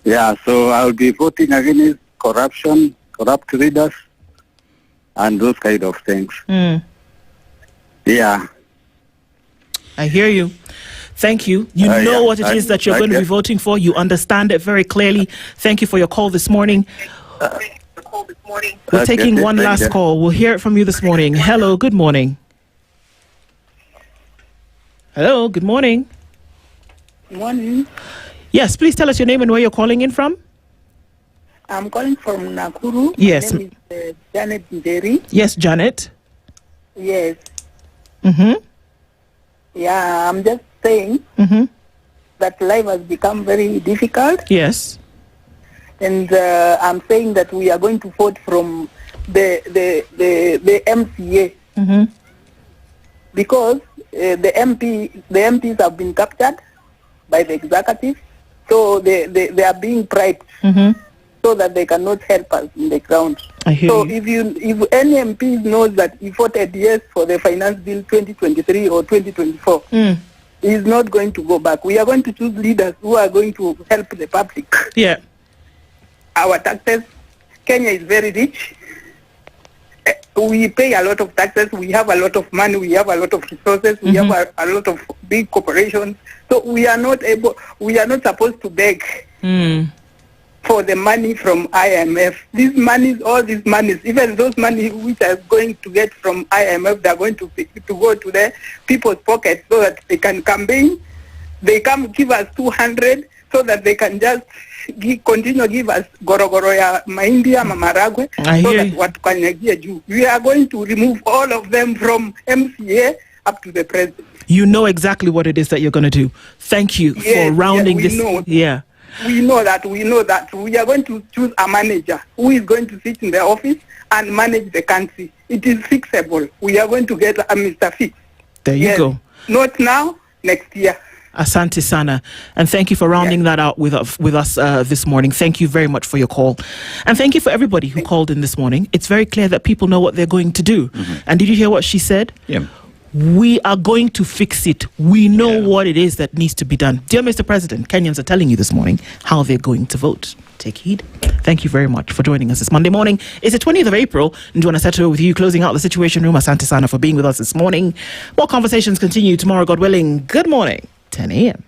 Yeah, so I'll be voting against corruption, corrupt leaders, and those kind of things. Yeah. I hear you. Thank you. You know what it is that you're going to be voting for. You understand it very clearly. Thank you for your call this morning. We're taking one last call. We'll hear it from you this morning. Hello, good morning. Hello, good morning. Morning. Yes, please tell us your name and where you're calling in from. I'm calling from Nakuru. Yes. My name is Janet Njeri. Yes, Janet. Yes. Mm-hmm. Yeah, I'm just saying that life has become very difficult. Yes. And I'm saying that we are going to vote from the MCA because the MPs have been captured by the executive, so they are being bribed so that they cannot help us in the ground. So if any MP knows that he voted yes for the finance bill 2023 or 2024, he is not going to go back. We are going to choose leaders who are going to help the public. Yeah. Our taxes, Kenya is very rich. We pay a lot of taxes. We have a lot of money. We have a lot of resources. We have a lot of big corporations. So we are not supposed to beg for the money from IMF. These monies, all these monies, even those money which are going to get from IMF, they are going to go to the people's pockets so that they can campaign. They come give us 200 so that they can just continue give us gorogoro ya mahindi ama maragwe so that watukanyagia juu. We are going to remove all of them from MCA up to the president. You know exactly what it is that you're going to do. Thank you for rounding this. Yeah. We know that. We are going to choose a manager who is going to sit in the office and manage the country. It is fixable. We are going to get a Mr. Fix. There you go. Not now, next year. Asante sana. And thank you for rounding that out with us this morning. Thank you very much for your call. And thank you for everybody who called in this morning. It's very clear that people know what they're going to do. And did you hear what she said? Yeah. We are going to fix it. We know what it is that needs to be done. Dear Mr. President, Kenyans are telling you this morning how they're going to vote. Take heed. Thank you very much for joining us this Monday morning. It's the 20th of April. Aseto with you, closing out the Situation Room. Asante sana for being with us this morning. More conversations continue tomorrow, God willing. Good morning. 10 a.m.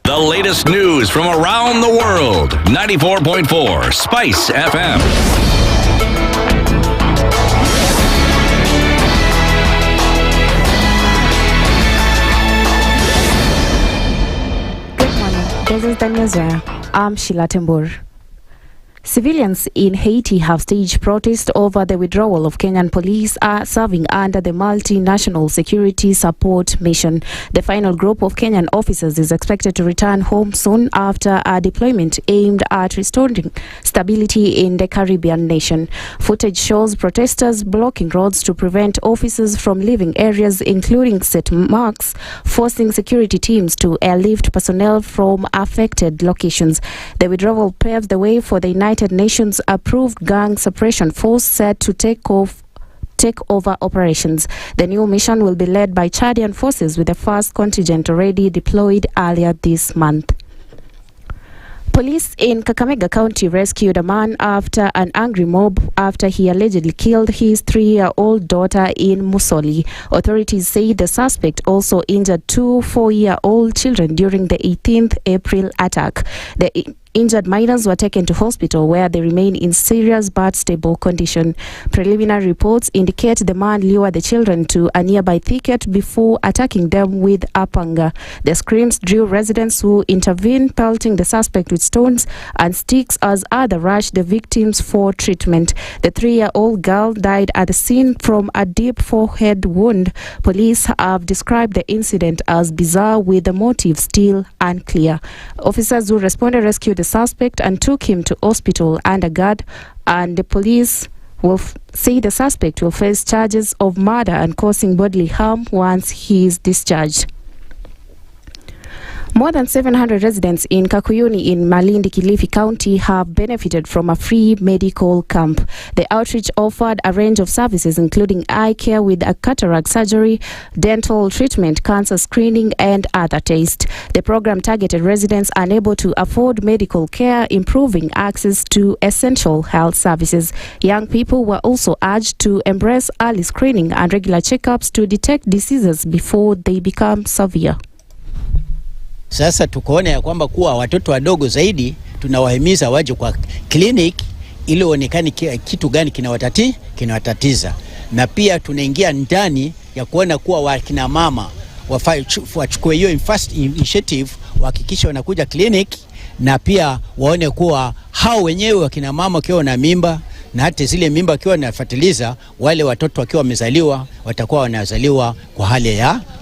The latest news from around the world. 94.4 Spice FM. Good morning. This is the news. I'm Sheila Tembur. Civilians in Haiti have staged protests over the withdrawal of Kenyan police serving under the multinational security support mission. The final group of Kenyan officers is expected to return home soon after a deployment aimed at restoring stability in the Caribbean nation. Footage shows protesters blocking roads to prevent officers from leaving areas, including St. Mark's, forcing security teams to airlift personnel from affected locations. The withdrawal paves the way for the United Nations approved gang suppression force set to take over operations. The new mission will be led by Chadian forces, with the first contingent already deployed earlier this month. Police in Kakamega County rescued a man after an angry mob after he allegedly killed his 3-year-old daughter in Musoli. Authorities say the suspect also injured 2 4-year-old children during the 18th April attack. The injured minors were taken to hospital where they remain in serious but stable condition. Preliminary reports indicate the man lured the children to a nearby thicket before attacking them with a panga. The screams drew residents who intervened, pelting the suspect with stones and sticks as others rushed the victims for treatment. The 3-year-old girl died at the scene from a deep forehead wound. Police have described the incident as bizarre, with the motive still unclear. Officers who responded rescued the suspect and took him to hospital under guard, and the police will say the suspect will face charges of murder and causing bodily harm once he is discharged. More than 700 residents in Kakuyuni in Malindi, Kilifi County have benefited from a free medical camp. The outreach offered a range of services including eye care with a cataract surgery, dental treatment, cancer screening and other tests. The program targeted residents unable to afford medical care, improving access to essential health services. Young people were also urged to embrace early screening and regular checkups to detect diseases before they become severe. Sasa tukoona ya kwamba kuwa watoto wadogo zaidi tunawahimiza waje kwa clinic ili onekane kitu gani kinawatatiza, na pia tunaingia ndani ya kuona kuwa wakina mama wachukue hiyo first initiative, wahakikisha wanakuja clinic, na pia waone kuwa hao wenyewe wakina mama wakiwa na mimba na hata zile mimba wakiwa wanafuatiliza, wale watoto wakiwa wamezaliwa watakuwa wanazaliwa kwa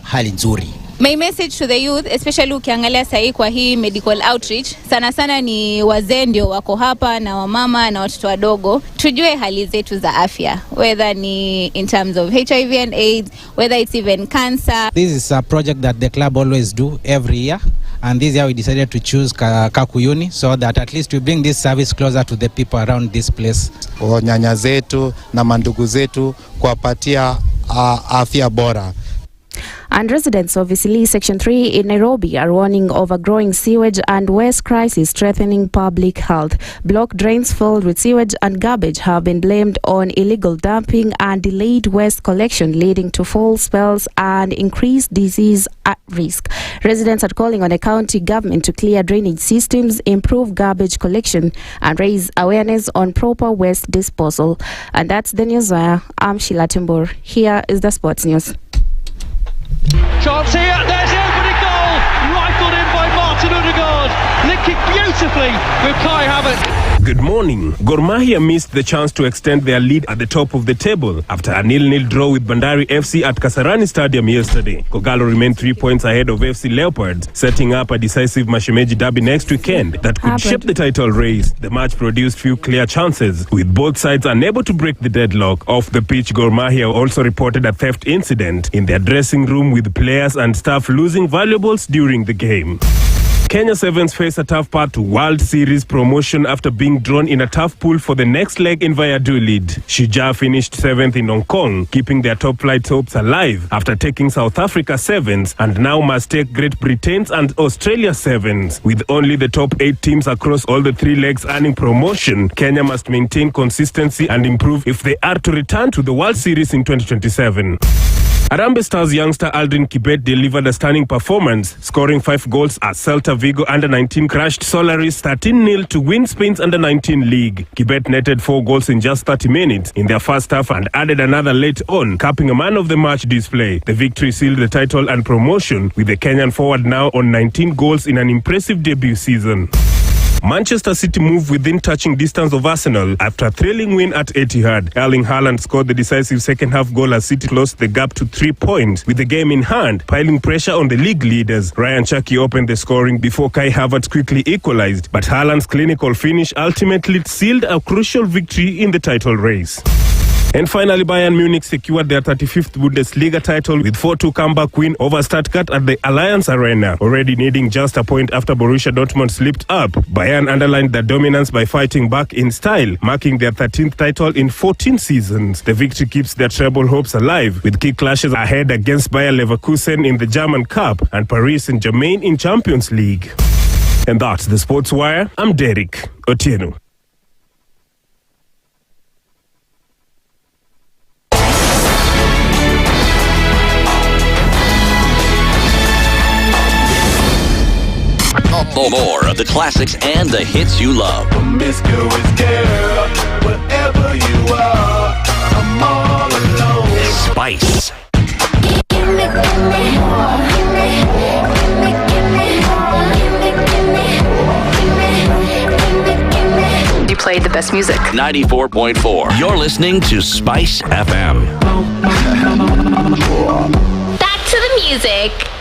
hali nzuri. My message to the youth, especially ukiangalia sahi kwa hii medical outreach, sana sana ni wazee ndio wako hapa na wamama na watoto wadogo. Tujue hali zetu za afya, whether ni in terms of HIV and AIDS, whether it's even cancer. This is a project that the club always do every year, and this year we decided to choose Kakuyuni so that at least we bring this service closer to the people around this place. Nyanya zetu na mandugu zetu kuwapatia afya bora. And residents of Isili Section 3 in Nairobi are warning of a growing sewage and waste crisis threatening public health. Block drains filled with sewage and garbage have been blamed on illegal dumping and delayed waste collection, leading to fall spells and increased disease at risk. Residents are calling on the county government to clear drainage systems, improve garbage collection, and raise awareness on proper waste disposal. And that's the news. I'm Sheila Timbur. Here is the sports news. Chance here, there's the opening goal, rifled in by Martin Odegaard, linking beautifully with Kai Havertz. Good morning. Gor Mahia missed the chance to extend their lead at the top of the table after a 0-0 draw with Bandari FC at Kasarani Stadium yesterday. Kogalo remained 3 points ahead of FC Leopards, setting up a decisive Mashemeji derby next weekend that could shape the title race. The match produced few clear chances, with both sides unable to break the deadlock. Off the pitch, Gor Mahia also reported a theft incident in their dressing room, with players and staff losing valuables during the game. Kenya Sevens face a tough path to World Series promotion after being drawn in a tough pool for the next leg in Valladolid. Shujaa finished 7th in Hong Kong, keeping their top flight hopes alive after taking South Africa Sevens, and now must take Great Britain's and Australia Sevens. With only the top 8 teams across all the 3 legs earning promotion, Kenya must maintain consistency and improve if they are to return to the World Series in 2027. Harambee Stars youngster Aldrin Kibet delivered a stunning performance, scoring 5 goals as Celta Vigo under-19 crushed Solaris 13-0 to win Spain's under-19 league. Kibet netted 4 goals in just 30 minutes in their first half and added another late on, capping a man-of-the-match display. The victory sealed the title and promotion, with the Kenyan forward now on 19 goals in an impressive debut season. Manchester City moved within touching distance of Arsenal after a thrilling win at Etihad. Erling Haaland scored the decisive second-half goal as City closed the gap to 3 points, with the game in hand, piling pressure on the league leaders. Ryan Cherki opened the scoring before Kai Havertz quickly equalized, but Haaland's clinical finish ultimately sealed a crucial victory in the title race. And finally, Bayern Munich secured their 35th Bundesliga title with 4-2 comeback win over Stuttgart at the Allianz Arena, already needing just a point after Borussia Dortmund slipped up. Bayern underlined their dominance by fighting back in style, marking their 13th title in 14 seasons. The victory keeps their treble hopes alive, with key clashes ahead against Bayer Leverkusen in the German Cup and Paris Saint-Germain in Champions League. And that's the Sports Wire. I'm Derek Otieno. More of the classics and the hits you love. Promiscuous girl, wherever you are, I'm all alone. Spice. You played the best music. 94.4. You're listening to Spice FM. Back to the music.